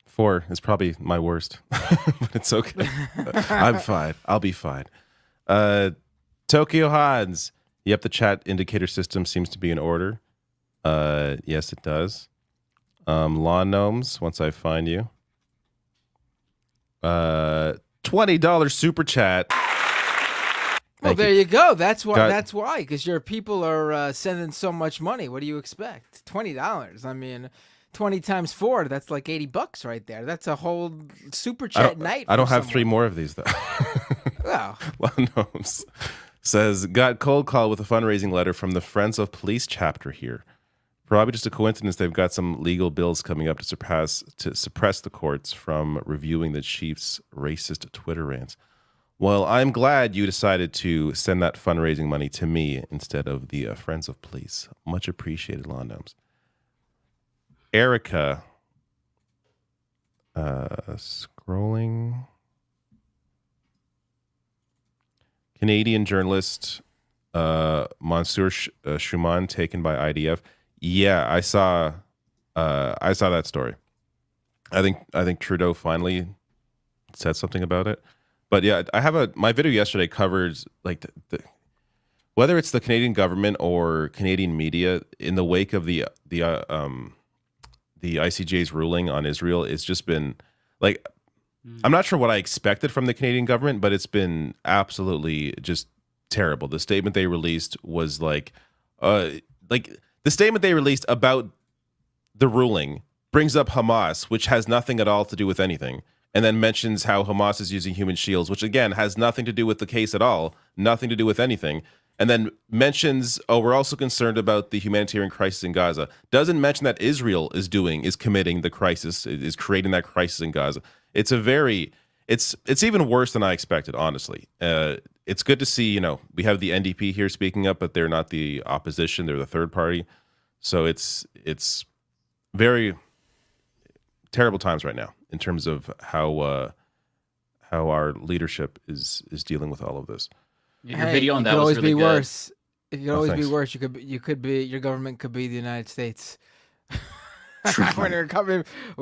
4 is probably my worst, but it's okay. I'm fine. I'll be fine. Tokyo Hans. Yep, the chat indicator system seems to be in order. Yes, it does. Lawn Gnomes, once I find you. $20 super chat. Well, there you go. That's why. That's why, because your people are sending so much money. What do you expect? $20. I mean, 20 times 4. That's like $80 right there. That's a whole super chat night. I don't have 3 more of these though. Wow. Lawn Gnomes says got cold call with a fundraising letter from the Friends of Police chapter here. Probably just a coincidence they've got some legal bills coming up to suppress the courts from reviewing the chief's racist Twitter rants. Well, I'm glad you decided to send that fundraising money to me instead of the Friends of Police. Much appreciated, Lawn Gnomes. Erica, scrolling. Canadian journalist Monsieur Schumann taken by IDF. Yeah, I saw that story. I think Trudeau finally said something about it. But yeah, I have my video yesterday covers like the whether it's the Canadian government or Canadian media in the wake of the ICJ's ruling on Israel. It's just been like I'm not sure what I expected from the Canadian government, but it's been absolutely just terrible. The statement they released was like the statement they released about the ruling brings up Hamas, which has nothing at all to do with anything, and then mentions how Hamas is using human shields, which again has nothing to do with the case at all, nothing to do with anything, and then mentions, we're also concerned about the humanitarian crisis in Gaza. Doesn't mention that Israel is committing the crisis, is creating that crisis in Gaza. It's it's even worse than I expected, honestly. It's good to see, we have the NDP here speaking up, but they're not the opposition; they're the third party. So it's very terrible times right now in terms of how our leadership is dealing with all of this. Your video on that was always really be good. Worse. It could always thanks. be worse. You could be your government could be the United States. when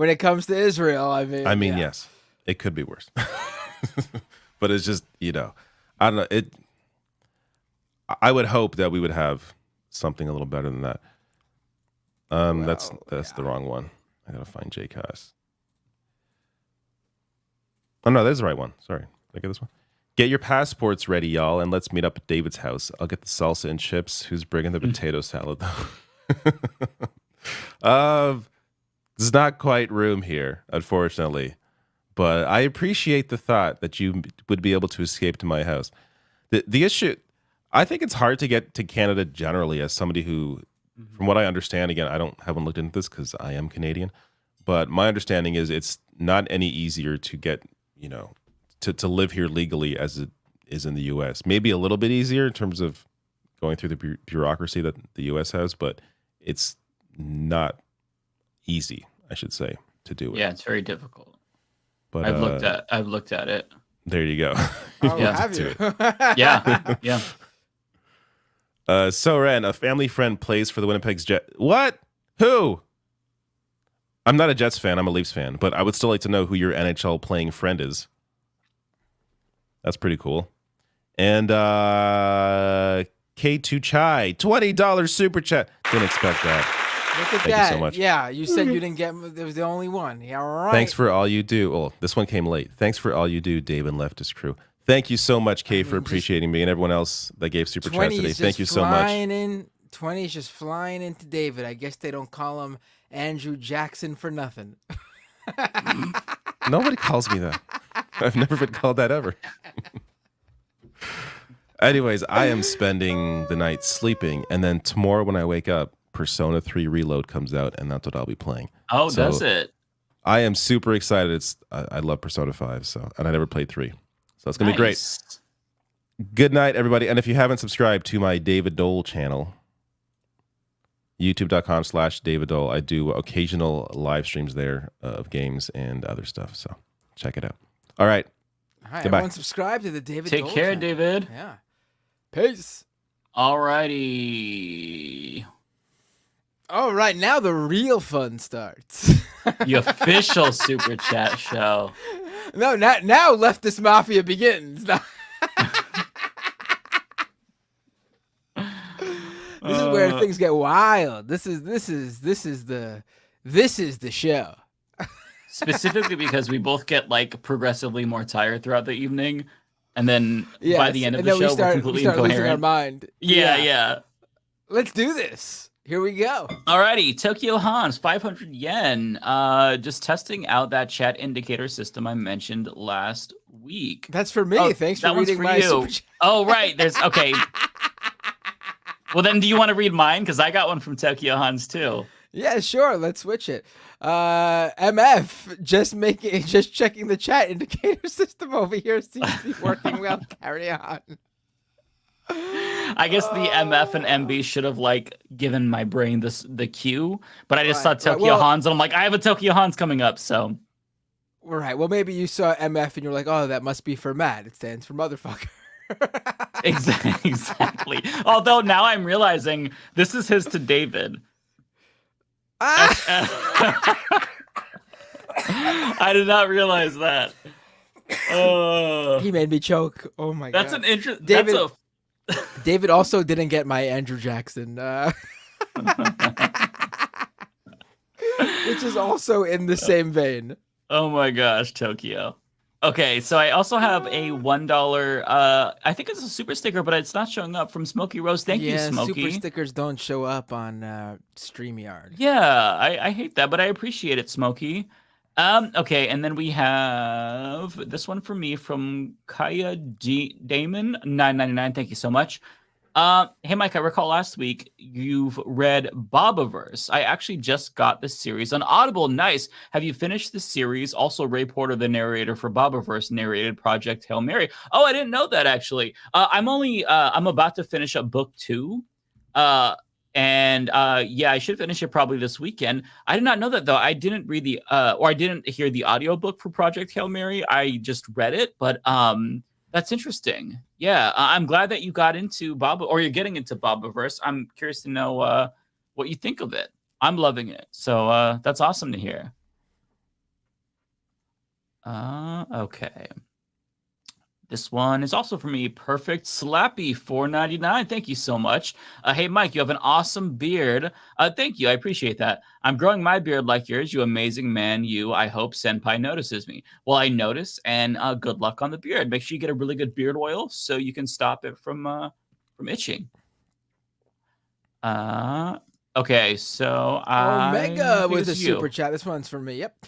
it comes to Israel, I mean, yes, it could be worse. But it's just, I don't know. I would hope that we would have something a little better than that. That's the wrong one. I gotta find JCast. Oh no, that's the right one. Sorry, did I get this one? Get your passports ready, y'all, and let's meet up at David's house. I'll get the salsa and chips. Who's bringing the potato salad though? There's not quite room here, unfortunately. But I appreciate the thought that you would be able to escape to my house. The issue, I think it's hard to get to Canada generally as somebody who, from what I understand, again, haven't looked into this because I am Canadian, but my understanding is it's not any easier to get, to live here legally as it is in the U.S. Maybe a little bit easier in terms of going through the bureaucracy that the U.S. has, but it's not easy, I should say, to do it. Yeah, it's very difficult. But I've looked at it. There you go. Have you? Yeah. Soren, a family friend plays for the Winnipeg's Jets. What? Who? I'm not a Jets fan. I'm a Leafs fan. But I would still like to know who your NHL playing friend is. That's pretty cool. And K2 Chai, $20 super chat. Didn't expect that. Look at Thank that. you so much. Yeah, you said you didn't get. It was the only one. Yeah, right. Thanks for all you do. Oh, this one came late. Thanks for all you do, Dave and Leftist crew. Thank you so much, Kay, for appreciating me and everyone else that gave super chats today. Thank you so much. 20 is just flying into David. I guess they don't call him Andrew Jackson for nothing. Nobody calls me that. I've never been called that ever. Anyways, I am spending the night sleeping, and then tomorrow when I wake up, Persona 3 Reload comes out, and that's what I'll be playing. Oh, so does it? I am super excited. I love Persona 5, and I never played 3. So it's going to be great. Good night, everybody. And if you haven't subscribed to my David Dole channel, youtube.com/David Dole, I do occasional live streams there of games and other stuff. So check it out. All right. Hi, goodbye. Everyone subscribe to the David Dole Take care, channel. David. Yeah. Peace. Alrighty. All right, now the real fun starts. The official super chat show. No, now Leftist Mafia begins. This is where things get wild. This is the show. Specifically because we both get like progressively more tired throughout the evening, and then by the end of the show we're completely incoherent. Losing our mind. Yeah. Let's do this. Here we go. Alrighty, Tokyo Hans, 500 yen. Just testing out that chat indicator system I mentioned last week. That's for me. Thanks for reading my super chat. Oh, right. There's okay. Well, then, do you want to read mine? Because I got one from Tokyo Hans too. Yeah, sure. Let's switch it. MF, just checking the chat indicator system over here seems to be working well. Carry on. I guess the MF and MB should have like given my brain the cue, but I just saw Tokyo Hans and I'm like, I have a Tokyo Hans coming up, so. Right. Well, maybe you saw MF and you're like, oh, that must be for Matt. It stands for motherfucker. Exactly. Although now I'm realizing this is his to David. I did not realize that. He made me choke. Oh my god. That's an interest. David also didn't get my Andrew Jackson, which is also in the same vein. Oh my gosh, Tokyo. Okay, so I also have a $1. I think it's a super sticker, but it's not showing up from Smokey Rose. Thank you, Smokey. Super stickers don't show up on StreamYard. Yeah, I hate that, but I appreciate it, Smokey. Okay, and then we have this one for me from Kaya Damon 999. Thank you so much. Hey Mike, I recall last week you've read Bobaverse. I actually just got the series on Audible. Nice. Have you finished the series? Also, Ray Porter, the narrator for Bobaverse, narrated Project Hail Mary. Oh, I didn't know that actually. I'm about to finish up book 2. Yeah, I should finish it probably this weekend. I did not know that though. I didn't read I didn't hear the audiobook for Project Hail Mary. I just read it, but that's interesting. Yeah, I'm glad that you got into you're getting into Bobaverse. I'm curious to know what you think of it. I'm loving it. So that's awesome to hear. Okay. This one is also for me. Perfect Slappy $4.99. Thank you so much. Hey, Mike, you have an awesome beard. Thank you. I appreciate that. I'm growing my beard like yours. You amazing man. I hope Senpai notices me. Well, I notice, and good luck on the beard. Make sure you get a really good beard oil so you can stop it from itching. Okay, so Omega with a super chat. This one's for me. Yep.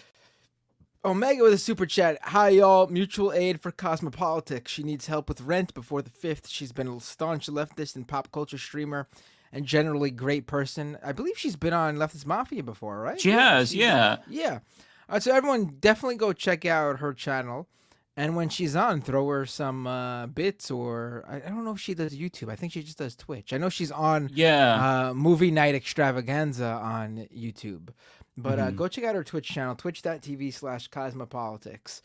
Omega with a super chat. Hi, y'all. Mutual aid for Cosmopolitics. She needs help with rent before the 5th. She's been a staunch leftist and pop culture streamer and generally great person. I believe she's been on Leftist Mafia before, right? She has, yeah. Yeah. So everyone definitely go check out her channel. And when she's on, throw her some bits or... I don't know if she does YouTube. I think she just does Twitch. I know she's on Movie Night Extravaganza on YouTube. But go check out her Twitch channel, twitch.tv/Cosmopolitics.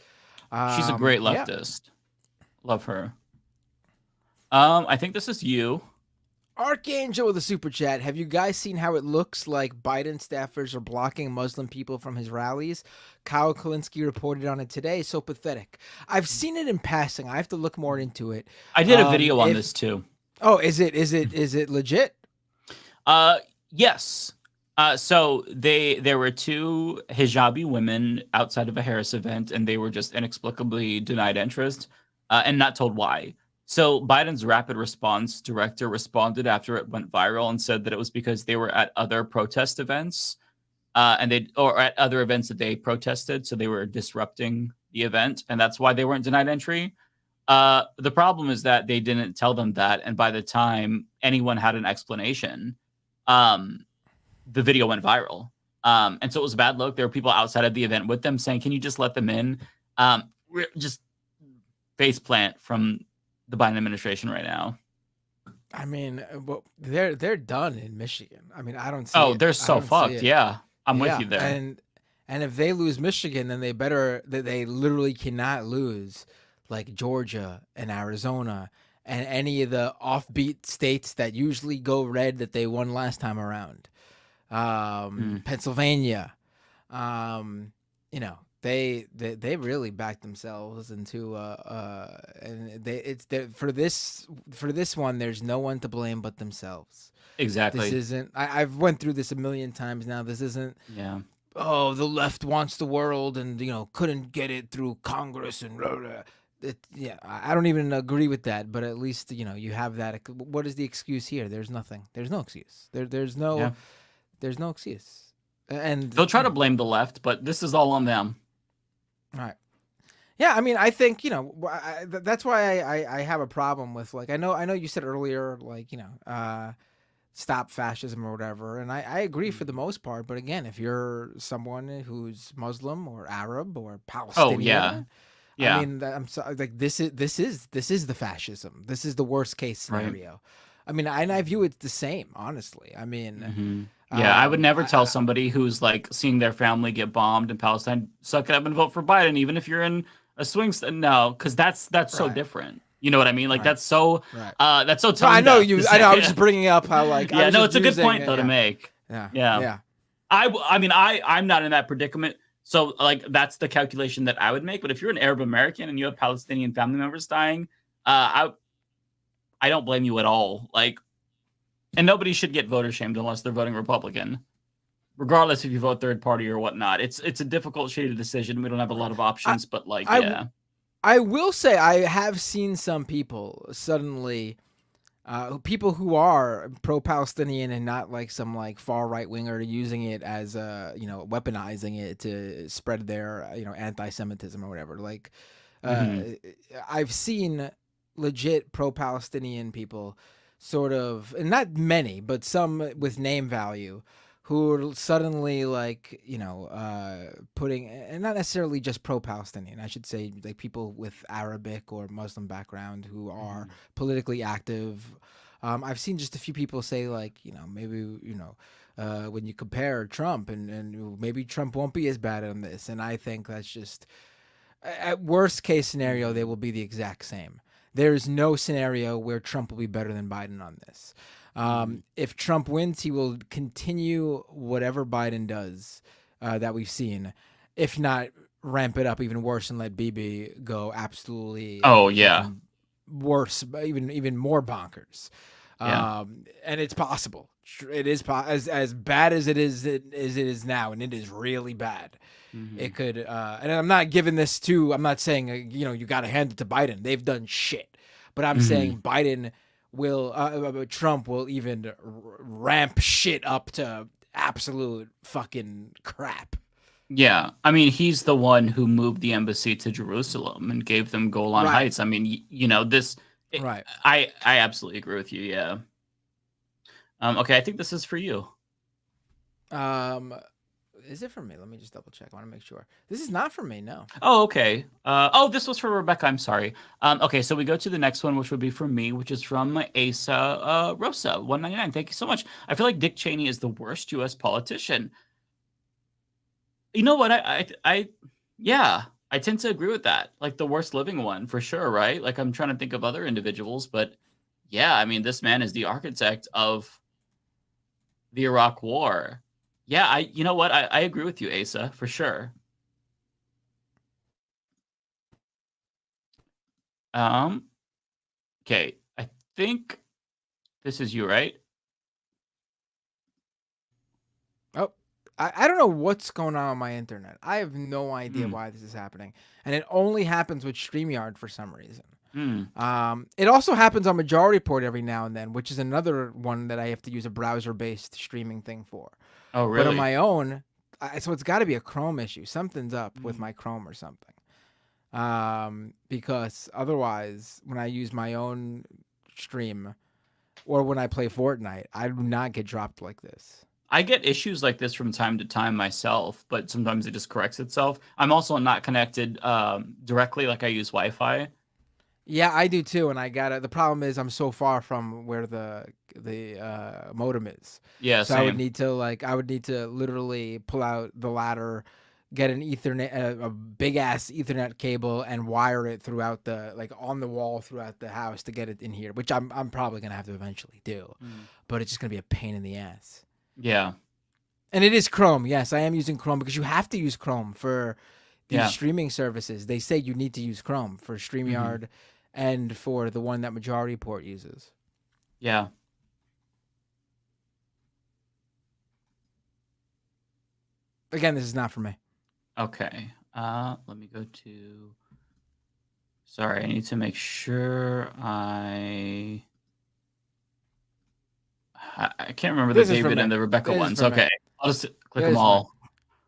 She's a great leftist. Yeah. Love her. I think this is you. Archangel with a super chat. Have you guys seen how it looks like Biden staffers are blocking Muslim people from his rallies? Kyle Kalinske reported on it today. So pathetic. I've seen it in passing. I have to look more into it. I did a video on this too. Oh, is it legit? Yes. So there were 2 hijabi women outside of a Harris event, and they were just inexplicably denied interest and not told why. So Biden's rapid response director responded after it went viral and said that it was because they were at other protest events or at other events that they protested, so they were disrupting the event, and that's why they weren't denied entry. The problem is that they didn't tell them that, and by the time anyone had an explanation, the video went viral. And so it was a bad look. There were people outside of the event with them saying, "Can you just let them in?" Just face plant from the Biden administration right now. I mean, they're done in Michigan. I mean, I don't see. Oh, they're so fucked. Yeah, I'm with you there. And if they lose Michigan, then they literally cannot lose like Georgia and Arizona and any of the offbeat states that usually go red that they won last time around. Pennsylvania, you know, they really backed themselves into and for this one, there's no one to blame but themselves. Exactly. This isn't. I've went through this a million times now. This isn't. Yeah. Oh, the left wants the world and couldn't get it through Congress and blah, blah. Yeah, I don't even agree with that, but at least you have that. What is the excuse here? There's nothing. There's no excuse. There's no excuse. And they'll try to blame the left, but this is all on them. All right. Yeah, I mean, I think that's why I have a problem with I know you said earlier stop fascism or whatever, and I agree for the most part. But again, if you're someone who's Muslim or Arab or Palestinian, yeah. I mean, I'm sorry, this is the fascism. This is the worst case scenario. Right. I mean, I view it the same, honestly. I mean, I would never tell somebody who's seeing their family get bombed in Palestine, suck it up and vote for Biden, even if you're in a swing state. No, because that's so different. You know what I mean? That's so that's so tough. I know you. I know. I was just bringing up how it's a good point though to make. Yeah. I mean, I'm not in that predicament. So that's the calculation that I would make. But if you're an Arab American and you have Palestinian family members dying, I don't blame you at all. And nobody should get voter shamed unless they're voting Republican, regardless if you vote third party or whatnot. It's a difficult, shady decision. We don't have a lot of options, but I will say I have seen some people suddenly, people who are pro-Palestinian and not some far right winger using it as weaponizing it to spread their anti-Semitism or whatever. I've seen legit pro-Palestinian people sort of, and not many, but some with name value, who are suddenly putting, and not necessarily just pro-Palestinian, I should say, people with Arabic or Muslim background who are politically active. I've seen just a few people say maybe when you compare Trump and maybe Trump won't be as bad on this, and I think that's just, at worst case scenario, they will be the exact same. There's no scenario where Trump will be better than Biden on this. If Trump wins, he will continue whatever Biden does that we've seen, if not ramp it up even worse and let Bibi go absolutely worse, even more bonkers. And it's possible. It is as bad as it is now, and it is really bad. It could, and I'm not giving this to. I'm not saying you got to hand it to Biden. They've done shit, but I'm saying Biden will, Trump will even ramp shit up to absolute fucking crap. Yeah, I mean, he's the one who moved the embassy to Jerusalem and gave them Golan Heights. I mean, this. Right. I absolutely agree with you. Yeah. Okay, I think this is for you. Is it for me? Let me just double check. I want to make sure. This is not for me, no. Oh, okay. This was for Rebecca. I'm sorry. Okay, so we go to the next one, which would be for me, which is from Asa Rosa, 199. Thank you so much. I feel like Dick Cheney is the worst U.S. politician. You know what? I tend to agree with that. The worst living one, for sure, right? I'm trying to think of other individuals, but yeah, I mean, this man is the architect of the Iraq War. Yeah, you know what? I agree with you, Asa, for sure. Okay, I think this is you, right? Oh, I don't know what's going on my internet. I have no idea why this is happening. And it only happens with StreamYard for some reason. It also happens on Majority Report every now and then, which is another one that I have to use a browser-based streaming thing for. Oh, really? But on my own, so it's got to be a Chrome issue. Something's up with my Chrome or something. Because otherwise, when I use my own stream or when I play Fortnite, I do not get dropped like this. I get issues like this from time to time myself, but sometimes it just corrects itself. I'm also not connected directly, like I use Wi-Fi. Yeah, I do too, and I got it. The problem is I'm so far from where the modem is. Yeah, so same. I would need to literally pull out the ladder, get an Ethernet, a big ass Ethernet cable, and wire it throughout on the wall throughout the house to get it in here, which I'm probably gonna have to eventually do, but it's just gonna be a pain in the ass. Yeah. And it is Chrome. Yes, I am using Chrome because you have to use Chrome for these streaming services. They say you need to use Chrome for StreamYard and for the one that Majority Report uses. Yeah. Again, this is not for me. Okay. Let me go to... Sorry, I need to make sure I can't remember the David and the Rebecca ones. Okay. I'll just click them all.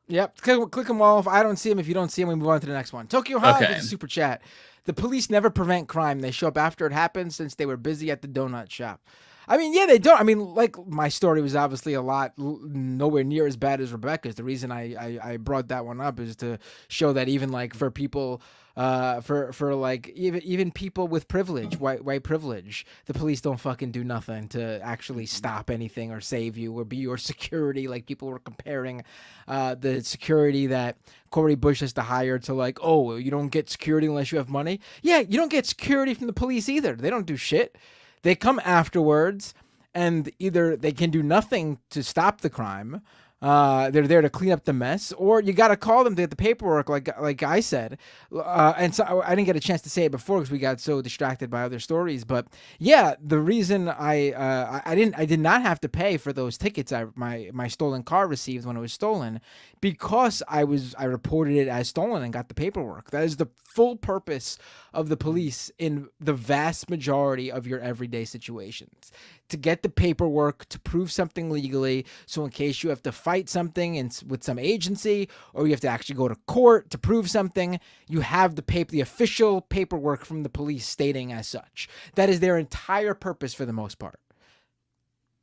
Yep. Click them all. If I don't see them, if you don't see them, we move on to the next one. Tokyo High, super chat. The police never prevent crime. They show up after it happens since they were busy at the donut shop. I mean, yeah, they don't. I mean, like, my story was obviously nowhere near as bad as Rebecca's. The reason I brought that one up is to show that even, like, for people, even people with privilege, white privilege, the police don't fucking do nothing to actually stop anything or save you or be your security. Like, people were comparing the security that Cori Bush has to hire to, like, oh, you don't get security unless you have money. Yeah, you don't get security from the police either. They don't do shit. They come afterwards, and either they can do nothing to stop the crime, they're there to clean up the mess, or you got to call them to get the paperwork, like I said. And so I didn't get a chance to say it before because we got so distracted by other stories. But yeah, the reason I did not have to pay for those tickets my stolen car received when it was stolen, because I reported it as stolen and got the paperwork. That is the full purpose of the police in the vast majority of your everyday situations. To get the paperwork, to prove something legally, so in case you have to fight something with some agency, or you have to actually go to court to prove something, you have the official paperwork from the police stating as such. That is their entire purpose for the most part.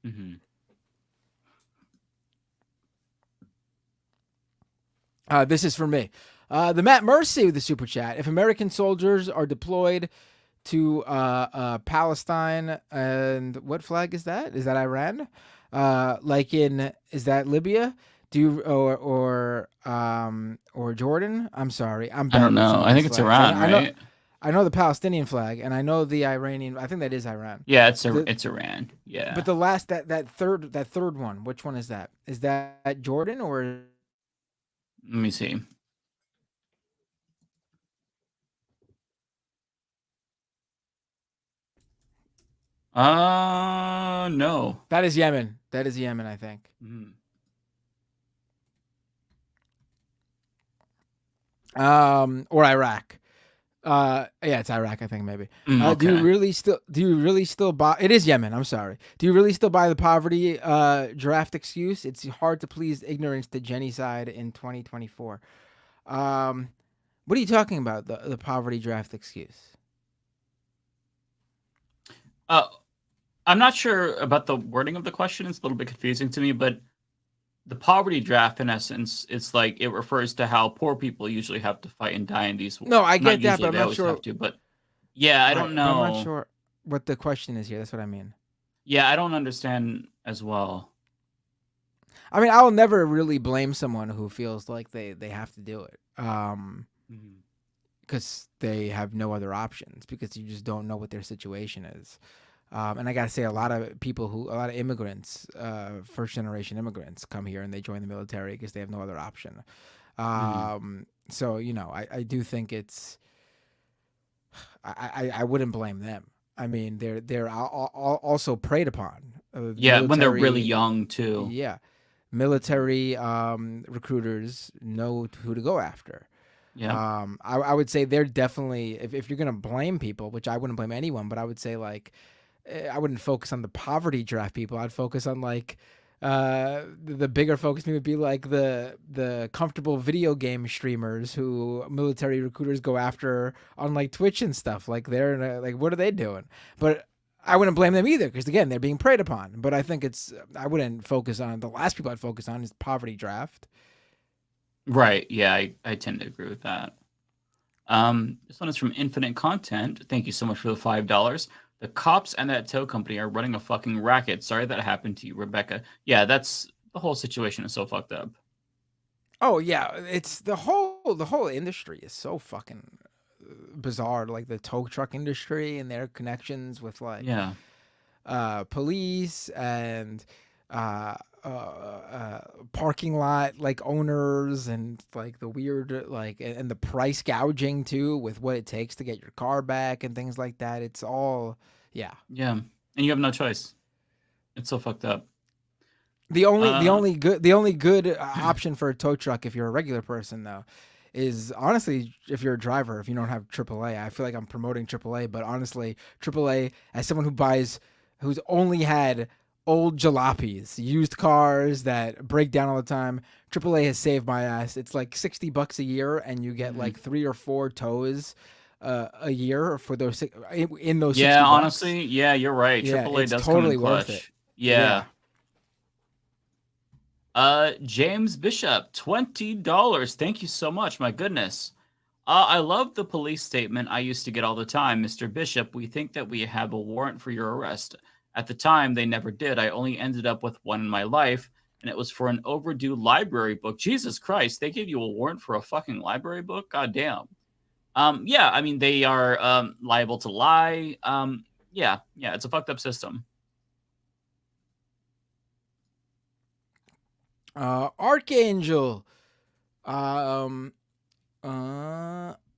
Mm-hmm. This is for me. The Matt Mercy with the super chat. If American soldiers are deployed to Palestine, and what flag is that? Is that Iran? Is that Libya? Or Jordan? I'm sorry. I don't know. I think it's Iran, right? I know the Palestinian flag, and I know the Iranian. I think that is Iran. Yeah, it's Iran. Yeah. But the last that third one, which one is that? Is that Jordan or? Let me see. No. That is Yemen. I think. Or Iraq. Yeah, it's Iraq, I think, maybe. Okay. Do you really still buy? It is Yemen. I'm sorry. Do you really still buy the poverty draft excuse? It's hard to please ignorance to genocide in 2024. What are you talking about? The poverty draft excuse? I'm not sure about the wording of the question. It's a little bit confusing to me, but the poverty draft, in essence, it's like it refers to how poor people usually have to fight and die in these wars. No, I get that, but I'm not sure. But yeah, I don't know. I'm not sure what the question is here. That's what I mean. Yeah, I don't understand as well. I mean, I'll never really blame someone who feels like they have to do it. Because they have no other options, because you just don't know what their situation is. And I got to say, a lot of immigrants, first-generation immigrants, come here and they join the military because they have no other option. So, I do think it's... I wouldn't blame them. I mean, they're also preyed upon. When they're really young, too. Yeah. Military recruiters know who to go after. Yeah. I would say they're definitely... If you're going to blame people, which I wouldn't blame anyone, but I would say, like... I wouldn't focus on the poverty draft people. I'd focus on The bigger focus would be like the comfortable video game streamers who military recruiters go after on like Twitch and stuff. Like they're like, what are they doing? But I wouldn't blame them either because again, they're being preyed upon. But I think I wouldn't focus on the last people I'd focus on is poverty draft. Right. Yeah, I tend to agree with that. This one is from Infinite Content. Thank you so much for the $5. The cops and that tow company are running a fucking racket. Sorry that happened to you, Rebecca. Yeah, that's the whole situation is so fucked up. Oh yeah, it's the whole industry is so fucking bizarre. Like the tow truck industry and their connections with like police and parking lot like owners and like the weird like and the price gouging too with what it takes to get your car back and things like that. It's all yeah and you have no choice. It's so fucked up. The only good option for a tow truck if you're a regular person though is honestly if you're a driver, if you don't have AAA. I feel like I'm promoting AAA, but honestly AAA, as someone who's only had old jalopies, used cars that break down all the time, AAA has saved my ass. It's like $60 a year and you get like 3 or 4 tows a year for those in those $60. Honestly, you're right. AAA does totally come in clutch. Worth it. James Bishop, $20. Thank you so much. My goodness. I love the police statement I used to get all the time. Mr. Bishop, we think that we have a warrant for your arrest. At the time, they never did. I only ended up with one in my life, and it was for an overdue library book. Jesus Christ, they gave you a warrant for a fucking library book? God damn. I mean, they are liable to lie. It's a fucked up system. Archangel.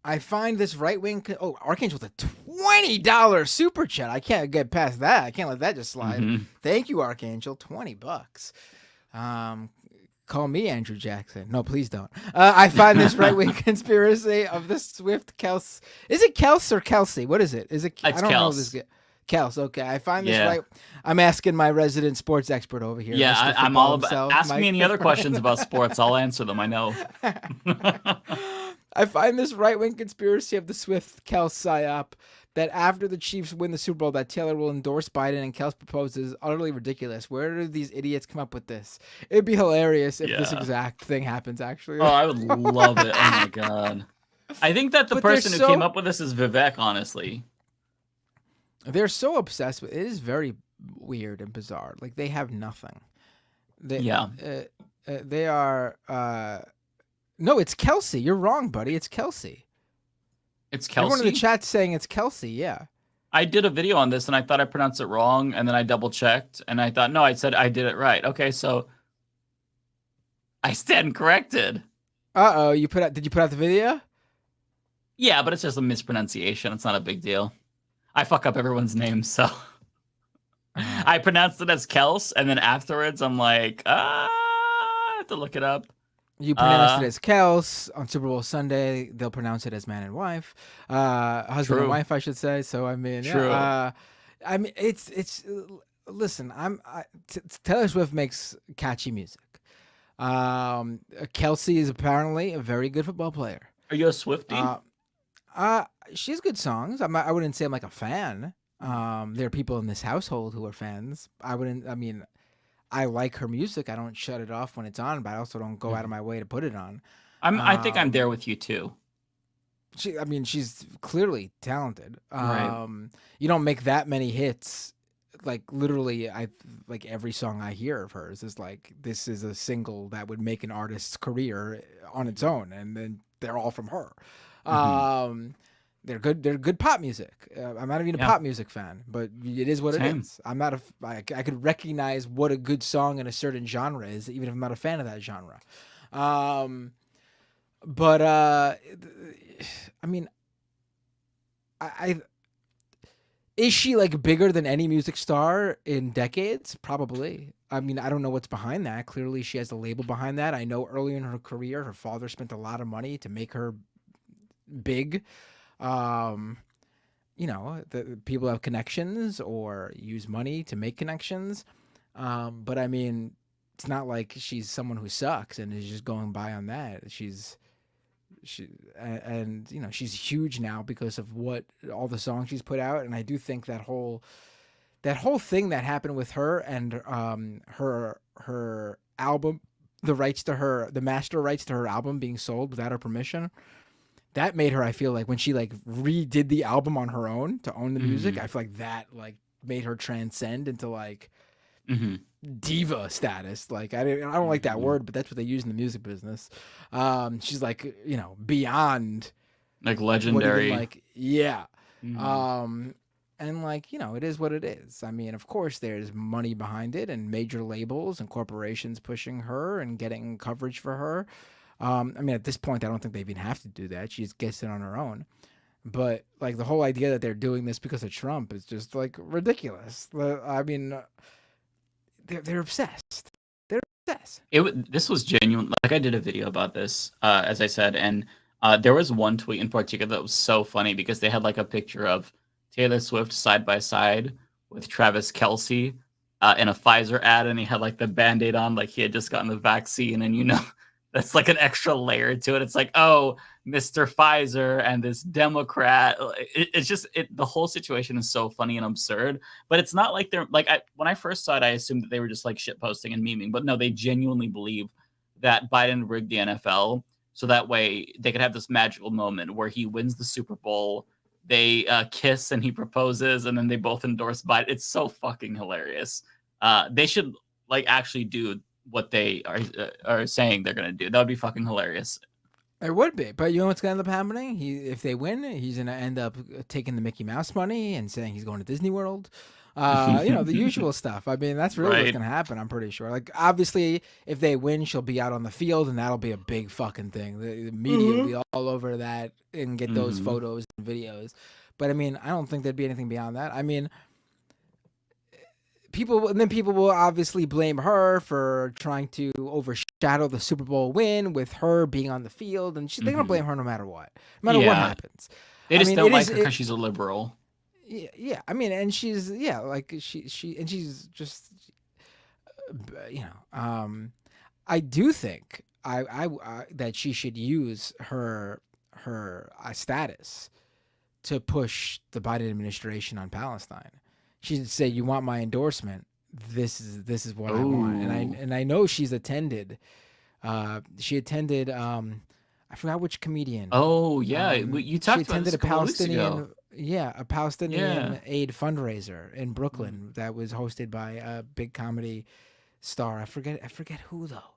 I find this right-wing... Archangel with a $20 super chat. I can't get past that. I can't let that just slide. Thank you, Archangel. $20. Call me Andrew Jackson. No, please don't. I find this right-wing conspiracy of the Swift Kels... Is it Kels or Kelsey? What is it? Is it? It's I don't know this. Kels. Okay, I find this right. I'm asking my resident sports expert over here. Yeah, I'm all about... Ask me any other questions about sports. I'll answer them. I know. I find this right-wing conspiracy of the Swift-Kels psyop that after the Chiefs win the Super Bowl, that Taylor will endorse Biden and Kels proposes utterly ridiculous. Where do these idiots come up with this? It'd be hilarious if this exact thing happens, actually. Oh, I would love it. Oh, my God. I think that the person who came up with this is Vivek, honestly. They're so obsessed with it. It is very weird and bizarre. Like, they have nothing. They are... No, it's Kelsey. You're wrong, buddy. It's Kelsey. It's Kelsey? Everyone in the chat's saying it's Kelsey, yeah. I did a video on this, and I thought I pronounced it wrong, and then I double-checked, and I thought, no, I said I did it right. Okay, so I stand corrected. Uh-oh, did you put out the video? Yeah, but it's just a mispronunciation. It's not a big deal. I fuck up everyone's name, so... I pronounced it as Kels, and then afterwards, I'm like, I have to look it up. You pronounced it as Kels on Super Bowl Sunday. They'll pronounce it as man and wife, husband and wife, I should say. So I mean, I mean, it's. Listen, Taylor Swift makes catchy music. Kelsey is apparently a very good football player. Are you a Swiftie? She has good songs. I wouldn't say I'm like a fan. There are people in this household who are fans. I mean. I like her music. I don't shut it off when it's on, but I also don't go out of my way to put it on. I think I'm there with you too. She's clearly talented. Right. You don't make that many hits. Like literally, like every song I hear of hers is like this is a single that would make an artist's career on its own, and then they're all from her. They're good pop music. I'm not even a pop music fan, but it is what it is. I'm not I could recognize what a good song in a certain genre is, even if I'm not a fan of that genre. But I mean, is she like bigger than any music star in decades? Probably. I mean, I don't know what's behind that. Clearly, she has a label behind that. I know early in her career, her father spent a lot of money to make her big. You know, the people have connections or use money to make connections. But I mean, it's not like she's someone who sucks and is just going by on that. And you know, she's huge now because of all the songs she's put out. And I do think that whole thing that happened with her and her album, the master rights to her album being sold without her permission, that made her, I feel like, when she like redid the album on her own to own the music, I feel like that like made her transcend into like diva status. Like I don't like that word, but that's what they use in the music business. She's like, you know, beyond like legendary. Like, yeah. And like, you know, it is what it is. I mean, of course there's money behind it and major labels and corporations pushing her and getting coverage for her. I mean, at this point, I don't think they even have to do that. She just gets it on her own. But like the whole idea that they're doing this because of Trump is just like ridiculous. I mean, they're obsessed. They're obsessed. This was genuine. Like I did a video about this, as I said, and there was one tweet in particular that was so funny because they had like a picture of Taylor Swift side by side with Travis Kelce in a Pfizer ad, and he had like the Band-Aid on, like he had just gotten the vaccine, and you know, that's like an extra layer to it. It's like, oh, Mr. Pfizer and this Democrat. It's just the whole situation is so funny and absurd. But it's not like they're like when I first saw it, I assumed that they were just like shit posting and memeing. But no, they genuinely believe that Biden rigged the NFL so that way they could have this magical moment where he wins the Super Bowl. They kiss and he proposes, and then they both endorse Biden. It's so fucking hilarious. They should like actually do what they are saying they're gonna do. That would be fucking hilarious. It would be, but you know what's gonna end up happening? If they win, he's gonna end up taking the Mickey Mouse money and saying he's going to Disney World. You know, the usual stuff. I mean, that's really what's gonna happen. I'm pretty sure. Like, obviously, if they win, she'll be out on the field, and that'll be a big fucking thing. The media will be all over that and get those photos and videos. But I mean, I don't think there'd be anything beyond that. I mean, people will obviously blame her for trying to overshadow the Super Bowl win with her being on the field, and they're gonna blame her no matter what, what happens. They just don't like her because she's a liberal. Yeah. I mean, and she's she's just, you know, I do think I that she should use her status to push the Biden administration on Palestine. She should say, "You want my endorsement? This is what I want." And I know she's attended. She attended. I forgot which comedian. Oh yeah, you talked about this a couple weeks ago. A Palestinian aid fundraiser in Brooklyn that was hosted by a big comedy star. I forget who though.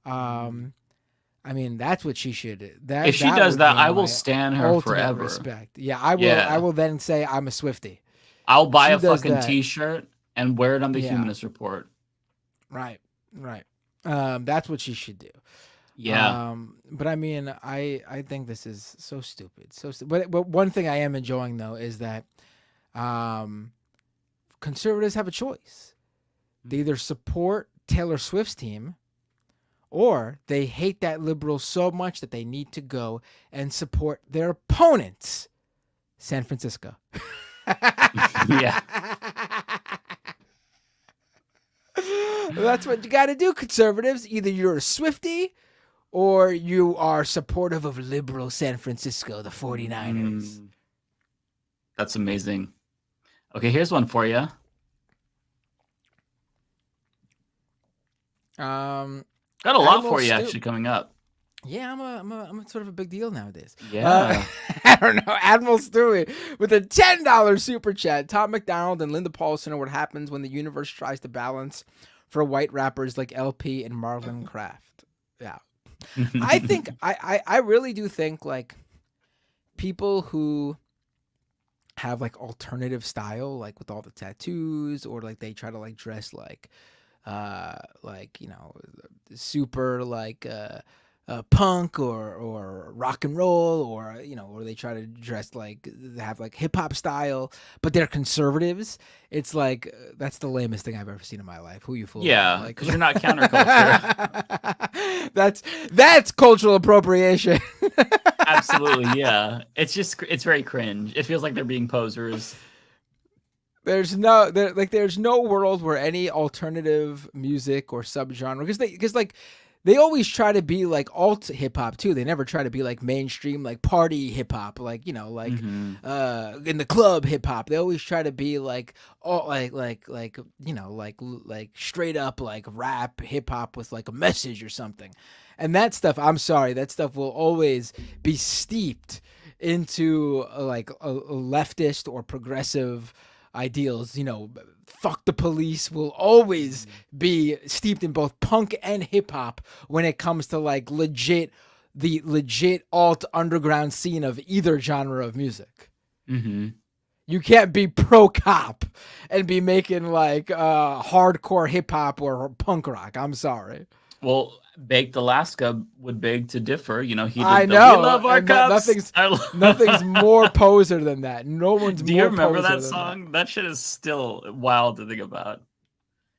I mean, that's what she should do. If she does that, I will stand her forever. Respect. Yeah, I will. Yeah. I will then say I'm a Swiftie. I'll buy a fucking T-shirt and wear it on the Humanist Report. Right. That's what she should do. Yeah. But I mean, I think this is so stupid. But one thing I am enjoying though is that conservatives have a choice. They either support Taylor Swift's team, or they hate that liberal so much that they need to go and support their opponents, San Francisco. Yeah. That's what you got to do, conservatives. Either you're a Swiftie or you are supportive of liberal San Francisco, the 49ers. That's amazing. Okay, here's one for you. Got a lot for you actually coming up. Yeah, I'm a sort of a big deal nowadays. Yeah. I don't know. Admiral Stewie with a $10 super chat. Tom McDonald and Linda Paulson are what happens when the universe tries to balance for white rappers like LP and Marlon Craft. Yeah. I think I really do think like people who have like alternative style, like with all the tattoos, or like they try to like dress like you know, super like punk or rock and roll, or you know, or they try to dress like have like hip hop style, but they're conservatives. It's like that's the lamest thing I've ever seen in my life. Who you fooling? Yeah, like, because you're not counterculture. that's cultural appropriation. Absolutely, yeah. It's very cringe. It feels like they're being posers. There's no world where any alternative music or subgenre, because they always try to be like alt hip hop too. They never try to be like mainstream, like party hip hop, like, you know, like in the club hip hop. They always try to be like all like you know, like straight up like rap hip hop with like a message or something. And that stuff, I'm sorry, that stuff will always be steeped into like a leftist or progressive ideals. You know, fuck the police will always be steeped in both punk and hip hop when it comes to like the legit alt underground scene of either genre of music. You can't be pro cop and be making like hardcore hip hop or punk rock. I'm sorry. Well, Baked Alaska would beg to differ. You know, he did I know. We love our cops. Nothing's more poser than that. No one's Do more you remember poser that than song? That shit is still wild to think about.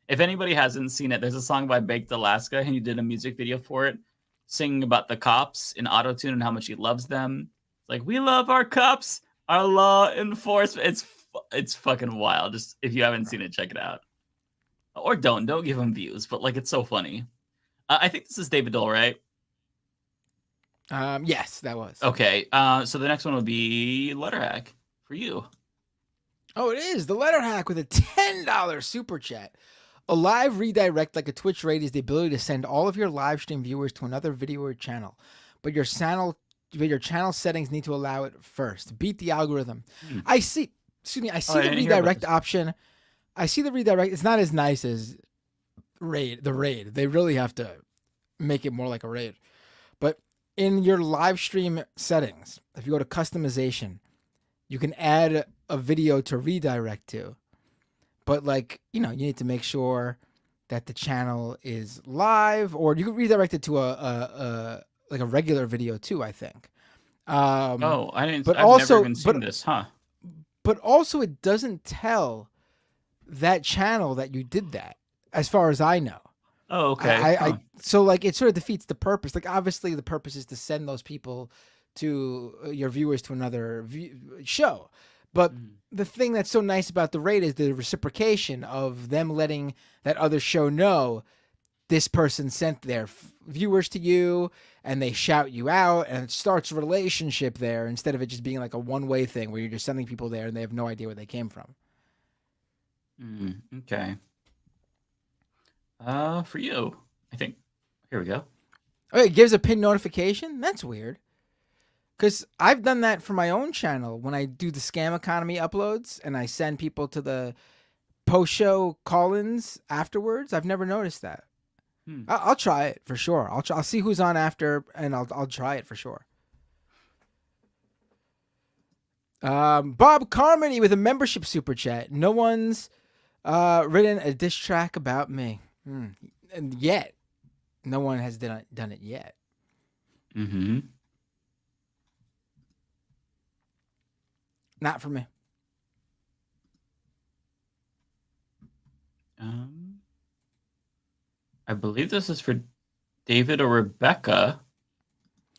If anybody hasn't seen it, there's a song by Baked Alaska, and he did a music video for it, singing about the cops in autotune and how much he loves them. It's like, we love our cops, our law enforcement. It's fucking wild. Just if you haven't seen it, check it out. Or don't give him views, but like, it's so funny. I think this is David Dole, right? Yes, that was. Okay. So the next one would be Letter Hack for you. Oh, it is the Letter Hack with a $10 super chat. A live redirect like a Twitch raid is the ability to send all of your live stream viewers to another video or channel, but your channel settings need to allow it first. Beat the algorithm. I see the redirect option. I see the redirect. It's not as nice as the raid. They really have to make it more like a raid. But in your live stream settings, if you go to customization, you can add a video to redirect to. But like, you know, you need to make sure that the channel is live, or you can redirect it to a regular video too, I think. I didn't. But I've never even seen this, huh? But also, it doesn't tell that channel that you did that, as far as I know. Oh, okay. So like, it sort of defeats the purpose. Like, obviously, the purpose is to send those people to your viewers to another show. But the thing that's so nice about the raid is the reciprocation of them letting that other show know this person sent their viewers to you, and they shout you out, and it starts a relationship there instead of it just being like a one-way thing where you're just sending people there and they have no idea where they came from. Okay. For you, I think. Here we go. Oh, it gives a pin notification? That's weird. Because I've done that for my own channel when I do the scam economy uploads and I send people to the post-show call-ins afterwards. I've never noticed that. I'll try it for sure. I'll see who's on after, and I'll try it for sure. Bob Carmody with a membership super chat. No one's written a diss track about me. And yet. No one has done it yet. Not for me. I believe this is for David or Rebecca.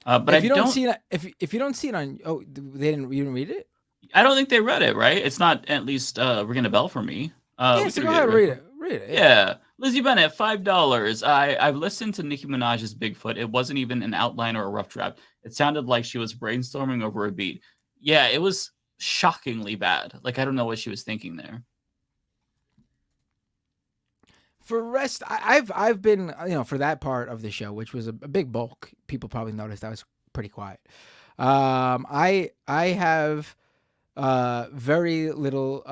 But if you don't see it, if you don't see it on, you didn't read it? I don't think they read it, right? It's not at least ringing a bell for me. Yeah, so go ahead and read it. Read it. Yeah. Lizzie Bennett, $5. I've listened to Nicki Minaj's Bigfoot. It wasn't even an outline or a rough draft. It sounded like she was brainstorming over a beat. Yeah, it was shockingly bad. Like, I don't know what she was thinking there. For rest, I've been, for that part of the show, which was a big bulk. People probably noticed I was pretty quiet. I have very little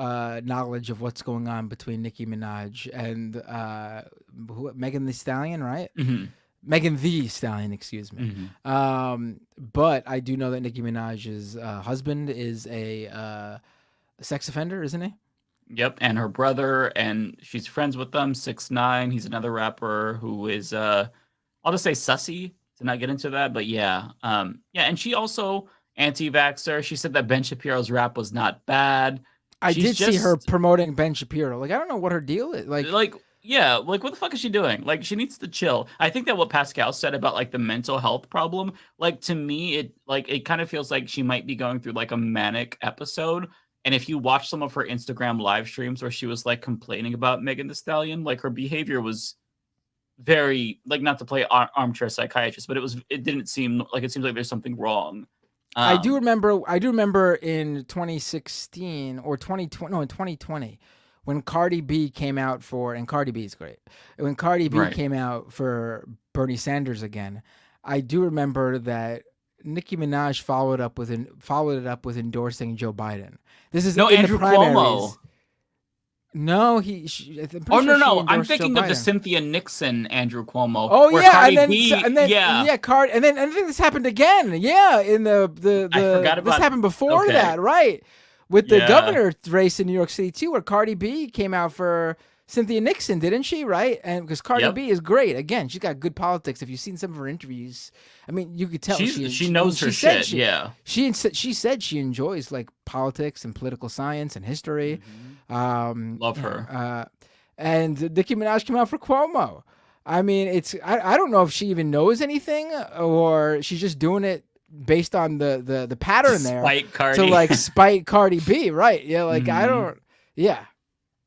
knowledge of what's going on between Nicki Minaj and Megan Thee Stallion, right? Megan Thee Stallion, excuse me. But I do know that Nicki Minaj's husband is a sex offender, isn't he? Yep, and her brother, and she's friends with them. 6ix9ine, he's another rapper who is, I'll just say sussy to not get into that, but yeah, and she also anti-vaxxer. She said that Ben Shapiro's rap was not bad. I did see her promoting Ben Shapiro. Like, I don't know what her deal is. Like, yeah, like, what the fuck is she doing? Like, she needs to chill. I think that what Pascal said about like the mental health problem, like, to me, it kind of feels like she might be going through like a manic episode. And if you watch some of her Instagram live streams where she was like complaining about Megan Thee Stallion, like her behavior was very like, not to play armchair psychiatrist, but it didn't seem like, it seems like there's something wrong. I do remember in 2016 or 2020, no, in 2020, when Cardi B came out for, and Cardi B is great. When Cardi B came out for Bernie Sanders again, I do remember that Nicki Minaj followed it up with endorsing Joe Biden. This is Andrew Cuomo. No, no. I'm thinking of the Cynthia Nixon Andrew Cuomo. Oh yeah, Cardi and then I think this happened again. Yeah, in the I forgot about this happened before that, right? With the governor race in New York City too, where Cardi B came out for Cynthia Nixon, didn't she? Right, and because Cardi B is great. Again, she's got good politics. If you've seen some of her interviews, I mean, you could tell she knows her shit. She said she enjoys like politics and political science and history. Love her. And Nicki Minaj came out for Cuomo. I mean, I don't know if she even knows anything or she's just doing it based on the pattern there to like spite Cardi B, right? Yeah, like I don't. Yeah.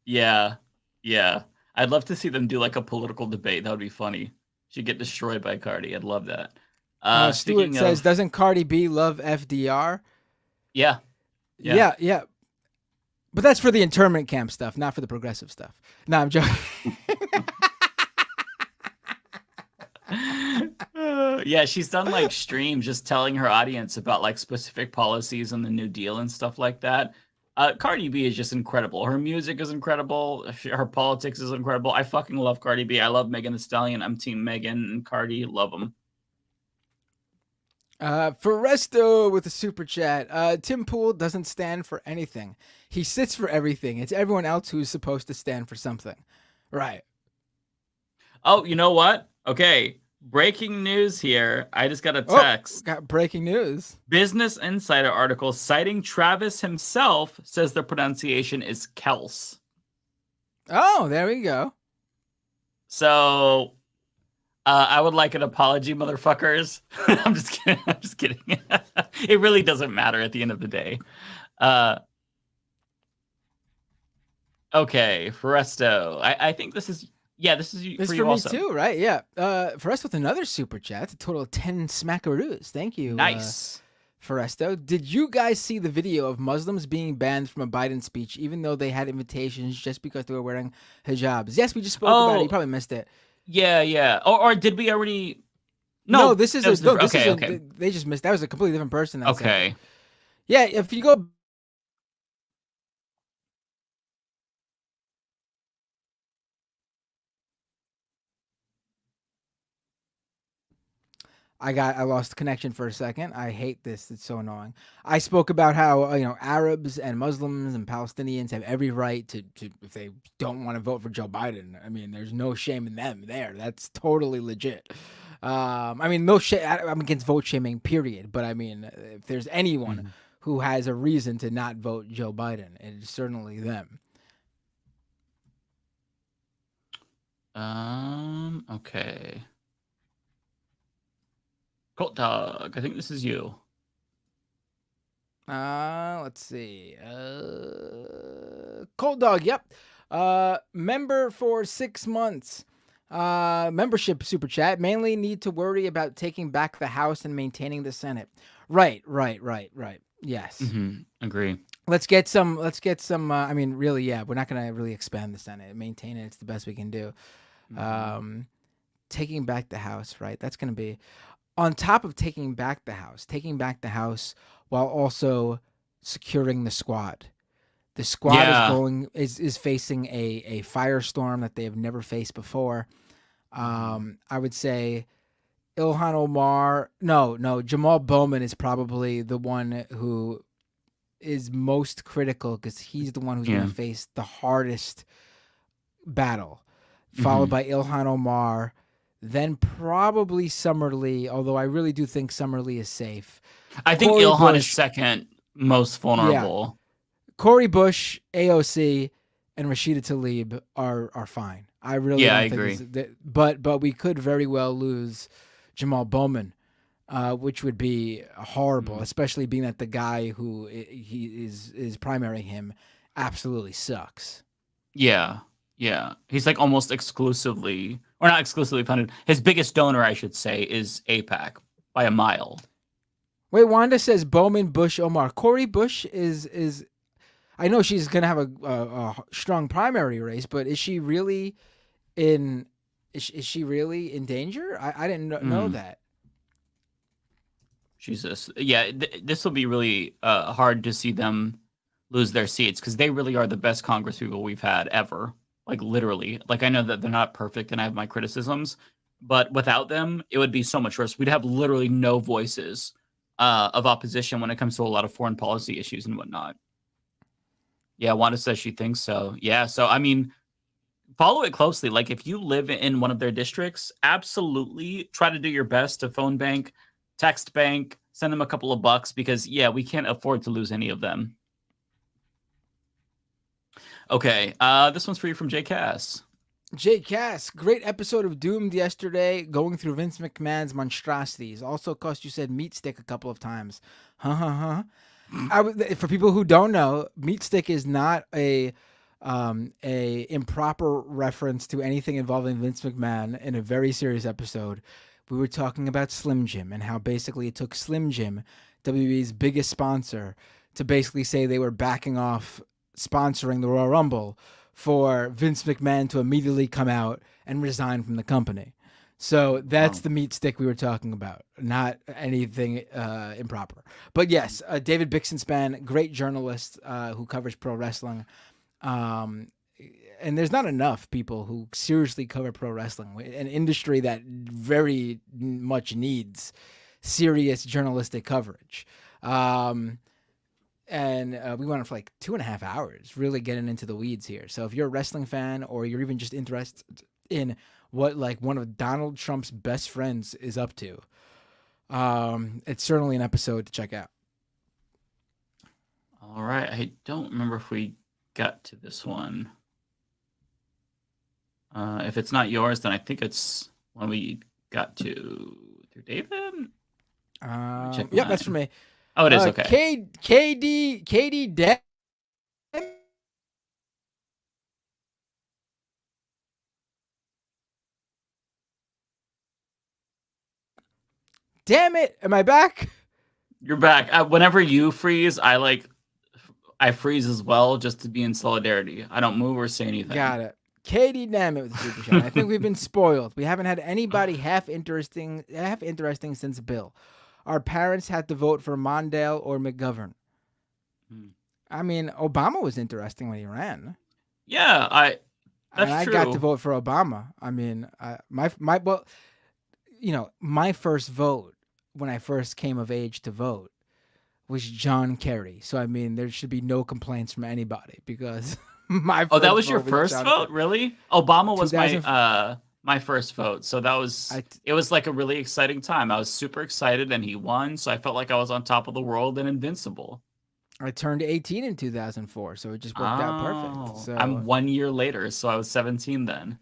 Yeah. I'd love to see them do like a political debate. That would be funny. She'd get destroyed by Cardi. I'd love that. Stuart says, doesn't Cardi B love FDR? Yeah. But that's for the internment camp stuff, not for the progressive stuff. No, I'm joking. Yeah, she's done like streams just telling her audience about like specific policies and the New Deal and stuff like that. Cardi B is just incredible. Her music is incredible. Her politics is incredible. I fucking love Cardi B. I love Megan Thee Stallion. I'm team Megan and Cardi. Love them. Foresto with a super chat. Tim Pool doesn't stand for anything. He sits for everything. It's everyone else who's supposed to stand for something. Right. Oh, you know what? Okay. Breaking news here. I just got a text. Got breaking news. Business Insider article citing Travis himself says the pronunciation is Kels. Oh, there we go. So I would like an apology, motherfuckers. I'm just kidding. It really doesn't matter at the end of the day. Okay, Foresto. I think this is you. This is for me too, right? Yeah. For us with another super chat, a total of 10 smackaroos. Thank you. Nice. Foresto. Did you guys see the video of Muslims being banned from a Biden speech, even though they had invitations just because they were wearing hijabs? Yes, we just spoke about it. You probably missed it. Yeah. Or did we already? No, this is okay. They just missed. That was a completely different person. Okay. Yeah, if you go. I lost connection for a second. I hate this. It's so annoying. I spoke about how Arabs and Muslims and Palestinians have every right to if they don't want to vote for Joe Biden. I mean, there's no shame in them there. That's totally legit. I mean, no shame. I'm against vote shaming, period. But I mean, if there's anyone who has a reason to not vote Joe Biden, it's certainly them. Okay. Colt Dog, I think this is you. Let's see. Colt Dog, yep. Member for 6 months. Membership super chat. Mainly need to worry about taking back the House and maintaining the Senate. Right. Yes. Agree. Let's get some. I mean, really, yeah. We're not gonna really expand the Senate. Maintain it. It's the best we can do. Taking back the House, right? That's gonna be. On top of taking back the House while also securing the Squad. The Squad is facing a firestorm that they have never faced before. I would say Jamal Bowman is probably the one who is most critical because he's the one who's going to face the hardest battle, followed by Ilhan Omar. Then probably Summerlee, although I really do think Summerlee is safe. I think Ilhan is second most vulnerable. Yeah. Cori Bush, AOC, and Rashida Tlaib are fine. I really don't think agree. But we could very well lose Jamal Bowman which would be horrible, especially being that the guy who he is primarying him absolutely sucks. Yeah. He's like almost exclusively, or not exclusively funded. His biggest donor, I should say, is AIPAC by a mile. Wait, Wanda says Bowman, Bush, Omar. Cori Bush is. I know she's gonna have a strong primary race, but is she really in? Is she really in danger? I didn't know that. Jesus, yeah, this will be really hard to see them lose their seats because they really are the best congresspeople we've had ever. Like literally, like I know that they're not perfect and I have my criticisms, but without them, it would be so much worse. We'd have literally no voices of opposition when it comes to a lot of foreign policy issues and whatnot. Yeah, Wanda says she thinks so. Yeah, so I mean, follow it closely. Like if you live in one of their districts, absolutely try to do your best to phone bank, text bank, send them a couple of bucks because yeah, we can't afford to lose any of them. Okay, this one's for you from Jay Cass. Jay Cass, great episode of Doomed yesterday, going through Vince McMahon's monstrosities. Also, Cost, you said meat stick a couple of times. For people who don't know, meat stick is not a improper reference to anything involving Vince McMahon in a very serious episode. We were talking about Slim Jim and how basically it took Slim Jim, WWE's biggest sponsor, to basically say they were backing off sponsoring the Royal Rumble for Vince McMahon to immediately come out and resign from the company. So that's the meat stick we were talking about, not anything improper. But yes, David Bixenspan, great journalist who covers pro wrestling. And there's not enough people who seriously cover pro wrestling, an industry that very much needs serious journalistic coverage. And we went on for like 2.5 hours, really getting into the weeds here. So if you're a wrestling fan or you're even just interested in what like one of Donald Trump's best friends is up to, it's certainly an episode to check out. All right. I don't remember if we got to this one. If it's not yours, then I think it's one we got to through David. Yep, that's for me. Oh, it is okay. KD. Damn it! Am I back? You're back. Whenever you freeze, I freeze as well, just to be in solidarity. I don't move or say anything. Got it. Katie, damn it with the super chat. I think we've been spoiled. We haven't had anybody half interesting since Bill. Our parents had to vote for Mondale or McGovern. I mean, Obama was interesting when he ran. Yeah, I got to vote for Obama. I mean, my first vote when I first came of age to vote was John Kerry. So I mean, there should be no complaints from anybody because that was your first vote, really? Obama was my first vote, so that was it was like a really exciting time. I was super excited, and he won, so I felt like I was on top of the world and invincible. I turned 18 in 2004, so it just worked out perfect. So I'm 1 year later, so I was 17 then.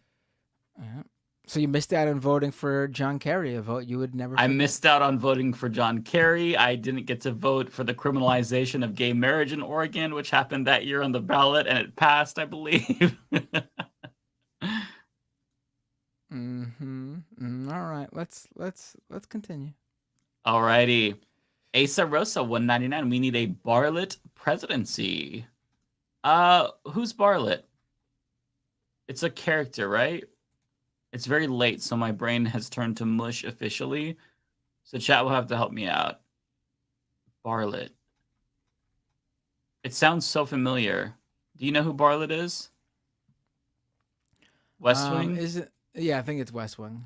Yeah. So you missed out on voting for John Kerry, a vote you would never. I missed out on voting for John Kerry. I didn't get to vote for the criminalization of gay marriage in Oregon, which happened that year on the ballot, and it passed, I believe. All right, let's continue. All righty. Asa Rosa 199. We need a Bartlett presidency. Who's Bartlett? It's a character, right? It's very late, so my brain has turned to mush officially. So chat will have to help me out. Bartlett. It sounds so familiar. Do you know who Bartlett is? West Wing? Is it? Yeah, I think it's West Wing.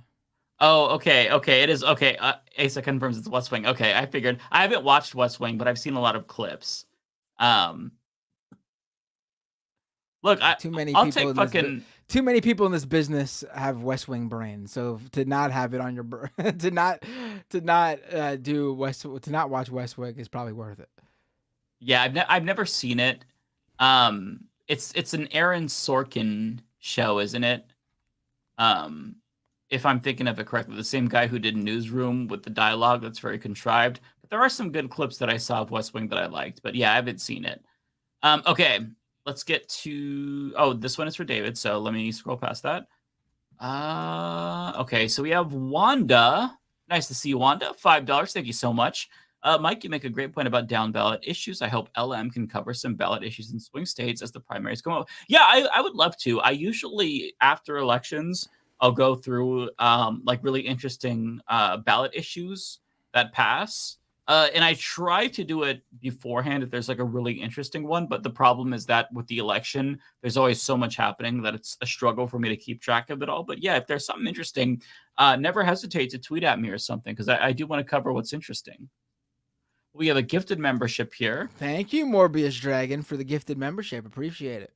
Oh, okay. It is. Okay. Asa confirms it's West Wing. Okay, I figured. I haven't watched West Wing, but I've seen a lot of clips. Look, too many people in this business have West Wing brains. So to not have it on your to not watch West Wing is probably worth it. Yeah, I've never seen it. It's an Aaron Sorkin show, isn't it? if I'm thinking of it correctly, the same guy who did Newsroom with the dialogue that's very contrived. But there are some good clips that I saw of West Wing that I liked. But yeah, I haven't seen it. Okay, let's get to... Oh, this one is for David, so let me scroll past that. Okay, so we have Wanda. Nice to see you, Wanda. $5. Thank you so much. Mike, you make a great point about down ballot issues. I hope LM can cover some ballot issues in swing states as the primaries come up. Yeah, I would love to. I usually, after elections, I'll go through like really interesting ballot issues that pass. And I try to do it beforehand if there's like a really interesting one. But the problem is that with the election, there's always so much happening that it's a struggle for me to keep track of it all. But yeah, if there's something interesting, never hesitate to tweet at me or something, because I do want to cover what's interesting. We have a gifted membership here. Thank you, Morbius Dragon, for the gifted membership. Appreciate it.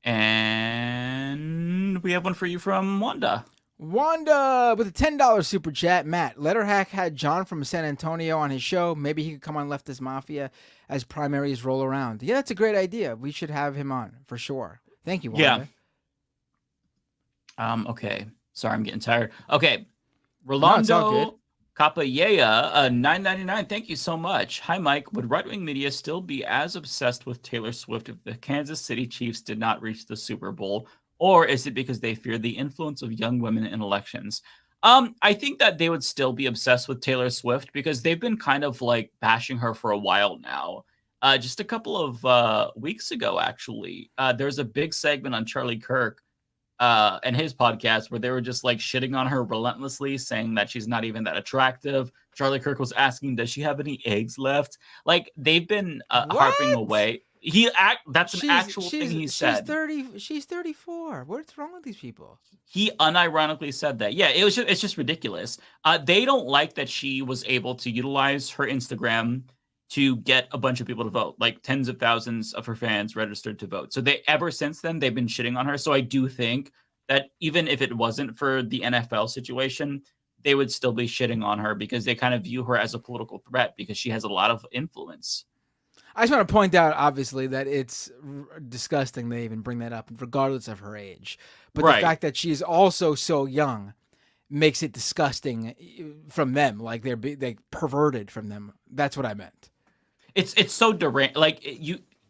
And we have one for you from Wanda. Wanda with a $10 super chat. Matt, Letterhack had John from San Antonio on his show. Maybe he could come on Leftist Mafia as primaries roll around. Yeah, that's a great idea. We should have him on for sure. Thank you, Wanda. Yeah. Okay. Sorry, I'm getting tired. Okay. Rolando Capayea, $9.99. Thank you so much. Hi, Mike. Would right-wing media still be as obsessed with Taylor Swift if the Kansas City Chiefs did not reach the Super Bowl? Or is it because they fear the influence of young women in elections? I think that they would still be obsessed with Taylor Swift because they've been kind of like bashing her for a while now. Just a couple of weeks ago, actually, there's a big segment on Charlie Kirk and his podcast where they were just like shitting on her relentlessly, saying that she's not even that attractive. Charlie Kirk was asking, does she have any eggs left? Like, they've been harping away. That's an actual thing he said. She's 34. What's wrong with these people? He unironically said that. Yeah, it's just ridiculous. They don't like that she was able to utilize her Instagram to get a bunch of people to vote, like tens of thousands of her fans registered to vote. So ever since then, they've been shitting on her. So I do think that even if it wasn't for the NFL situation, they would still be shitting on her because they kind of view her as a political threat because she has a lot of influence. I just want to point out, obviously, that it's disgusting they even bring that up, regardless of her age. But the fact that she's also so young makes it disgusting from them. Like they perverted from them. That's what I meant. It's so deranged. Like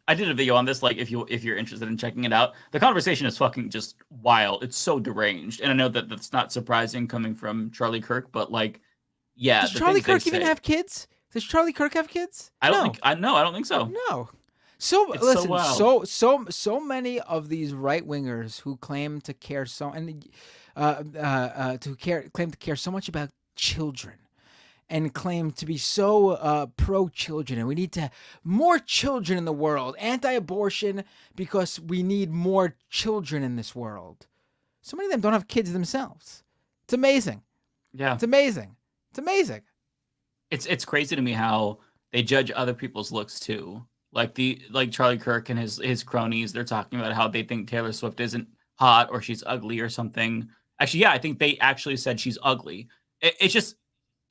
I did a video on this. Like if you're interested in checking it out, the conversation is fucking just wild. It's so deranged, and I know that that's not surprising coming from Charlie Kirk, but like, yeah. Does Charlie Kirk even have kids? Does Charlie Kirk have kids? I don't think so. No. So it's listen, so many of these right wingers who claim to care claim to care so much about children, and claim to be so pro children, and we need to have more children in the world, anti-abortion because we need more children in this world. So many of them don't have kids themselves. It's amazing. Yeah, it's amazing. It's amazing. It's crazy to me how they judge other people's looks too. Like Charlie Kirk and his cronies, they're talking about how they think Taylor Swift isn't hot or she's ugly or something. Actually, yeah, I think they actually said she's ugly. It's just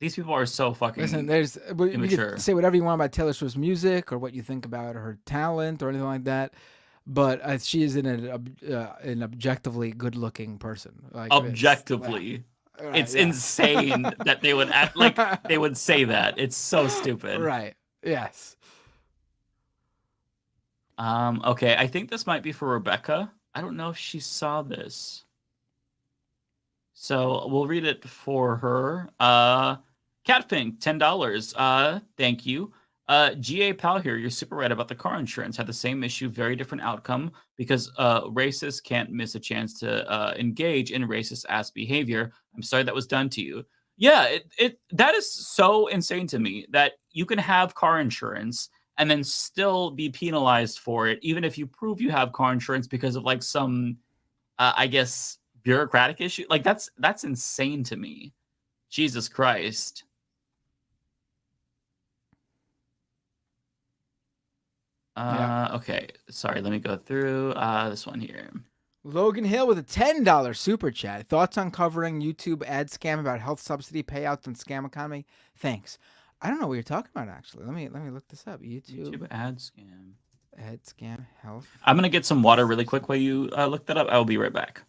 these people are so fucking immature. You can say whatever you want about Taylor Swift's music or what you think about her talent or anything like that, but she is an objectively good-looking person. Like objectively. It's insane that they would act like they would say that. It's so stupid. Right. Yes. Okay, I think this might be for Rebecca. I don't know if she saw this. So we'll read it for her. Catfink, $10. Thank you. GA Pal here, you're super right about the car insurance. Had the same issue, very different outcome because racists can't miss a chance to engage in racist ass behavior. I'm sorry that was done to you. Yeah, that is so insane to me that you can have car insurance and then still be penalized for it, even if you prove you have car insurance because of like some, I guess, bureaucratic issue. Like that's insane to me. Jesus Christ. Okay, sorry, let me go through this one here. Logan Hill with a $10 super chat. Thoughts on covering YouTube ad scam about health subsidy payouts and scam economy? Thanks. I don't know what you're talking about, actually. Let me look this up. YouTube ad scam. Ad scam health. I'm gonna get some water really quick while you look that up. I will be right back.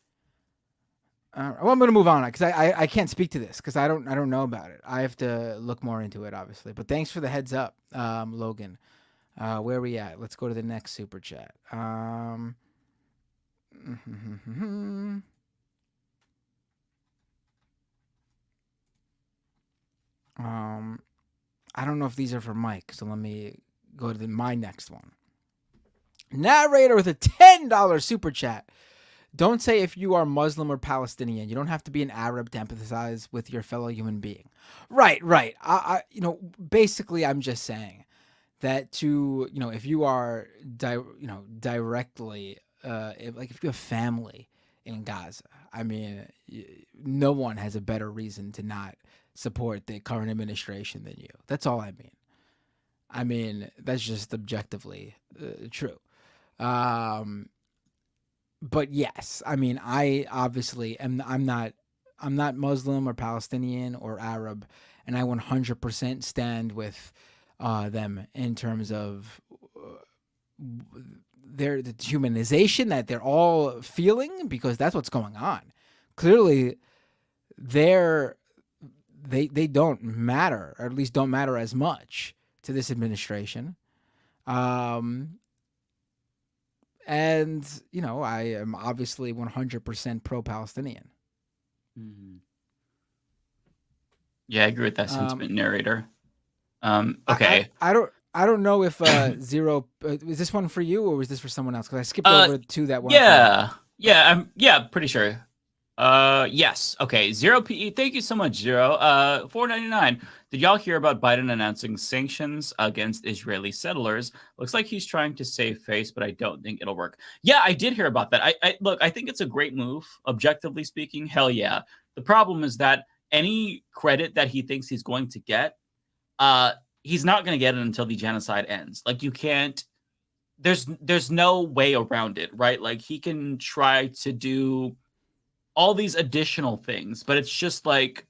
Well, I'm gonna move on because I can't speak to this because I don't know about it. I have to look more into it, obviously. But thanks for the heads up, Logan. Where are we at? Let's go to the next super chat. I don't know if these are for Mike, so let me go to my next one. Narrator with a $10 super chat. Don't say if you are Muslim or Palestinian. You don't have to be an Arab to empathize with your fellow human being. Right. Basically, I'm just saying that if you are, directly, if you have family in Gaza, I mean, no one has a better reason to not support the current administration than you. That's all I mean. I mean, that's just objectively true. But yes, I mean, I obviously I'm not Muslim or Palestinian or Arab, and I 100% stand with them in terms of the humanization that they're all feeling, because that's what's going on. Clearly, they don't matter, or at least don't matter as much to this administration. And, I am obviously 100% pro-Palestinian. Mm-hmm. Yeah, I agree with that sentiment, narrator. Okay. I don't know if Zero is this one for you or was this for someone else? Because I skipped over to that one. Yeah, pretty sure. Yes. Okay. Zero PE. Thank you so much, Zero. $4.99. Did y'all hear about Biden announcing sanctions against Israeli settlers? Looks like he's trying to save face, but I don't think it'll work. Yeah, I did hear about that. I think it's a great move. Objectively speaking, hell yeah. The problem is that any credit that he thinks he's going to get, he's not going to get it until the genocide ends. Like, you can't. There's no way around it, right? Like, he can try to do all these additional things, but it's just like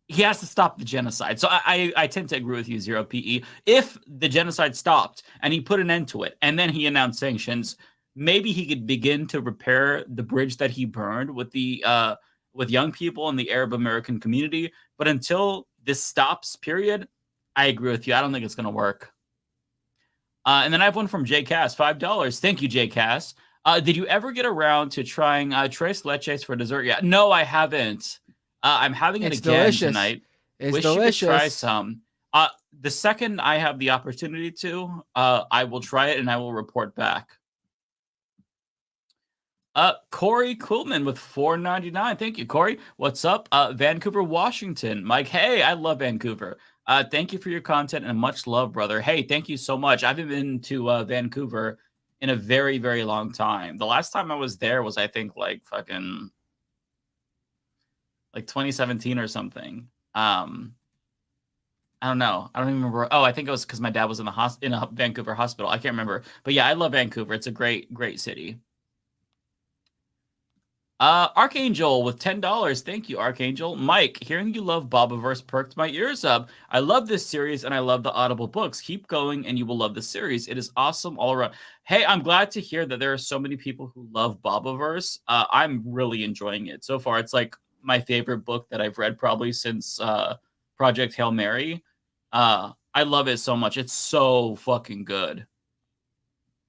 he has to stop the genocide. So I tend to agree with you, Zero PE. If the genocide stopped and he put an end to it and then he announced sanctions, maybe he could begin to repair the bridge that he burned with the with young people in the Arab American community. But until this stops, period, I agree with you. I don't think it's going to work. And then I have one from JCast, $5. Thank you, JCast. Did you ever get around to trying tres leches for dessert yet? No, I haven't. I'm having it again tonight. It's Wish delicious. You could try some. The second I have the opportunity to, I will try it and I will report back. Corey Coolman with $4.99. Thank you, Corey. What's up? Vancouver, Washington. Mike, hey, I love Vancouver. Thank you for your content and much love, brother. Hey, thank you so much. I haven't been to Vancouver in a very, very long time. The last time I was there was, I think, like 2017 or something. I don't know. I don't even remember. Oh, I think it was because my dad was in a Vancouver hospital. I can't remember. But yeah, I love Vancouver. It's a great, great city. Archangel with $10. Thank you, Archangel. Mike, hearing you love Bobaverse perked my ears up. I love this series and I love the Audible books. Keep going and you will love the series. It is awesome all around. Hey, I'm glad to hear that there are so many people who love Bobaverse. I'm really enjoying it. So far, it's like my favorite book that I've read probably since Project Hail Mary. I love it so much. It's so fucking good.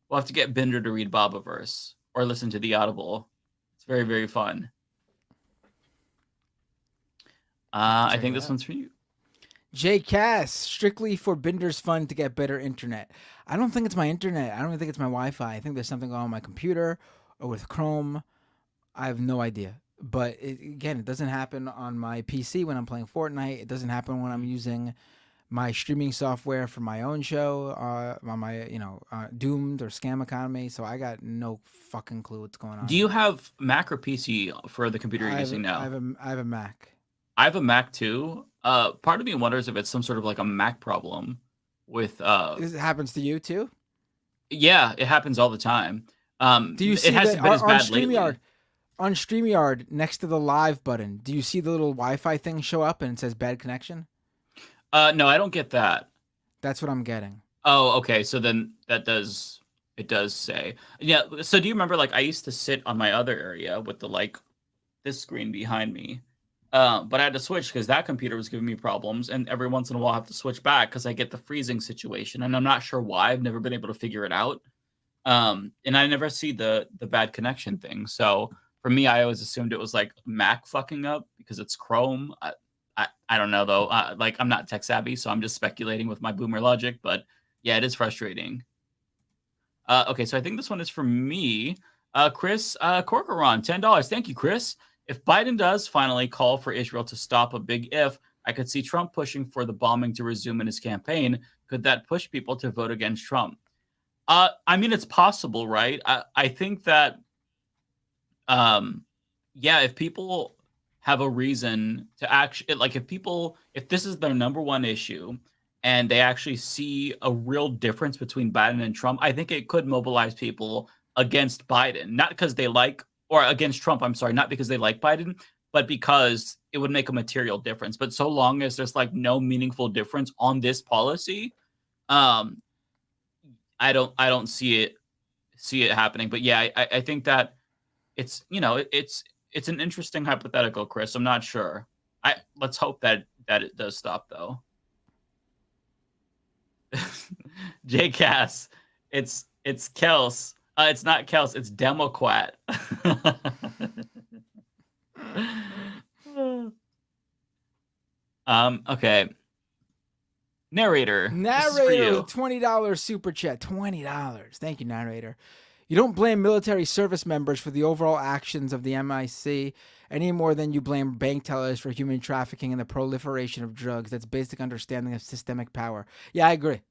We'll have to get Binder to read Bobaverse or listen to the Audible. It's very, very fun. I think this one's for you. J Cass, strictly for Binder's fun to get better internet. I don't think it's my internet. I don't even think it's my Wi-Fi. I think there's something going on my computer or with Chrome. I have no idea. But it doesn't happen on my PC when I'm playing Fortnite. It doesn't happen when I'm using my streaming software for my own show, on my, Doomed or Scam Economy. So I got no fucking clue what's going on. Do you have Mac or PC for the computer you're using now? I have a Mac. I have a Mac too. Part of me wonders if it's some sort of like a Mac problem with. It happens to you too? Yeah, it happens all the time. Do you see it hasn't been as bad lately. On StreamYard, next to the live button, do you see the little Wi-Fi thing show up and it says bad connection? No, I don't get that. That's what I'm getting. Oh, okay. So then it does say. Yeah. So do you remember, like, I used to sit on my other area with the, like, this screen behind me. But I had to switch because that computer was giving me problems, and every once in a while I have to switch back because I get the freezing situation, and I'm not sure why. I've never been able to figure it out. And I never see the bad connection thing. So for me, I always assumed it was like Mac fucking up because it's Chrome. I don't know though. Like I'm not tech savvy, so I'm just speculating with my boomer logic. But yeah, it is frustrating. Okay, so I think this one is for me. Chris Corcoran, $10. Thank you, Chris. If Biden does finally call for Israel to stop a big if, I could see Trump pushing for the bombing to resume in his campaign. Could that push people to vote against Trump? I mean, it's possible, right? I think that, yeah, if people have a reason to actually, like, if this is their number one issue and they actually see a real difference between Biden and Trump, I think it could mobilize people against Biden, not because they like, or against Trump, I'm sorry, not because they like Biden, but because it would make a material difference. But so long as there's like no meaningful difference on this policy, I don't see it happening. But yeah, I think that it's, you know, it's an interesting hypothetical, Chris. I'm not sure. Let's hope that it does stop though. J Cass, it's Kels. It's not Kels, it's Democrat. Okay. Narrator, $20 super chat. $20. Thank you, narrator. You don't blame military service members for the overall actions of the MIC any more than you blame bank tellers for human trafficking and the proliferation of drugs. That's basic understanding of systemic power. Yeah, I agree.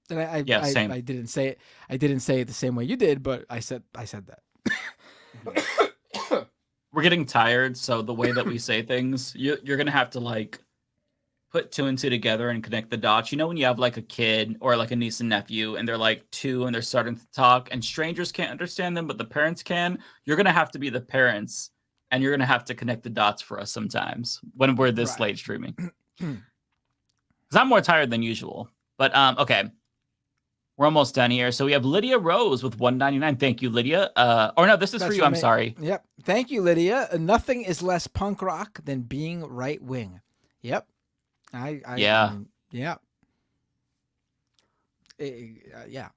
Same. I didn't say it. I didn't say it the same way you did, but I said that. We're getting tired, so the way that we say things, you're gonna have to like put two and two together and connect the dots. You know, when you have like a kid or like a niece and nephew, and they're like 2 and they're starting to talk, and strangers can't understand them, but the parents can. You're gonna have to be the parents, and you're gonna have to connect the dots for us sometimes when we're this late streaming. Because I'm more tired than usual. But okay. We're almost done here. So we have Lydia Rose with $1.99. Thank you, Lydia. Or no, this is for you. I'm sorry. Yep. Thank you, Lydia. Nothing is less punk rock than being right wing. Yep. Yeah. Yeah. Yeah.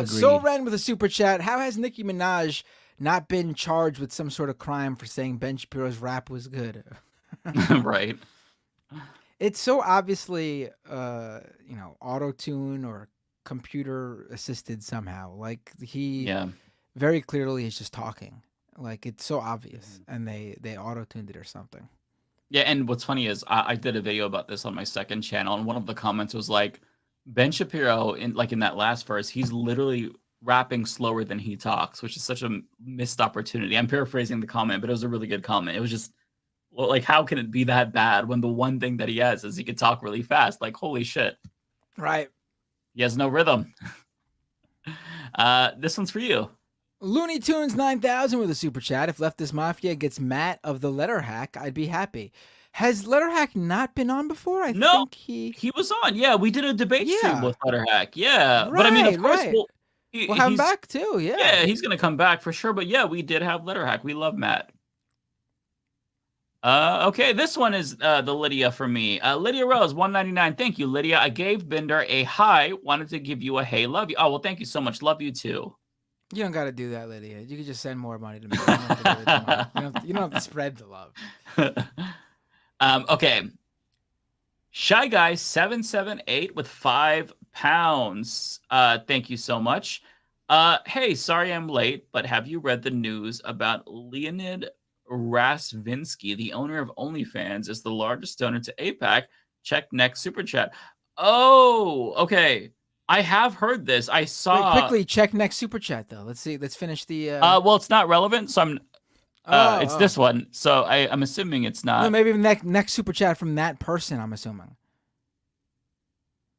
So Ren with a super chat. How has Nicki Minaj not been charged with some sort of crime for saying Ben Shapiro's rap was good? Right. It's so obviously, auto-tune or computer assisted somehow. Like he very clearly is just talking. Like it's so obvious, and they auto-tuned it or something. Yeah, and what's funny is I did a video about this on my second channel, and one of the comments was like, Ben Shapiro in that last verse, he's literally rapping slower than he talks, which is such a missed opportunity. I'm paraphrasing the comment, but it was a really good comment. It was just, well, like, how can it be that bad when the one thing that he has is he can talk really fast? Like, holy shit. Right. He has no rhythm. This one's for you. Looney Tunes 9000 with a super chat. If Leftist Mafia gets Matt of the Letter Hack, I'd be happy. Has Letter Hack not been on before? I think he was on. Yeah, we did a debate stream with Letter Hack. Yeah. Right, but I mean, of course, we'll have him back too. Yeah. Yeah, he's going to come back for sure. But yeah, we did have Letter Hack. We love Matt. Okay, this one is the Lydia for me. Lydia Rose, $1.99. Thank you, Lydia. I gave Binder a hi. Wanted to give you a hey, love you. Oh, well, thank you so much. Love you too. You don't got to do that, Lydia. You can just send more money to me. You don't have to spread the love. Okay. Shy Guy 778 with £5. Thank you so much. Hey, sorry I'm late, but have you read the news about Leonid Rasvinsky, the owner of OnlyFans, is the largest donor to AIPAC? Check next super chat. Oh, okay. I have heard this. I saw. Wait, quickly check next super chat though. Let's see. Let's finish the. Well, it's not relevant, so I'm. It's this one, so I'm assuming it's not. No, maybe next super chat from that person. I'm assuming.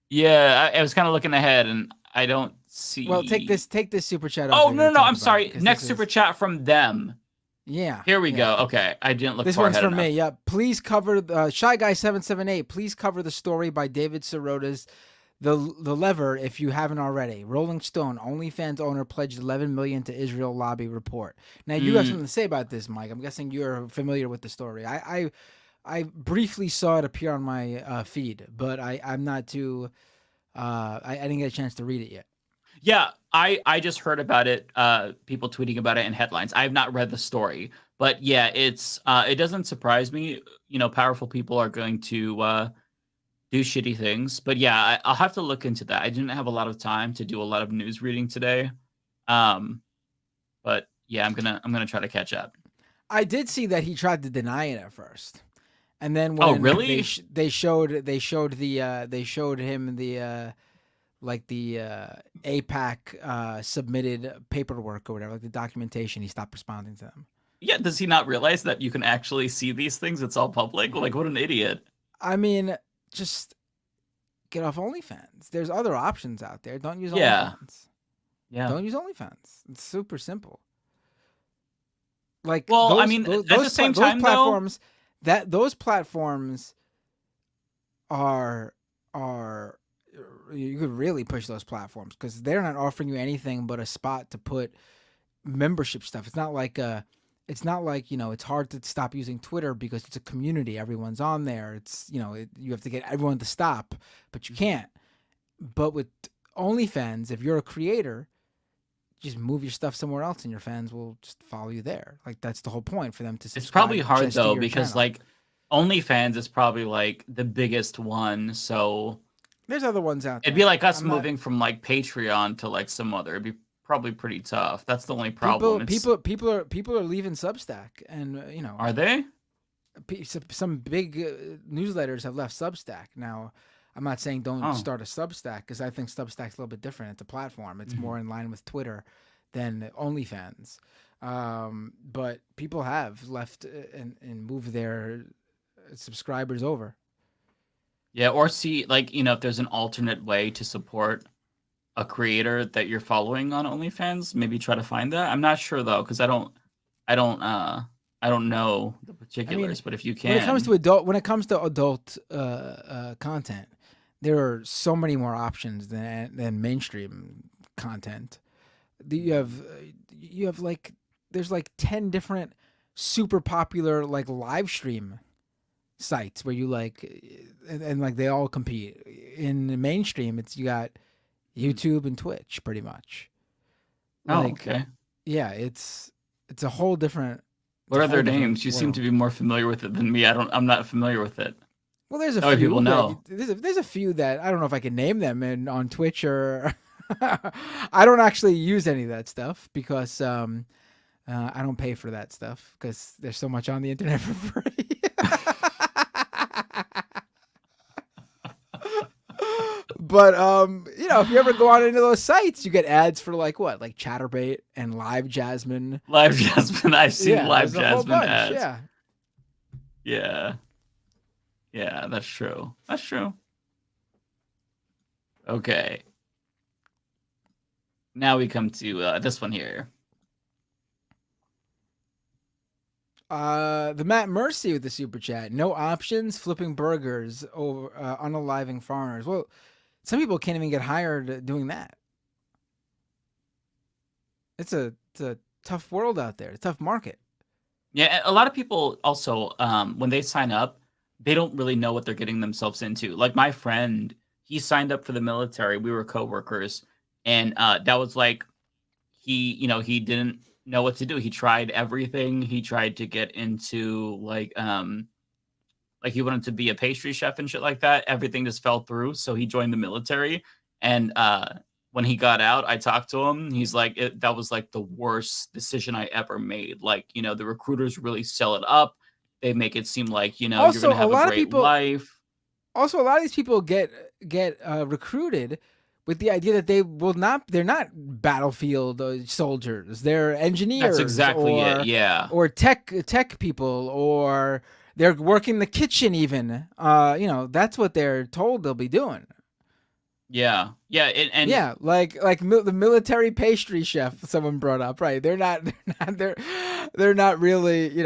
Yeah, I was kind of looking ahead, and I don't see. Well, take this super chat. Oh no! I'm sorry. Next super chat from them. Yeah. Here we go. Okay, I didn't look. This one's for me. Yeah. Please cover Shy Guy 778. Please cover the story by David Sirota's the lever if you haven't already. Rolling Stone, OnlyFans owner pledged $11 million to Israel lobby report. Now you have something to say about this, Mike. I'm guessing you're familiar with the story. I briefly saw it appear on my feed, but I'm not too. I didn't get a chance to read it yet. Yeah, I just heard about it. People tweeting about it in headlines. I have not read the story, but yeah, it doesn't surprise me. You know, powerful people are going to do shitty things. But yeah, I'll have to look into that. I didn't have a lot of time to do a lot of news reading today. But yeah, I'm gonna try to catch up. I did see that he tried to deny it at first, and then when really? they showed him the APAC submitted paperwork or whatever, like the documentation, he stopped responding to them. Yeah, does he not realize that you can actually see these things? It's all public. Like, what an idiot. I mean, just get off OnlyFans. There's other options out there. Don't use OnlyFans. Yeah. Don't use OnlyFans. It's super simple. Like, well, I mean, at the same time, platforms, those platforms are you could really push those platforms because they're not offering you anything but a spot to put membership stuff. It's not like you know, it's hard to stop using Twitter because it's a community. Everyone's on there. It's, you know, you have to get everyone to stop, but you can't. But with OnlyFans, if you're a creator, just move your stuff somewhere else and your fans will just follow you there. Like, that's the whole point for them to subscribe. It's probably hard though, because channel. like OnlyFans is probably like the biggest one. So there's other ones out there. It'd be like us moving from like Patreon to like some other. It'd be probably pretty tough. That's the only problem. People are leaving Substack, and you know, are they? Some big newsletters have left Substack. Now, I'm not saying don't start a Substack because I think Substack's a little bit different. It's a platform. It's more in line with Twitter than OnlyFans. But people have left and moved their subscribers over. Yeah, or see, like, you know, if there's an alternate way to support a creator that you're following on OnlyFans, maybe try to find that. I'm not sure though, because I don't know the particulars. But if you can, when it comes to adult content, there are so many more options than mainstream content. You have like there's like 10 different super popular like live stream sites where you like and like they all compete. In the mainstream, you got YouTube and Twitch pretty much. Okay. Yeah, it's a whole different. What are their names? You seem to be more familiar with it than me. I'm not familiar with it. Well, there's a few people know. There's a few that I don't know if I can name them on Twitch or I don't actually use any of that stuff because I don't pay for that stuff because there's so much on the internet for free. But you know, if you ever go on into those sites, you get ads for like what, like Chatterbait and Live Jasmine. Live Jasmine, I've seen Live Jasmine ads. Yeah, that's true. That's true. Okay. Now we come to this one here. The Matt Mercy with the super chat. No options, flipping burgers over unaliving foreigners. Well, some people can't even get hired doing that. It's a tough world out there. It's a tough market. Yeah, a lot of people also, when they sign up, they don't really know what they're getting themselves into. Like my friend, he signed up for the military. We were coworkers, and that was like he didn't know what to do. He tried everything. He tried to get into like he wanted to be a pastry chef and shit like that. Everything just fell through. So he joined the military. And when he got out, I talked to him. He's like, that was like the worst decision I ever made. Like, you know, the recruiters really sell it up. They make it seem like, you know, also, you're going to have a great life. Also, a lot of these people get recruited with the idea that they're not battlefield soldiers. They're engineers. That's exactly it. Yeah. Or tech people, or they're working the kitchen even. You know, that's what they're told they'll be doing. Yeah, and yeah, like the military pastry chef someone brought up, right? They're not really, they're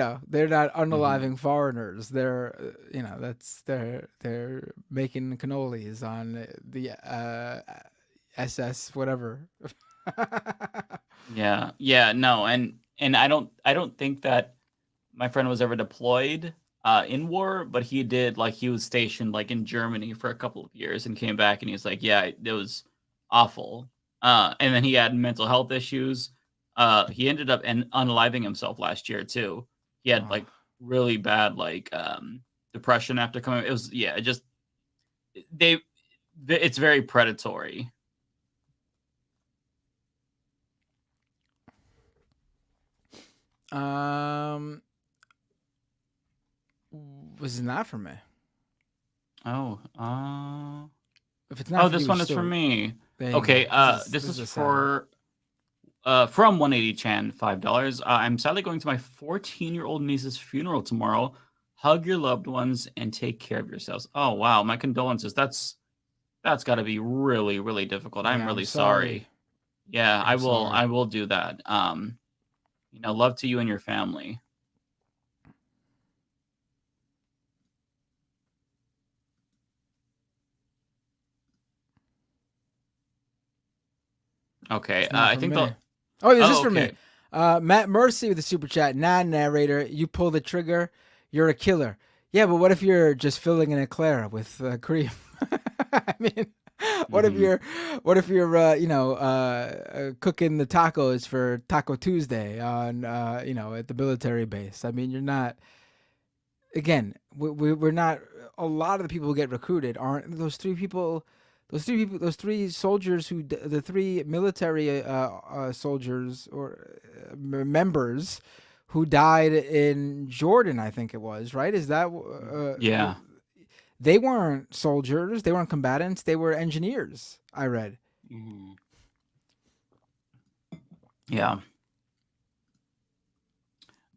not unaliving foreigners. They're they're making cannolis on the SS whatever. yeah, no, and I don't think that my friend was ever deployed in war, but he did, like, he was stationed like in Germany for a couple of years and came back and he was like, yeah, it was awful. And then he had mental health issues. He ended up unaliving himself last year too. He had like really bad depression after coming. It was it's very predatory. Was it not for me? If it's not, this one is for me. Okay, this is for from 180 Chan, $5. I'm sadly going to my 14-year-old niece's funeral tomorrow. Hug your loved ones and take care of yourselves. Oh wow, my condolences. That's got to be really, really difficult. I'm really sorry. Yeah, I will do that. Love to you and your family. Okay, I think this is for me. Matt Mercy with the super chat. Nah, narrator, you pull the trigger, you're a killer. Yeah, but what if you're just filling an eclair with cream? I mean, what if you're cooking the tacos for Taco Tuesday on at the military base? I mean, you're not. Again, we're not. A lot of the people who get recruited aren't those three people. Those three soldiers the three military soldiers or members who died in Jordan, I think it was, right? Is that yeah? They weren't soldiers. They weren't combatants. They were engineers. I read. Mm-hmm. Yeah.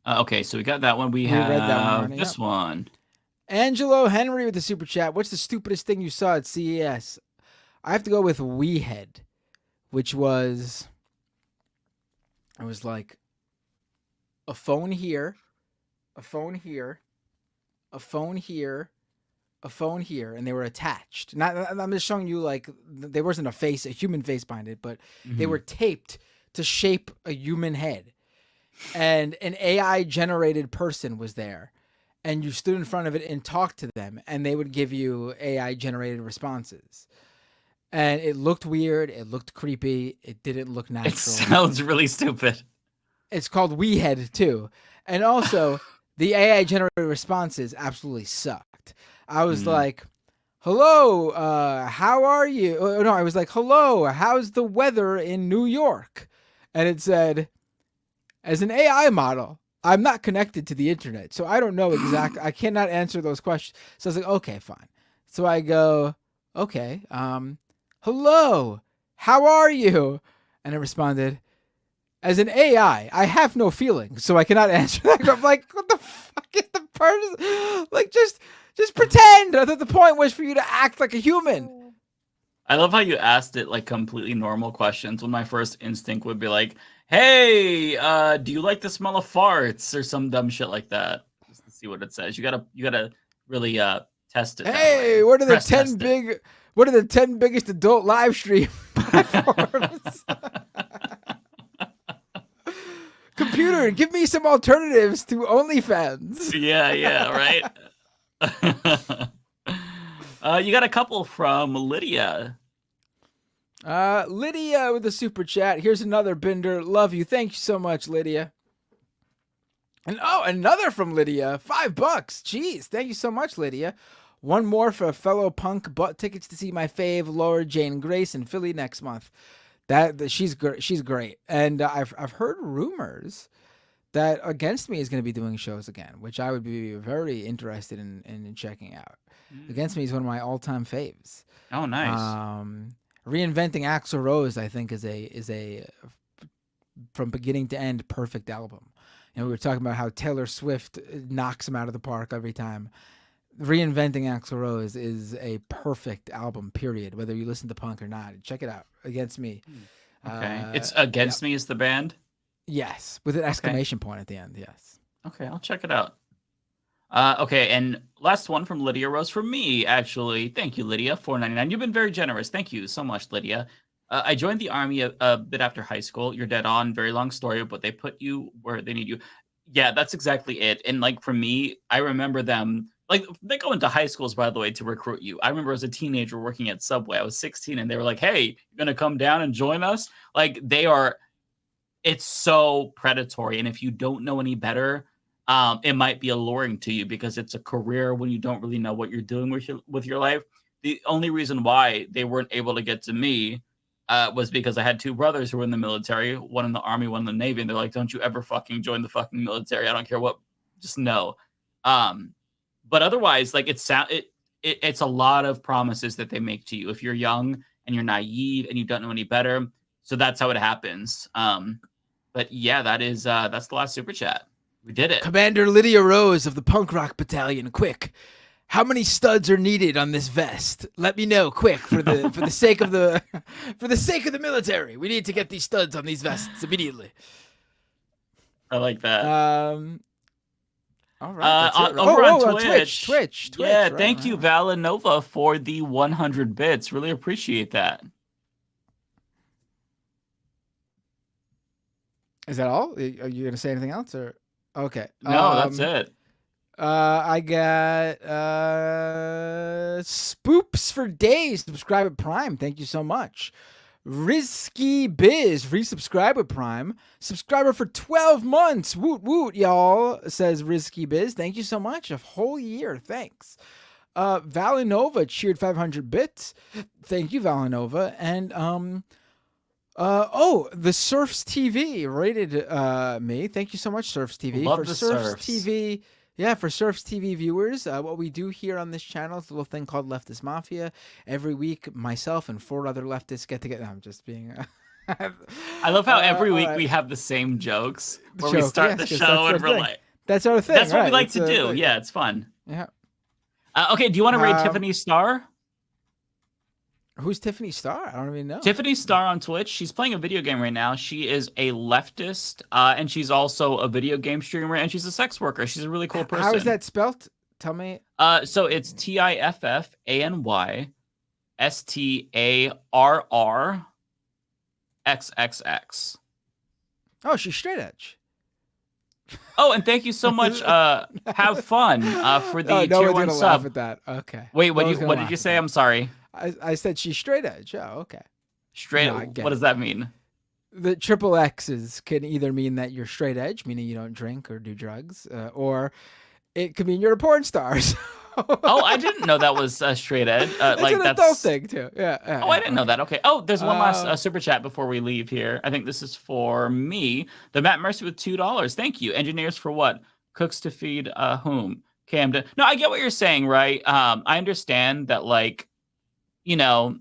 Okay, so we got that one. We have read that one, this one. Angelo Henry with the super chat. What's the stupidest thing you saw at CES? I have to go with WeHead, which was, it was like a phone here, a phone here, a phone here, a phone here, and they were attached. I'm just showing you, like, there wasn't a human face behind it, but they were taped to shape a human head. And an AI-generated person was there. And you stood in front of it and talked to them, and they would give you AI-generated responses. And it looked weird. It looked creepy. It didn't look natural. It sounds really stupid. It's called WeHead too. And also, the AI-generated responses absolutely sucked. I was like, hello, how are you? Oh, no, I was like, hello, how's the weather in New York? And it said, as an AI model, I'm not connected to the internet, so I don't know exactly. I cannot answer those questions. So I was like, okay, fine. So I go, okay, hello, how are you? And it responded, as an AI, I have no feelings, so I cannot answer that. I'm like, what the fuck is the person? Like, just pretend. I thought the point was for you to act like a human. I love how you asked it like completely normal questions when my first instinct would be like, hey, do you like the smell of farts or some dumb shit like that? Just to see what it says. You gotta really test it. Hey, what are the 10 biggest adult live stream platforms? Computer, give me some alternatives to OnlyFans. Yeah, right. You got a couple from Lydia. Lydia with the super chat. Here's another Binder. Love you. Thank you so much, Lydia. And another from Lydia. $5. Jeez. Thank you so much, Lydia. One more for a fellow punk. Bought tickets to see my fave, Laura Jane Grace, in Philly next month. She's great. And I've heard rumors that Against Me is going to be doing shows again, which I would be very interested in checking out. Against Me is one of my all-time faves. Oh, nice. Reinventing Axl Rose, I think, is a from beginning to end perfect album. We were talking about how Taylor Swift knocks him out of the park every time. Reinventing Axl Rose is a perfect album, period. Whether you listen to punk or not, check it out. Against Me. Okay, it's Against Me is the band. Yes, with an exclamation point at the end. Yes. Okay, I'll check it out. Okay, and last one from Lydia Rose from me, actually. Thank you, Lydia. $4.99. You've been very generous. Thank you so much, Lydia. I joined the army a bit after high school. You're dead on. Very long story, but they put you where they need you. Yeah, that's exactly it. And like for me, I remember them. Like they go into high schools, by the way, to recruit you. I remember as a teenager working at Subway. I was 16, and they were like, "Hey, you're gonna come down and join us?" Like they are. It's so predatory, and if you don't know any better, it might be alluring to you because it's a career when you don't really know what you're doing with your life. The only reason why they weren't able to get to me was because I had two brothers who were in the military, one in the army, one in the Navy, and they're like, "Don't you ever fucking join the fucking military? I don't care what, just no." But otherwise, like it's a lot of promises that they make to you if you're young and you're naive and you don't know any better. So that's how it happens. But yeah, that's the last super chat. We did it. Commander Lydia Rose of the Punk Rock Battalion, quick. How many studs are needed on this vest? Let me know, quick, for the sake of the military. We need to get these studs on these vests immediately. I like that. All right. Over on Twitch. Yeah, right, thank you, Valinova, for the 100 bits. Really appreciate that. Is that all? Are you gonna say anything else, or okay? No, that's it. I got Spoops for Days. Subscribe at Prime. Thank you so much. Risky Biz, resubscribe with Prime. Subscriber for 12 months. Woot woot, y'all, says Risky Biz. Thank you so much. A whole year. Thanks. Valinova cheered 500 bits. Thank you, Valinova. And the Surfs TV rated me. Thank you so much, Surfs TV. Love for the Surfs Surfs. TV. Yeah, for Surfs TV viewers, what we do here on this channel is a little thing called Leftist Mafia. Every week, myself and 4 other leftists get together. I'm just being... I love how every week we have the same jokes where we start the show and we're like... That's our thing, That's what right? we like to do. Yeah, it's fun. Yeah. Okay, do you want to rate Tiffany Starr? Who's Tiffany Starr? I don't even know. Tiffany Starr on Twitch. She's playing a video game right now. She is a leftist, and she's also a video game streamer, and she's a sex worker. She's a really cool person. How is that spelled? Tell me. So it's TIFFANYSTARRXXX. Oh, she's straight edge. Oh, and thank you so much. Have fun for the no tier one's 1 gonna sub. laugh at that. Okay. Wait, what did you say? I'm sorry. I said she's straight edge. Oh, okay. Straight. No, what does that mean? The triple X's can either mean that you're straight edge, meaning you don't drink or do drugs, or it could mean you're a porn star. Oh, I didn't know that was straight ed. Like an adult thing too. Yeah. Oh, I didn't know that. Okay. Oh, there's one last super chat before we leave here. I think this is for me. The Matt Mercy with $2. Thank you. Engineers for what? Cooks to feed whom? Camden. No, I get what you're saying, right? I understand that, like, you know,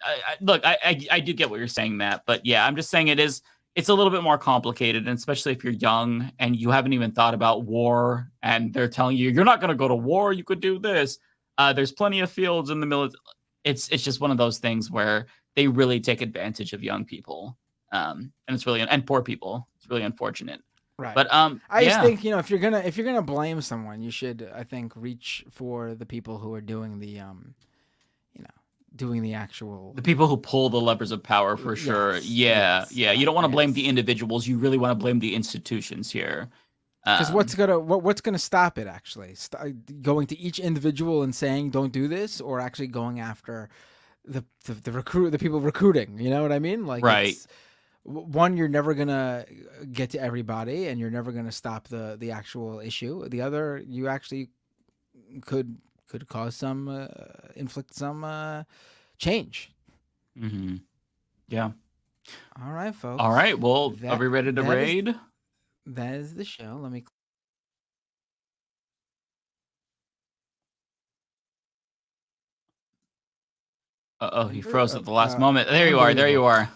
I do get what you're saying, Matt. But yeah, I'm just saying it's a little bit more complicated, and especially if you're young and you haven't even thought about war, and they're telling you you're not going to go to war, you could do this. There's plenty of fields in the military. It's just one of those things where they really take advantage of young people, and it's really and poor people. It's really unfortunate. Right. But I just think, you know, if you're gonna blame someone, you should, I think, reach for the people who are doing the doing the actual... The people who pull the levers of power, for sure. Yes. You don't want to blame the individuals. You really want to blame the institutions here. Because what's gonna stop it, actually? Going to each individual and saying, don't do this, or actually going after the people recruiting? You know what I mean? Like, right. One, you're never gonna get to everybody, and you're never gonna stop the actual issue. The other, you actually could cause some, inflict some change. Mm-hmm. Yeah. All right, folks. All right. Well, are we ready to raid? That is the show. Let me. He froze at the last moment. There you are. There you are.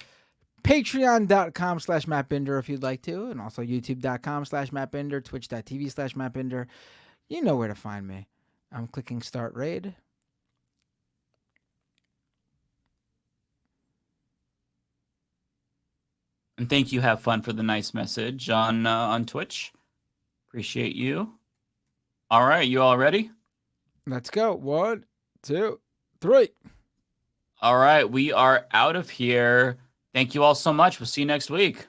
Patreon.com/MattBinder if you'd like to, and also YouTube.com/MattBinder, Twitch.tv/MattBinder. You know where to find me. I'm clicking start raid. And thank you, Have Fun, for the nice message on Twitch. Appreciate you. All right, you all ready? Let's go. 1, 2, 3. All right, we are out of here. Thank you all so much. We'll see you next week.